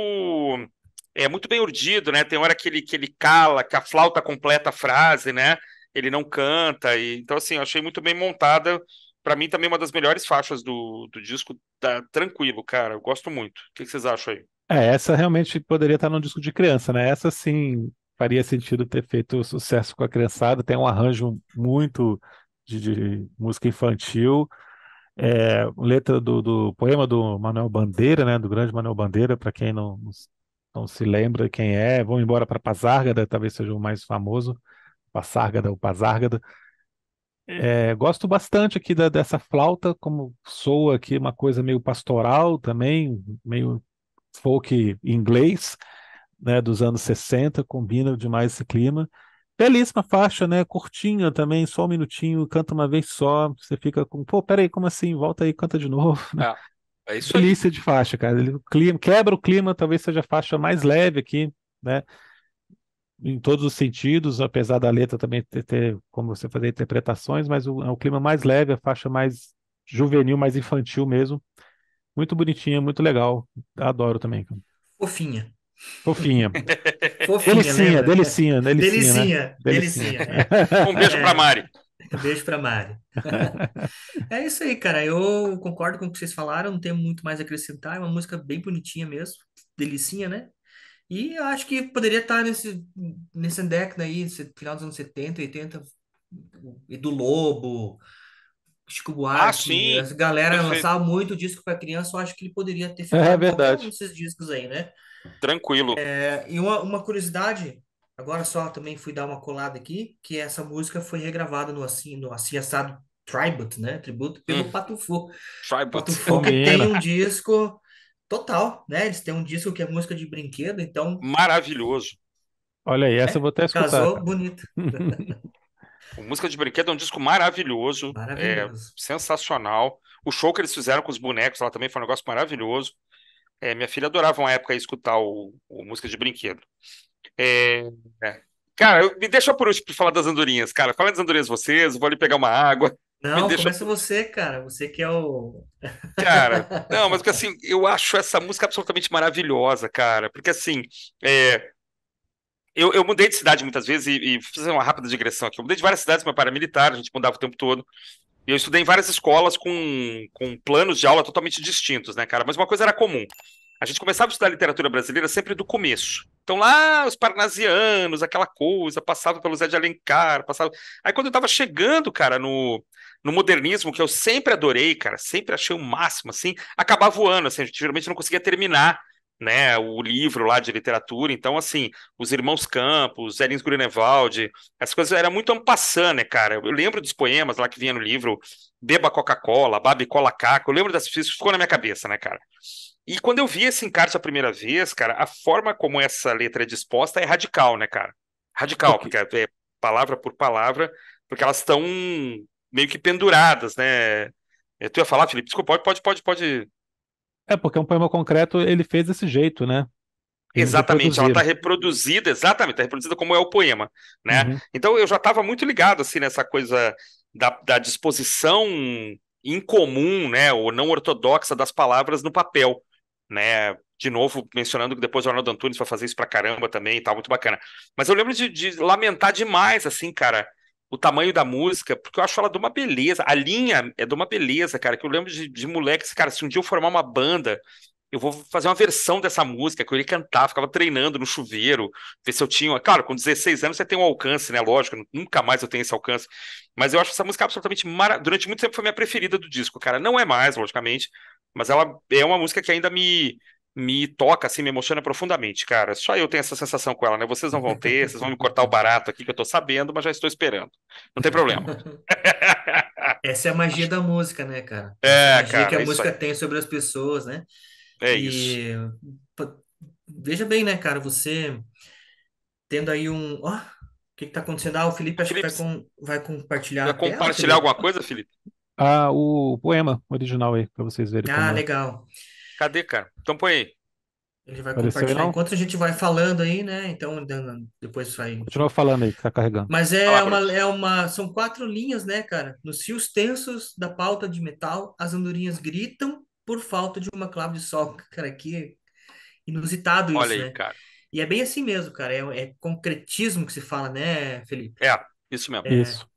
Speaker 1: é muito bem urdido, né? Tem hora que ele cala, que a flauta completa a frase, né? Ele não canta. Então, assim, eu achei muito bem montada. Para mim, também uma das melhores faixas do disco. Tá tranquilo, cara. Eu gosto muito. O que vocês acham aí?
Speaker 2: Essa realmente poderia estar num disco de criança, né? Essa sim faria sentido ter feito sucesso com a criançada. Tem um arranjo muito de música infantil. Letra do poema do Manuel Bandeira, né? Do grande Manuel Bandeira, para quem não se lembra quem é. Vamos embora para Pazárgada, talvez seja o mais famoso. Passárgada ou Pazárgada. Gosto bastante aqui dessa flauta, como soa aqui uma coisa meio pastoral também, meio folk inglês, né, dos anos 60, combina demais esse clima. Belíssima faixa, né? Curtinha também, só um minutinho, canta uma vez só, você fica com, pô, peraí, como assim? Volta aí, canta de novo, né?
Speaker 1: Ah, é isso aí.
Speaker 2: Delícia de faixa, cara. O clima, quebra o clima, talvez seja a faixa mais leve aqui, né? Em todos os sentidos, apesar da letra também ter como você fazer interpretações, mas é o clima mais leve, a faixa mais juvenil, mais infantil mesmo. Muito bonitinha, muito legal. Adoro também, cara.
Speaker 3: Fofinha.
Speaker 2: Fofinha.
Speaker 3: Fofinha,
Speaker 2: Delicinha,
Speaker 3: lembra?
Speaker 2: delicinha, delicinha, né?
Speaker 3: Delicinha,
Speaker 2: Delicinha.
Speaker 3: delicinha, é.
Speaker 1: Um beijo pra
Speaker 3: É,
Speaker 1: Mari.
Speaker 3: beijo pra Mari. É isso aí, cara. Eu concordo com o que vocês falaram, não tenho muito mais a acrescentar. É uma música bem bonitinha mesmo, delicinha, né? E eu acho que poderia estar nessa década aí, final dos anos 70, 80, Edu Lobo, Chico
Speaker 1: Ah,
Speaker 3: Buarque,
Speaker 1: sim.
Speaker 3: as galera
Speaker 1: Perfeito.
Speaker 3: lançava muito disco para criança, eu acho que ele poderia ter
Speaker 2: É
Speaker 3: ficado em qualquer um
Speaker 2: verdade.
Speaker 3: desses discos aí, né?
Speaker 1: Tranquilo.
Speaker 3: E uma curiosidade, agora só também fui dar uma colada aqui, que essa música foi regravada no Assim Assado Tribute, né? Tributo pelo
Speaker 1: Hum,
Speaker 3: Pato Fu.
Speaker 1: Tribute.
Speaker 3: Pato Fu que tem
Speaker 2: Combina.
Speaker 3: um disco total, né? Eles têm um disco que é música de brinquedo, então,
Speaker 1: Maravilhoso.
Speaker 2: Olha aí, essa eu
Speaker 3: né?
Speaker 2: vou até escutar,
Speaker 3: Casou
Speaker 2: cara.
Speaker 3: bonito.
Speaker 1: O Música de Brinquedo é um disco maravilhoso,
Speaker 3: Maravilhoso.
Speaker 1: sensacional. O show que eles fizeram com os bonecos lá também foi um negócio maravilhoso. Minha filha adorava uma época escutar o Música de Brinquedo. É, Cara, me deixa por último pra falar das andorinhas, cara. Fala das andorinhas vocês, eu vou ali pegar uma água. Me
Speaker 3: Não,
Speaker 1: deixa
Speaker 3: começa
Speaker 1: por...
Speaker 3: você, cara. Você que é o.
Speaker 1: Cara, não, mas porque assim, eu acho essa música absolutamente maravilhosa, cara. Porque assim, é, eu mudei de cidade muitas vezes e fiz uma rápida digressão aqui. Eu mudei de várias cidades, meu pai era militar, a gente mudava o tempo todo. E eu estudei em várias escolas com planos de aula totalmente distintos, né, cara? Mas uma coisa era comum. A gente começava a estudar literatura brasileira sempre do começo. Então lá, os parnasianos, aquela coisa, passava pelo Zé de Alencar, passava... Aí quando eu tava chegando, cara, no modernismo, que eu sempre adorei, cara, sempre achei o máximo, assim, acabava o ano, assim, a gente geralmente não conseguia terminar, né, o livro lá de literatura. Então, assim, os Irmãos Campos, Herins Grunewald, as coisas eram muito en passant, né, cara? Eu lembro dos poemas lá que vinha no livro, Beba Coca-Cola, Babe Cola Caca, eu lembro dessas coisas, ficou na minha cabeça, né, cara? E quando eu vi esse encarte a primeira vez, cara, a forma como essa letra é disposta é radical, né, cara? Radical,
Speaker 2: Porque,
Speaker 1: porque é palavra por palavra, porque elas estão meio que penduradas, né? Tu ia falar, Felipe? Desculpa, pode.
Speaker 2: porque um poema concreto ele fez desse jeito, né? Eles
Speaker 1: Exatamente, ela está
Speaker 2: reproduziram.
Speaker 1: reproduzida, exatamente, está reproduzida como é o poema, né?
Speaker 2: Uhum.
Speaker 1: Então eu já estava muito ligado assim nessa coisa da disposição incomum, né, ou não ortodoxa das palavras no papel, né? De novo, mencionando que depois o Arnaldo Antunes vai fazer isso pra caramba também e tal, muito bacana. Mas eu lembro de lamentar demais, assim, cara, o tamanho da música, porque eu acho ela de uma beleza. A linha é de uma beleza, cara, que eu lembro de moleques, cara, se um dia eu formar uma banda eu vou fazer uma versão dessa música que eu ia cantar, ficava treinando no chuveiro, ver se eu tinha. Claro, com 16 anos você tem um alcance, né? Lógico, nunca mais eu tenho esse alcance. Mas eu acho essa música absolutamente maravilhosa. Durante muito tempo foi minha preferida do disco, cara. Não é mais, logicamente, mas ela é uma música que ainda me toca, assim, me emociona profundamente, cara. Só eu tenho essa sensação com ela, né? Vocês não vão ter, vocês vão me cortar o barato aqui que eu tô sabendo, mas já estou esperando. Não tem problema.
Speaker 3: Essa é a magia da música, né, cara? Essa
Speaker 1: É,
Speaker 3: magia que
Speaker 1: cara,
Speaker 3: a
Speaker 1: é isso
Speaker 3: música
Speaker 1: aí.
Speaker 3: tem sobre as pessoas, né?
Speaker 1: É isso.
Speaker 3: E pô, veja bem, né, cara? Você tendo aí um. Ó, o que que tá acontecendo? Ah, o Felipe acho que
Speaker 1: Felipe,
Speaker 3: vai compartilhar
Speaker 1: vai
Speaker 3: a tela,
Speaker 1: compartilhar
Speaker 3: Felipe.
Speaker 1: alguma coisa, Felipe?
Speaker 2: O poema original aí, para vocês verem
Speaker 3: Ah,
Speaker 2: como é.
Speaker 3: legal.
Speaker 1: Cadê, cara? Então põe aí.
Speaker 3: Ele vai
Speaker 2: Apareceu aí,
Speaker 3: compartilhar
Speaker 2: não?
Speaker 3: enquanto a gente vai falando aí, né? Então, depois vai.
Speaker 2: Continua falando aí, que tá carregando.
Speaker 3: Mas
Speaker 1: Vai lá, Bruno.
Speaker 3: são quatro linhas, né, cara? Nos fios tensos da pauta de metal, as andorinhas gritam por falta de uma clave de sol. Cara, que inusitado
Speaker 1: Olha
Speaker 3: isso,
Speaker 1: aí,
Speaker 3: né?
Speaker 1: cara.
Speaker 3: E é bem assim mesmo, cara. É concretismo que se fala, né, Felipe?
Speaker 1: É, isso mesmo.
Speaker 3: É,
Speaker 2: Isso.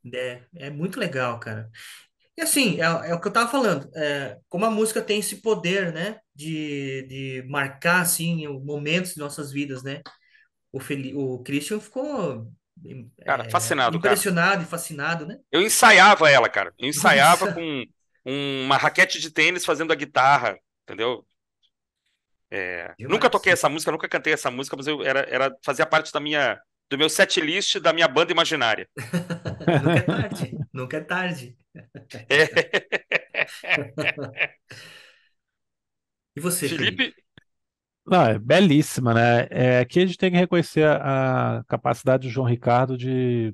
Speaker 3: é muito legal, cara. E assim, é o que eu tava falando. Como a música tem esse poder, né? De marcar, assim, momentos de nossas vidas, né? O Christian ficou
Speaker 1: Cara, fascinado, cara.
Speaker 3: impressionado e fascinado, né?
Speaker 1: Eu ensaiava ela, cara. Eu ensaiava
Speaker 3: Nossa,
Speaker 1: com uma raquete de tênis fazendo a guitarra, entendeu? Nunca toquei
Speaker 3: demais.
Speaker 1: essa música, nunca cantei essa música, mas fazia parte do meu set list da minha banda imaginária.
Speaker 3: Nunca é tarde, nunca é tarde. E você, Felipe?
Speaker 1: Felipe,
Speaker 2: Não, é belíssima, né? Aqui a gente tem que reconhecer a capacidade do João Ricardo de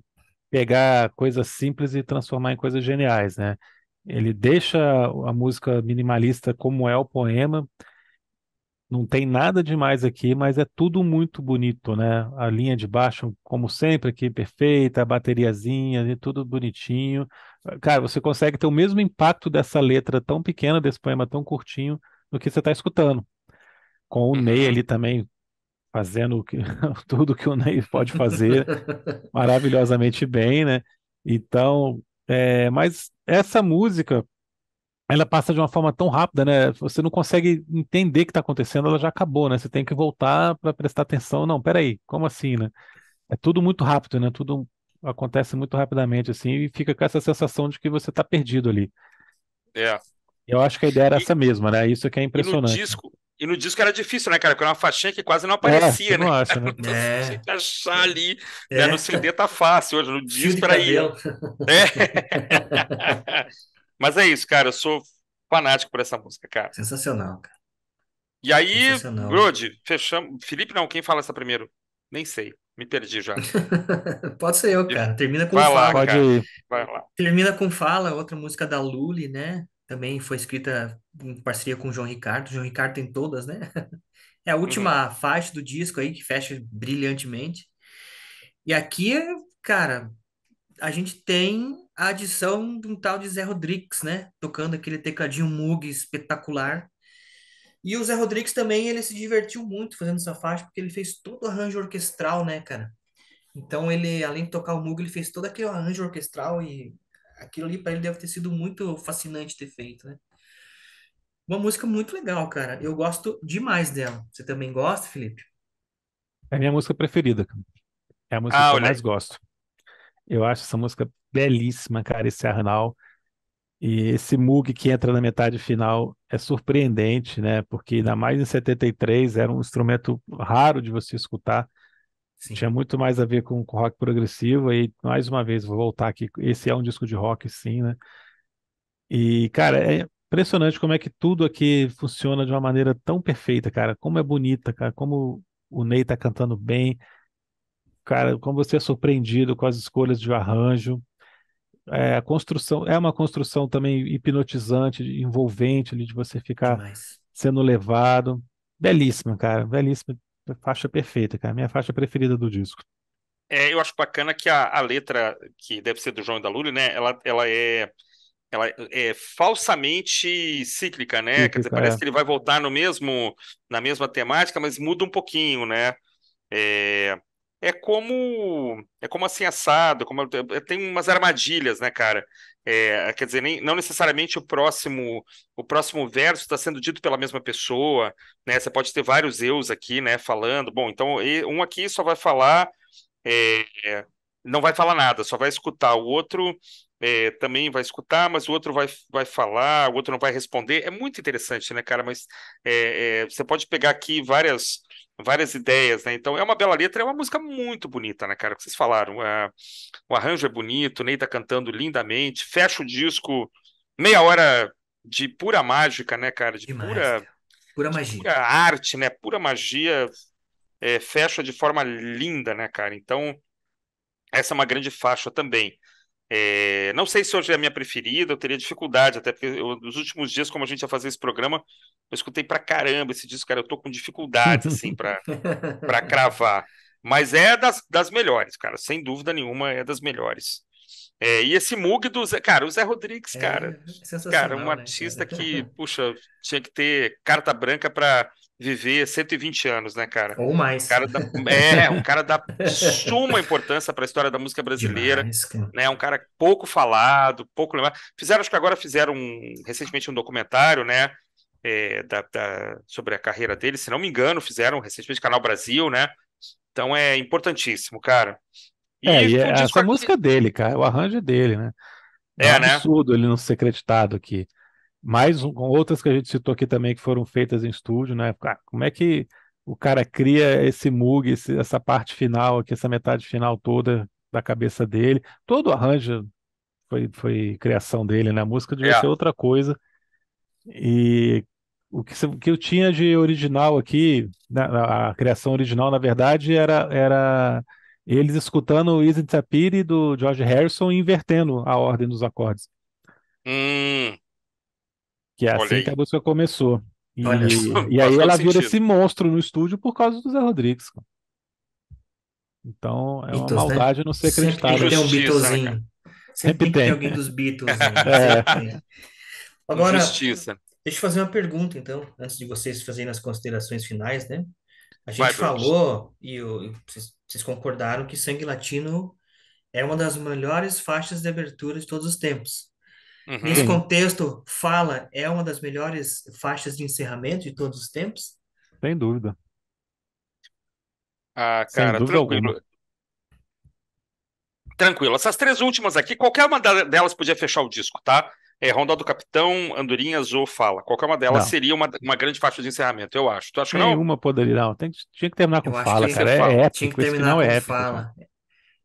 Speaker 2: pegar coisas simples e transformar em coisas geniais, né? Ele deixa a música minimalista como é o poema, não tem nada demais aqui, mas é tudo muito bonito, né? A linha de baixo, como sempre, aqui perfeita, a bateriazinha, tudo bonitinho. Cara, você consegue ter o mesmo impacto dessa letra tão pequena, desse poema tão curtinho, do que você está escutando. Com o Ney
Speaker 1: uhum,
Speaker 2: ali também fazendo tudo que o Ney pode fazer maravilhosamente bem, né? Então, mas essa música, ela passa de uma forma tão rápida, né? Você não consegue entender o que está acontecendo, ela já acabou, né? Você tem que voltar para prestar atenção. Não, peraí, como assim, né? É tudo muito rápido, né? Tudo acontece muito rapidamente, assim, e fica com essa sensação de que você está perdido ali.
Speaker 1: é.
Speaker 2: Eu acho que a ideia era
Speaker 1: E,
Speaker 2: essa mesma, né? Isso que é
Speaker 1: e no
Speaker 2: impressionante.
Speaker 1: disco, e no disco era difícil, né, cara? Porque era uma faixinha que quase não
Speaker 2: Você
Speaker 1: aparecia, né?
Speaker 2: não acha, né?
Speaker 1: Então você tinha
Speaker 3: É,
Speaker 1: que achar ali, né? No
Speaker 3: é,
Speaker 1: CD tá fácil, hoje no
Speaker 3: fio
Speaker 1: disco,
Speaker 3: de
Speaker 1: peraí.
Speaker 3: cabelo.
Speaker 1: É. Mas é isso, cara. Eu sou fanático por essa música, cara.
Speaker 3: Sensacional, cara.
Speaker 1: E aí,
Speaker 3: Sensacional.
Speaker 1: Brody, fechamos. Felipe, não, quem fala essa primeiro? Nem sei, me perdi já.
Speaker 3: Pode ser eu, cara. Termina com
Speaker 1: Vai lá,
Speaker 3: fala.
Speaker 2: Pode
Speaker 1: cara.
Speaker 2: ir.
Speaker 1: Vai lá.
Speaker 3: Termina com Fala, outra música da Lully, né? Também foi escrita em parceria com o João Ricardo. O João Ricardo tem todas, né? É a
Speaker 1: Uhum,
Speaker 3: última faixa do disco aí que fecha brilhantemente. E aqui, cara, a gente tem a adição de um tal de Zé Rodrigues, né? Tocando aquele tecladinho Moog espetacular. E o Zé Rodrigues também, ele se divertiu muito fazendo essa faixa, porque ele fez todo o arranjo orquestral, né, cara? Então ele, além de tocar o Moog, ele fez todo aquele arranjo orquestral e aquilo ali para ele deve ter sido muito fascinante ter feito, né? Uma música muito legal, cara. Eu gosto demais dela. Você também gosta, Felipe?
Speaker 2: É a minha música preferida, cara. É a música
Speaker 1: ah,
Speaker 2: que eu
Speaker 1: olha
Speaker 2: mais
Speaker 1: aí.
Speaker 2: gosto. Eu acho essa música belíssima, cara, esse Arnal. E esse Moog que entra na metade final é surpreendente, né? Porque ainda mais em 73 era um instrumento raro de você escutar.
Speaker 3: Sim,
Speaker 2: Tinha muito mais a ver com rock progressivo. E mais uma vez, vou voltar aqui. Esse é um disco de rock, sim, né? E, cara, é impressionante como é que tudo aqui funciona de uma maneira tão perfeita, cara. Como é bonita, cara. Como o Ney tá cantando bem. Cara, como você é surpreendido com as escolhas de arranjo. A construção é uma construção também hipnotizante, envolvente, ali, de você ficar
Speaker 3: demais.
Speaker 2: sendo levado. Belíssima, cara. Belíssima. Faixa perfeita, cara. Minha faixa preferida do disco.
Speaker 1: Eu acho bacana que a letra, que deve ser do João e da Lully, né? Ela é falsamente cíclica, né? Quer dizer,
Speaker 2: Cíclica,
Speaker 1: parece que ele vai voltar na mesma temática, mas muda um pouquinho, né? É, é como assim assado, tem umas armadilhas, né, cara? Quer dizer, não necessariamente o próximo verso está sendo dito pela mesma pessoa, né? Você pode ter vários eus aqui, né, falando. Bom, então um aqui só vai falar, não vai falar nada, só vai escutar. O outro também vai escutar, mas o outro vai falar, o outro não vai responder. É muito interessante, né, cara? Mas você pode pegar aqui várias ideias, né? Então é uma bela letra, é uma música muito bonita, né, cara? O que vocês falaram. O arranjo é bonito, o Ney tá cantando lindamente, fecha o disco, meia hora de pura mágica, né, cara? De
Speaker 3: Demais,
Speaker 1: pura,
Speaker 3: cara. Pura
Speaker 1: de
Speaker 3: magia.
Speaker 1: pura arte, né? Pura magia, fecha de forma linda, né, cara? Então, essa é uma grande faixa também. Não sei se hoje é a minha preferida, eu teria dificuldade, até porque nos últimos dias, como a gente ia fazer esse programa, eu escutei pra caramba esse disco, cara. Eu tô com dificuldades, assim, pra cravar. Mas é das melhores, cara, sem dúvida nenhuma, é das melhores. E esse Mug do Zé, cara, o Zé Rodrigues, cara,
Speaker 3: É
Speaker 1: um
Speaker 3: sensacional, né,
Speaker 1: artista
Speaker 3: cara?
Speaker 1: que, puxa, tinha que ter carta branca para viver 120 anos, né, cara?
Speaker 3: Ou mais.
Speaker 1: Um cara da suma importância para a história da música brasileira,
Speaker 3: Demais, cara.
Speaker 1: né? Um cara pouco falado, pouco lembrado. Acho que agora fizeram recentemente um documentário, né? Sobre a carreira dele, se não me engano, fizeram recentemente Canal Brasil, né? Então é importantíssimo, cara. E um disco
Speaker 2: Essa
Speaker 1: aqui.
Speaker 2: música é dele, cara, o arranjo é dele, né? É um
Speaker 1: Né?
Speaker 2: absurdo ele não ser creditado aqui. Outras que a gente citou aqui também que foram feitas em estúdio, né? Cara, como é que o cara cria esse Moog, essa parte final aqui, essa metade final toda da cabeça dele? Todo o arranjo foi criação dele, né? A música devia ser
Speaker 1: É.
Speaker 2: outra coisa. E o que eu tinha de original aqui, né, a criação original, na verdade, era eles escutando o Easy Tapiri do George Harrison e invertendo a ordem dos acordes,
Speaker 1: Hum,
Speaker 2: que é
Speaker 1: olha
Speaker 2: assim que a
Speaker 1: aí.
Speaker 2: música começou.
Speaker 3: Olha só.
Speaker 2: E
Speaker 1: Faz
Speaker 2: aí
Speaker 1: todo
Speaker 2: ela vira
Speaker 1: sentido.
Speaker 2: esse monstro no estúdio por causa do Zé Rodrigues, cara. Então é uma
Speaker 3: Beatles, né?
Speaker 2: maldade não ser
Speaker 3: Sempre tem que
Speaker 2: acreditada.
Speaker 3: ter um
Speaker 1: Injustiça, né, cara?
Speaker 3: Beatlesinho. Sempre
Speaker 2: Sempre
Speaker 3: tem que ter
Speaker 2: tem.
Speaker 3: alguém dos Beatlesinho.
Speaker 2: É,
Speaker 3: Sempre tem. Agora,
Speaker 1: Injustiça.
Speaker 3: deixa eu fazer uma pergunta, então, antes de vocês fazerem as considerações finais, né? A
Speaker 1: Vai,
Speaker 3: gente
Speaker 1: Bros.
Speaker 3: falou, e vocês concordaram que Sangue Latino é uma das melhores faixas de abertura de todos os tempos. Nesse
Speaker 1: Uhum.
Speaker 2: sim,
Speaker 3: contexto, Fala é uma das melhores faixas de encerramento de todos os tempos?
Speaker 2: sem dúvida.
Speaker 1: Ah,
Speaker 2: Sem
Speaker 1: cara,
Speaker 2: dúvida alguma.
Speaker 1: tranquilo. Tranquilo. Essas três últimas aqui, qualquer uma delas podia fechar o disco, tá? Ronda do Capitão, Andorinhas ou Fala. Qualquer uma delas
Speaker 2: Não.
Speaker 1: seria uma grande faixa de encerramento, eu acho. Tu acha que não?
Speaker 2: Nenhuma poderia, não. Tinha que terminar com
Speaker 3: Eu acho
Speaker 2: fala,
Speaker 3: que
Speaker 1: Você
Speaker 2: cara. É
Speaker 1: fala.
Speaker 3: tinha que
Speaker 2: épico, esse
Speaker 3: terminar
Speaker 2: final
Speaker 3: com
Speaker 2: é épico, cara.
Speaker 3: Fala.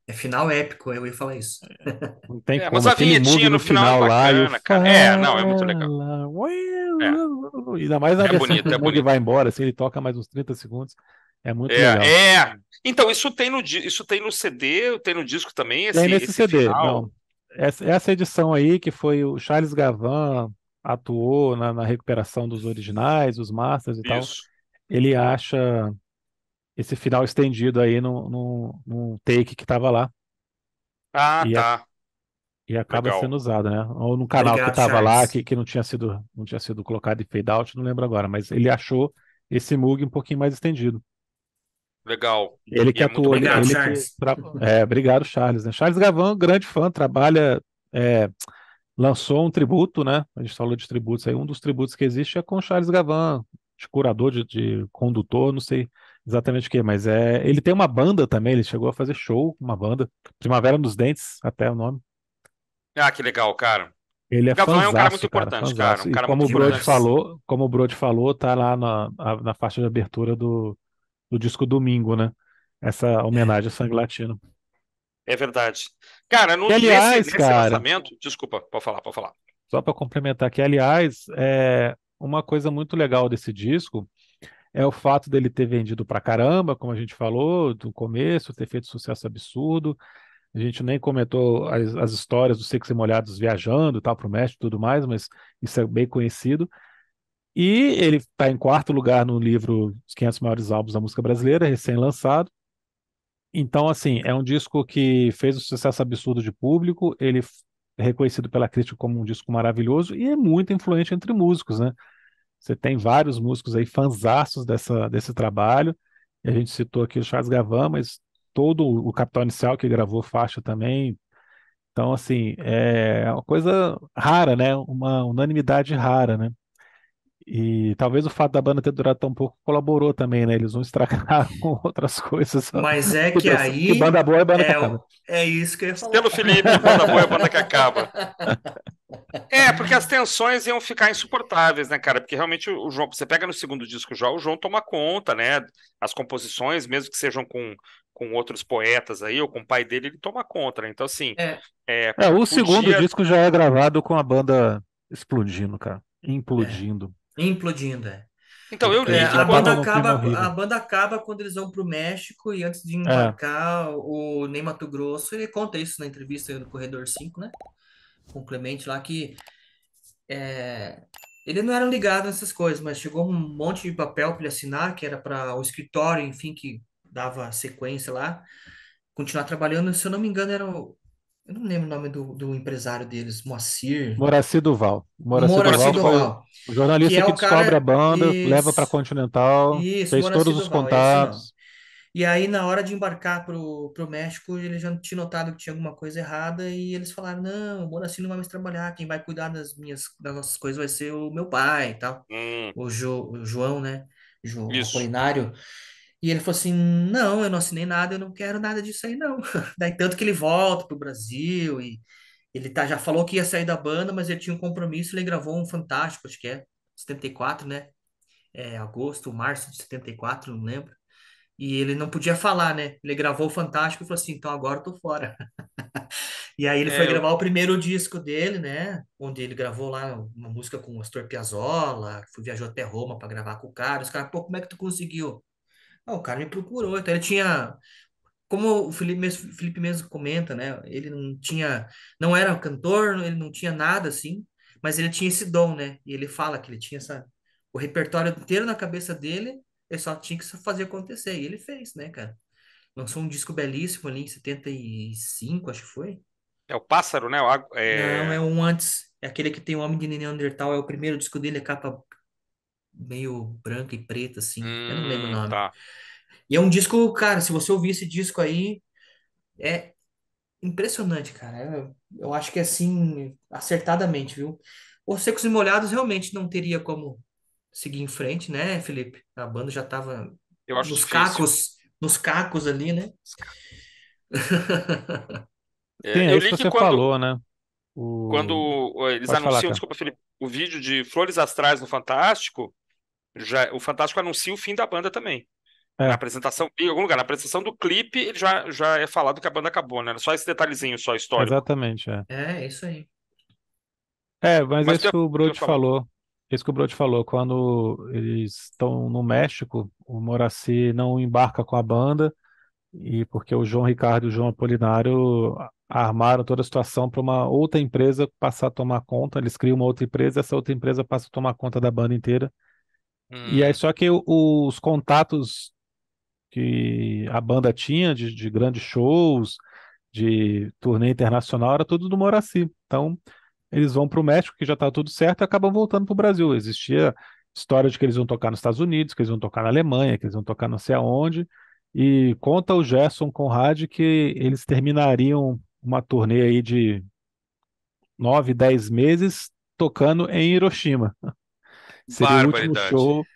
Speaker 3: É final épico, eu ia falar isso.
Speaker 2: Não tem
Speaker 1: Mas
Speaker 2: como.
Speaker 1: a
Speaker 2: Aquele Moog
Speaker 1: vinhetinha
Speaker 2: no
Speaker 1: no final é
Speaker 2: final lá e o
Speaker 1: bacana, cara. Não, é muito legal.
Speaker 2: fala.
Speaker 1: É,
Speaker 2: Ainda mais na
Speaker 1: é
Speaker 2: versão que
Speaker 1: bonito,
Speaker 2: o
Speaker 1: é
Speaker 2: Moog
Speaker 1: bonito.
Speaker 2: vai embora, assim, ele toca mais uns 30 segundos. É muito legal.
Speaker 1: Então, isso tem no CD, tem no disco também,
Speaker 2: Tem nesse
Speaker 1: esse
Speaker 2: CD,
Speaker 1: final.
Speaker 2: não. Essa edição aí, que foi o Charles Gavan atuou na recuperação dos originais, os masters e tal,
Speaker 1: Isso.
Speaker 2: ele acha esse final estendido aí no take que tava lá.
Speaker 1: Ah,
Speaker 2: E
Speaker 1: tá.
Speaker 2: E acaba
Speaker 1: Legal.
Speaker 2: sendo usada, né? Ou no canal que
Speaker 3: Obrigado,
Speaker 2: estava lá,
Speaker 3: Charles.
Speaker 2: que não tinha sido colocado em fade out, não lembro agora, mas ele achou esse Moog um pouquinho mais estendido.
Speaker 1: Legal.
Speaker 2: Ele
Speaker 1: E
Speaker 2: que
Speaker 1: é muito
Speaker 2: atuou,
Speaker 3: Obrigado,
Speaker 1: bacana.
Speaker 2: ele que.
Speaker 3: Charles.
Speaker 2: Obrigado, Charles, né? Charles Gavan, grande fã, é, lançou um tributo, né? A gente falou de tributos aí. Um dos tributos que existe é com o Charles Gavan, de curador, de condutor, não sei exatamente o que, mas ele tem uma banda também, ele chegou a fazer show com uma banda, Primavera nos Dentes, até o nome.
Speaker 1: Ah, que legal, cara.
Speaker 2: Ele é
Speaker 1: Gavão é um cara muito
Speaker 2: fanzaço, cara,
Speaker 1: importante, cara. Um
Speaker 2: fanzaço. E
Speaker 1: cara muito importante.
Speaker 3: Demais.
Speaker 2: Como o Brody falou, tá lá na faixa de abertura do disco Domingo, né? Essa
Speaker 3: É.
Speaker 2: homenagem ao Sangue Latino.
Speaker 1: É verdade. Cara,
Speaker 2: E aliás,
Speaker 1: nesse
Speaker 2: cara,
Speaker 1: lançamento, desculpa, pode falar, pode falar.
Speaker 2: só para complementar aqui, aliás, uma coisa muito legal desse disco é o fato dele ter vendido pra caramba, como a gente falou, do começo, ter feito sucesso absurdo. A gente nem comentou as histórias dos Secos e Molhados viajando e tal pro México e tudo mais, mas isso é bem conhecido. E ele está em quarto lugar no livro Os 500 Maiores Álbuns da Música Brasileira, recém-lançado. Então, assim, é um disco que fez um sucesso absurdo de público, é reconhecido pela crítica como um disco maravilhoso e é muito influente entre músicos, né? Você tem vários músicos aí fanzaços desse trabalho, e a gente citou aqui o Charles Gavan, mas todo o Capital Inicial que gravou faixa também. Então, assim, é uma coisa rara, né? Uma unanimidade rara, né? E talvez o fato da banda ter durado tão pouco colaborou também, né? Eles não estragaram com outras coisas. Só.
Speaker 3: Mas é que
Speaker 2: Que
Speaker 3: aí
Speaker 2: banda boa é banda que
Speaker 3: é,
Speaker 2: acaba.
Speaker 3: é isso que eu ia falar.
Speaker 1: Pelo Felipe, banda boa é banda que acaba. Porque as tensões iam ficar insuportáveis, né, cara? Porque realmente o João, você pega no segundo disco já, o João toma conta, né? As composições, mesmo que sejam com outros poetas aí, ou com o pai dele, ele toma conta, né? Então, assim,
Speaker 3: É,
Speaker 1: é,
Speaker 2: O segundo
Speaker 1: podia.
Speaker 2: disco já é gravado com a banda explodindo, cara.
Speaker 3: é.
Speaker 2: Implodindo.
Speaker 3: Implodindo, é.
Speaker 1: Então, eu li
Speaker 2: Eles
Speaker 1: que
Speaker 2: já estavam num clima
Speaker 3: A
Speaker 2: horrível.
Speaker 3: banda acaba quando eles vão para o México e antes de
Speaker 2: É,
Speaker 3: embarcar o Ney Matogrosso, ele conta isso na entrevista do Corredor 5, né? Com o Clemente lá, que ele não era ligado nessas coisas, mas chegou um monte de papel para ele assinar, que era para o escritório, enfim, que dava sequência lá, continuar trabalhando. Se eu não me engano, Eu não lembro o nome do empresário deles, Moacir.
Speaker 2: Moacir Duval. Moacir
Speaker 3: Moacir
Speaker 2: Duval
Speaker 1: Moraci
Speaker 2: foi
Speaker 3: Duval,
Speaker 2: o
Speaker 3: que
Speaker 2: jornalista
Speaker 3: é
Speaker 2: que
Speaker 3: o
Speaker 2: descobre a
Speaker 3: cara.
Speaker 2: banda, leva para
Speaker 3: Isso,
Speaker 2: Continental,
Speaker 3: isso,
Speaker 2: fez
Speaker 3: Moacir
Speaker 2: todos os
Speaker 3: Duval, esse não.
Speaker 2: contatos.
Speaker 3: E aí, na hora de embarcar pro México, ele já tinha notado que tinha alguma coisa errada e eles falaram: não, o Moacir não vai mais trabalhar, quem vai cuidar das nossas coisas vai ser o meu pai e tal.
Speaker 1: Hum,
Speaker 3: O João, né? O
Speaker 1: isso.
Speaker 3: Apolinário. E ele falou assim: não, eu não assinei nada, eu não quero nada disso aí, não. Daí tanto que ele volta pro Brasil e ele já falou que ia sair da banda, mas ele tinha um compromisso, ele gravou um Fantástico, acho que é 74, né? É agosto, março de 74, não lembro. E ele não podia falar, né? Ele gravou o Fantástico e falou assim: então agora eu tô fora. E aí ele foi
Speaker 1: É, eu,
Speaker 3: gravar o primeiro disco dele, né? Onde ele gravou lá uma música com o Astor Piazzolla, viajou até Roma para gravar com o cara. Os caras, pô, como é que tu conseguiu? Ah, o cara me procurou. Então ele tinha, como Felipe mesmo comenta, né? Ele não tinha, não era cantor, ele não tinha nada assim, mas ele tinha esse dom, né? E ele fala que ele tinha o repertório inteiro na cabeça dele, ele só tinha que fazer acontecer. E ele fez, né, cara? Lançou um disco belíssimo ali em 75, acho que foi.
Speaker 1: é o Pássaro, né?
Speaker 3: Não, é um antes. É aquele que tem o Homem de Neandertal, é o primeiro disco dele, é capa meio branca e preta, assim. Eu não lembro o nome.
Speaker 1: Tá.
Speaker 3: E é um disco, cara, se você ouvir esse disco aí, é impressionante, cara. Eu acho que é assim, acertadamente, viu? Os Secos e Molhados realmente não teria como seguir em frente, né, Felipe? A banda já tava
Speaker 1: Eu acho difícil.
Speaker 3: nos cacos ali, né?
Speaker 2: Sim,
Speaker 1: Eu
Speaker 2: é isso
Speaker 1: li
Speaker 2: que
Speaker 1: que
Speaker 2: você
Speaker 1: quando,
Speaker 2: falou, né?
Speaker 1: quando
Speaker 2: O...
Speaker 1: eles
Speaker 2: Pode falar,
Speaker 1: anunciam,
Speaker 2: cara.
Speaker 1: desculpa, Felipe, o vídeo de Flores Astrais no Fantástico, o Fantástico anuncia o fim da banda também. Na
Speaker 2: É,
Speaker 1: apresentação, em algum lugar, na apresentação do clipe, ele já é falado que a banda acabou, né? Só esse detalhezinho só histórico.
Speaker 2: exatamente, é.
Speaker 3: É isso aí.
Speaker 2: Mas é
Speaker 1: Mas tu
Speaker 2: isso
Speaker 1: ia,
Speaker 2: que o
Speaker 1: tu ia
Speaker 2: Brody
Speaker 1: falar.
Speaker 2: falou. É isso que o Brody falou. Quando eles estão no México, o Moraci não embarca com a banda, e porque o João Ricardo e o João Apolinário armaram toda a situação para uma outra empresa passar a tomar conta. Eles criam uma outra empresa, essa outra empresa passa a tomar conta da banda inteira. E aí,
Speaker 1: Hum,
Speaker 2: só que os contatos que a banda tinha de grandes shows, de turnê internacional, era tudo do Moraci. Então, eles vão para o México, que já está tudo certo, e acabam voltando para o Brasil. Existia história de que eles iam tocar nos Estados Unidos, que eles iam tocar na Alemanha, que eles iam tocar não sei aonde. E conta o Gerson Conrad que eles terminariam uma turnê aí de 9, 10 meses tocando em Hiroshima. Seria o último
Speaker 1: barbaridade.
Speaker 2: show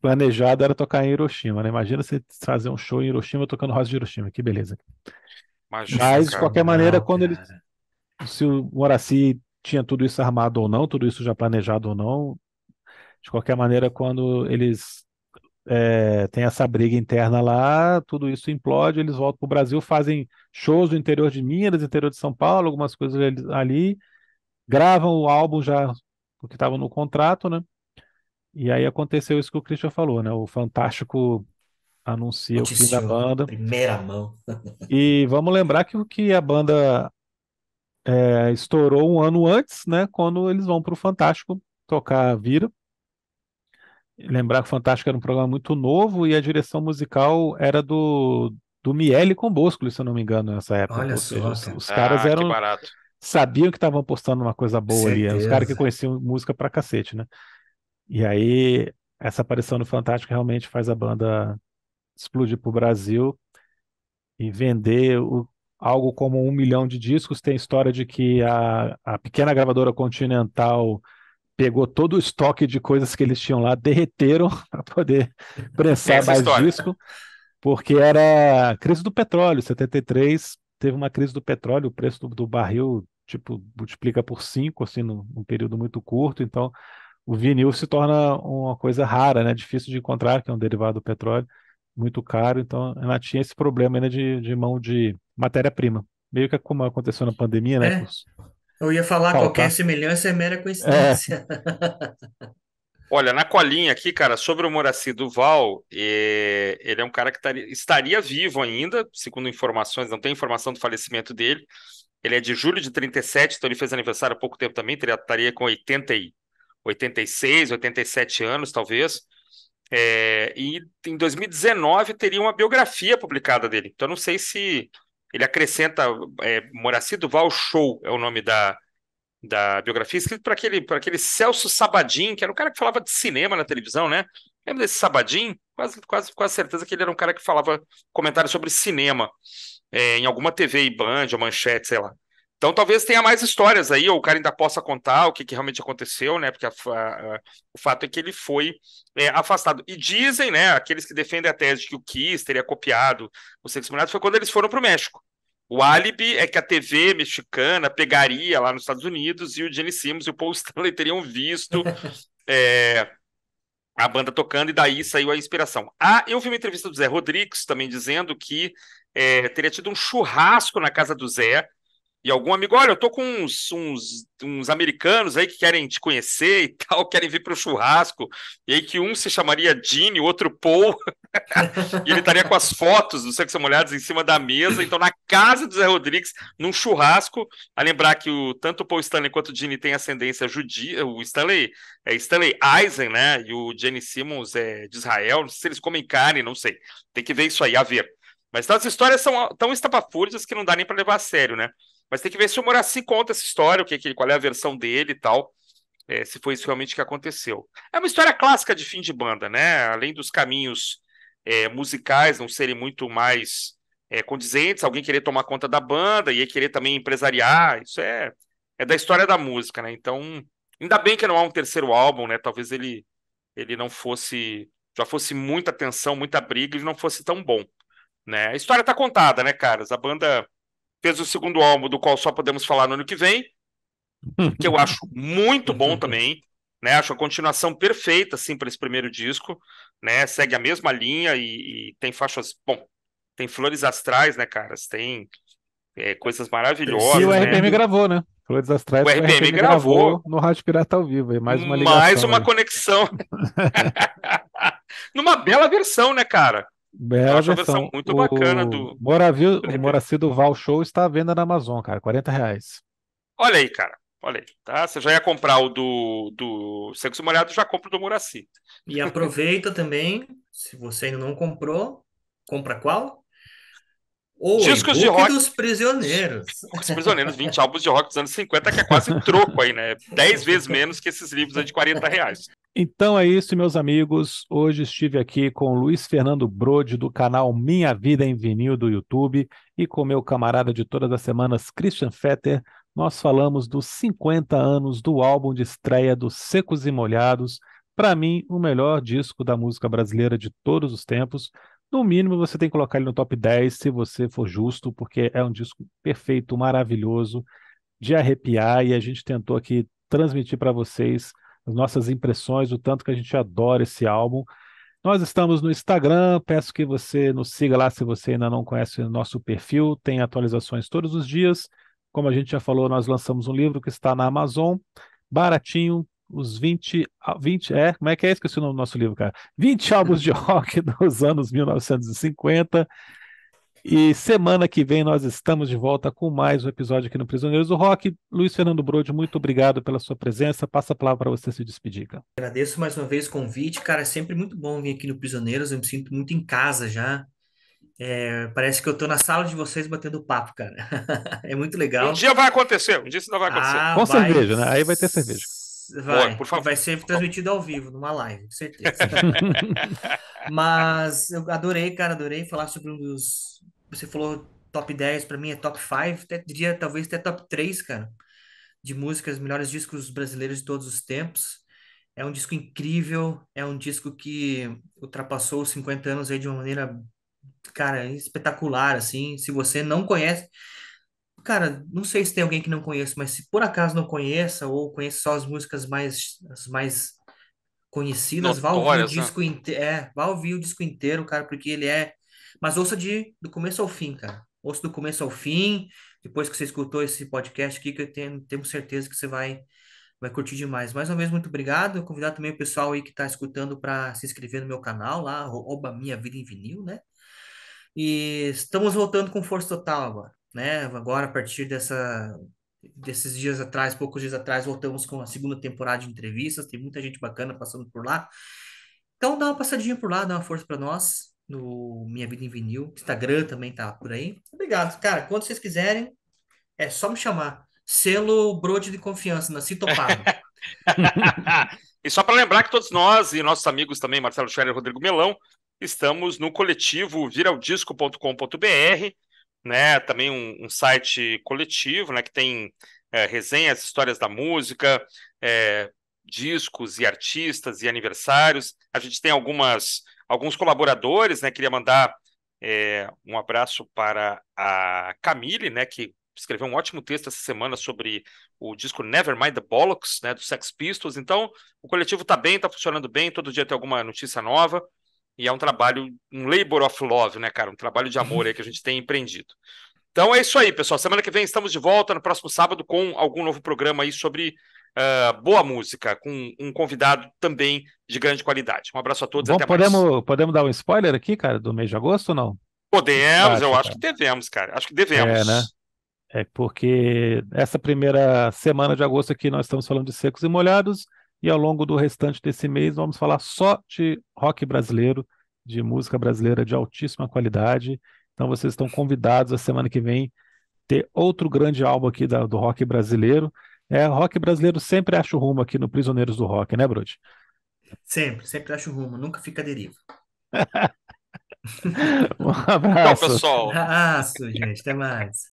Speaker 2: planejado, era tocar em Hiroshima, né? Imagina você fazer um show em Hiroshima tocando Rosa de Hiroshima, que beleza.
Speaker 1: Imagina,
Speaker 2: Mas, de
Speaker 1: cara.
Speaker 2: qualquer maneira,
Speaker 3: Sensacional,
Speaker 2: quando eles,
Speaker 3: cara.
Speaker 2: se o Moraci tinha tudo isso armado ou não, tudo isso já planejado ou não, de qualquer maneira, quando eles têm essa briga interna lá, tudo isso implode, eles voltam para o Brasil, fazem shows no interior de Minas, interior de São Paulo, algumas coisas ali, gravam o álbum já, porque estava no contrato, né? E aí aconteceu isso que o Christian falou, né? O Fantástico anuncia o fim da
Speaker 3: Noticiou,
Speaker 2: banda.
Speaker 3: primeira mão.
Speaker 2: E vamos lembrar que a banda estourou um ano antes, né? Quando eles vão para o Fantástico tocar Vira. Lembrar que o Fantástico era um programa muito novo e a direção musical era do Miele com Bosco, se eu não me engano, nessa época.
Speaker 3: Olha
Speaker 2: Ou seja,
Speaker 3: só,
Speaker 2: os,
Speaker 3: cara.
Speaker 2: os caras
Speaker 1: Ah, que
Speaker 2: eram
Speaker 1: barato.
Speaker 2: sabiam que estavam apostando uma coisa boa ali, os caras que
Speaker 3: Certeza.
Speaker 2: conheciam música pra cacete, né? E aí essa aparição no Fantástico realmente faz a banda explodir pro Brasil e vender algo como 1 milhão de discos. Tem história de que a pequena gravadora Continental pegou todo o estoque de coisas que eles tinham lá, derreteram para poder
Speaker 1: Tem
Speaker 2: prensar
Speaker 1: essa
Speaker 2: mais
Speaker 1: história.
Speaker 2: disco, porque era crise do petróleo. 73 teve uma crise do petróleo, o preço do barril tipo multiplica por 5 assim num período muito curto, então o vinil se torna uma coisa rara, né? Difícil de encontrar, que é um derivado do petróleo, muito caro, então ela tinha esse problema ainda de mão de matéria-prima. Meio que como aconteceu na pandemia, né? Que
Speaker 3: É, eu ia falar, qualquer
Speaker 2: faltar.
Speaker 3: semelhança é mera
Speaker 2: É,
Speaker 3: coincidência.
Speaker 1: Olha, na colinha aqui, cara, sobre o Moraci Duval, ele é um cara que estaria vivo ainda, segundo informações, não tem informação do falecimento dele. Ele é de julho de 37, então ele fez aniversário há pouco tempo também, estaria com 86, 87 anos, talvez. E em 2019 teria uma biografia publicada dele. Então, eu não sei se ele acrescenta, Moraci Duval Show é o nome da biografia, escrito por aquele Celso Sabadin, que era um cara que falava de cinema na televisão, né? Lembra desse Sabadin? Quase certeza que ele era um cara que falava comentários sobre cinema, em alguma TV e Band ou Manchete, sei lá. Então talvez tenha mais histórias aí, ou o cara ainda possa contar o que realmente aconteceu, né? Porque o fato é que ele foi afastado. E dizem, né, aqueles que defendem a tese de que o Kiss teria copiado o Sexos Molhados foi quando eles foram para o México. O álibi é que a TV mexicana pegaria lá nos Estados Unidos e o Gene Simmons e o Paul Stanley teriam visto é, a banda tocando e daí saiu a inspiração. Eu vi uma entrevista do Zé Rodrigues também dizendo que teria tido um churrasco na casa do Zé e algum amigo, olha, eu tô com uns americanos aí que querem te conhecer e tal, querem vir para o churrasco, e aí que um se chamaria Gene, o outro Paul, e ele estaria com as fotos dos Sexo Molhados em cima da mesa, então na casa do Zé Rodrigues, num churrasco, a lembrar que tanto o Paul Stanley quanto o Gene têm ascendência judia, o Stanley é Stanley Eisen, né, e o Gene Simmons é de Israel, não sei se eles comem carne, não sei, tem que ver isso aí, a ver. Mas então, as histórias são tão estapafúrdias que não dá nem para levar a sério, né? Mas tem que ver se o Moraci conta essa história, qual é a versão dele e tal, se foi isso realmente que aconteceu. É uma história clássica de fim de banda, né? Além dos caminhos musicais não serem muito mais condizentes, alguém querer tomar conta da banda e querer também empresariar, isso é da história da música, né? Então, ainda bem que não há um terceiro álbum, né? Talvez ele não fosse, já fosse muita tensão, muita briga, ele não fosse tão bom, né? A história tá contada, né, caras? A banda fez o segundo álbum, do qual só podemos falar no ano que vem, que eu acho muito bom também, né? Acho a continuação perfeita, assim, para esse primeiro disco, né? Segue a mesma linha e tem faixas, bom, tem Flores Astrais, né, caras? Tem coisas
Speaker 2: E o
Speaker 1: maravilhosas, né?
Speaker 2: RPM
Speaker 3: Segundo.
Speaker 2: gravou, né? Flores
Speaker 1: O
Speaker 2: Astrais que o
Speaker 1: RPM
Speaker 2: RPM gravou
Speaker 1: gravou
Speaker 2: no Rádio Pirata ao vivo. Aí mais uma
Speaker 1: mais
Speaker 2: ligação
Speaker 1: uma
Speaker 2: aí.
Speaker 1: conexão numa bela versão, né, cara? Eu
Speaker 2: Bela
Speaker 1: acho a versão
Speaker 2: versão.
Speaker 1: muito bacana do,
Speaker 2: O
Speaker 1: do RPM.
Speaker 2: Moraci Duval Show está à venda na Amazon, cara. R$ 40.
Speaker 1: Olha aí, cara. Olha aí, tá? Você já ia comprar o do Sexo Molhado, já compra o do Muraci.
Speaker 3: E aproveita também, se você ainda não comprou, compra qual? O
Speaker 1: Discos de
Speaker 3: e-book
Speaker 1: rock,
Speaker 3: dos prisioneiros.
Speaker 1: Os Prisioneiros, 20 álbuns de rock dos anos 50, que é quase troco aí, né? 10 vezes menos que esses livros aí de R$ 40.
Speaker 2: Então é isso, meus amigos. Hoje estive aqui com o Luiz Fernando Brode, do canal Minha Vida em Vinil do YouTube, e com meu camarada de todas as semanas, Christian Fetter. Nós falamos dos 50 anos do álbum de estreia dos Secos e Molhados. Para mim, o melhor disco da música brasileira de todos os tempos. No mínimo, você tem que colocar ele no top 10, se você for justo, porque é um disco perfeito, maravilhoso, de arrepiar, e a gente tentou aqui transmitir para vocês as nossas impressões, o tanto que a gente adora esse álbum. Nós estamos no Instagram, peço que você nos siga lá se você ainda não conhece o nosso perfil, tem atualizações todos os dias. Como a gente já falou, nós lançamos um livro que está na Amazon, baratinho, os 20 como é que é? Esqueci o nome do nosso livro, cara. 20 álbuns de rock dos anos 1950. E semana que vem nós estamos de volta com mais um episódio aqui no Prisioneiros do Rock. Luiz Fernando Brode, muito obrigado pela sua presença. Passa a palavra para você se despedir, cara.
Speaker 3: Agradeço mais uma vez o convite, cara. É sempre muito bom vir aqui no Prisioneiros. Eu me sinto muito em casa já. Parece que eu tô na sala de vocês batendo papo, cara. É muito
Speaker 1: Um
Speaker 3: legal.
Speaker 1: dia vai acontecer, um dia isso não vai acontecer.
Speaker 3: Ah,
Speaker 2: Com
Speaker 3: vai.
Speaker 2: cerveja, né? Aí vai ter cerveja.
Speaker 1: Boa, por
Speaker 3: E
Speaker 1: favor.
Speaker 3: vai ser
Speaker 1: Por favor.
Speaker 3: transmitido ao vivo, numa live, com certeza. Mas eu adorei, cara, adorei falar sobre um dos. Você falou top 10, pra mim é top 5, até diria talvez até top 3, cara, de músicas, melhores discos brasileiros de todos os tempos. É um disco incrível, é um disco que ultrapassou os 50 anos aí de uma maneira, cara, espetacular, assim. Se você não conhece, cara, não sei se tem alguém que não conhece, mas se por acaso não conheça ou conhece só as mais conhecidas, vá ouvir o
Speaker 1: Notórias, né?
Speaker 3: disco inteiro, vá ouvir o disco inteiro, cara, porque ele mas ouça do começo ao fim, cara. Ouça do começo ao fim, depois que você escutou esse podcast aqui, que tenho certeza que você vai curtir demais. Mais uma vez, muito obrigado. Convidar também o pessoal aí que está escutando para se inscrever no meu canal lá, Minha Vida em Vinil, né? E estamos voltando com força total agora, né? Agora, a partir desses dias atrás, poucos dias atrás, voltamos com a segunda temporada de entrevistas. Tem muita gente bacana passando por lá. Então, dá uma passadinha por lá, dá uma força para nós. no Minha Vida em Vinil. Instagram também tá por aí. Obrigado, cara. Quando vocês quiserem, é só me chamar. Selo Brode de confiança, nasci topado.
Speaker 1: E só para lembrar que todos nós e nossos amigos também, Marcelo Scherer e Rodrigo Melão, estamos no coletivo viraldisco.com.br, né? Também um site coletivo, né? Que tem resenhas, histórias da música, é, discos e artistas e aniversários. A gente tem alguns colaboradores, né? Queria mandar um abraço para a Camille, né? Que escreveu um ótimo texto essa semana sobre o disco Nevermind the Bollocks, né? Do Sex Pistols. Então, o coletivo está bem, está funcionando bem. Todo dia tem alguma notícia nova. E é um trabalho, um labor of love, né, cara? Um trabalho de amor aí que a gente tem empreendido. Então é isso aí, pessoal. Semana que vem estamos de volta no próximo sábado com algum novo programa aí sobre boa música, com um convidado também de grande qualidade. Um abraço a todos e
Speaker 2: Bom,
Speaker 1: até mais.
Speaker 2: podemos dar um spoiler aqui, cara, do mês de agosto ou não? O que você
Speaker 1: Podemos, eu
Speaker 2: acha,
Speaker 1: acho que
Speaker 2: cara?
Speaker 1: devemos, cara. Acho que
Speaker 2: É, né?
Speaker 1: devemos.
Speaker 2: É porque essa primeira semana de agosto aqui nós estamos falando de secos e molhados, e ao longo do restante desse mês vamos falar só de rock brasileiro, de música brasileira de altíssima qualidade. Então vocês estão convidados a semana que vem ter outro grande álbum aqui do rock brasileiro. Rock brasileiro sempre acha o rumo aqui no Prisioneiros do Rock, né, Brody?
Speaker 3: Sempre, sempre acho rumo, nunca fica à deriva.
Speaker 2: Um
Speaker 1: Tchau,
Speaker 2: abraço.
Speaker 1: pessoal.
Speaker 3: Abraço, gente. Até mais.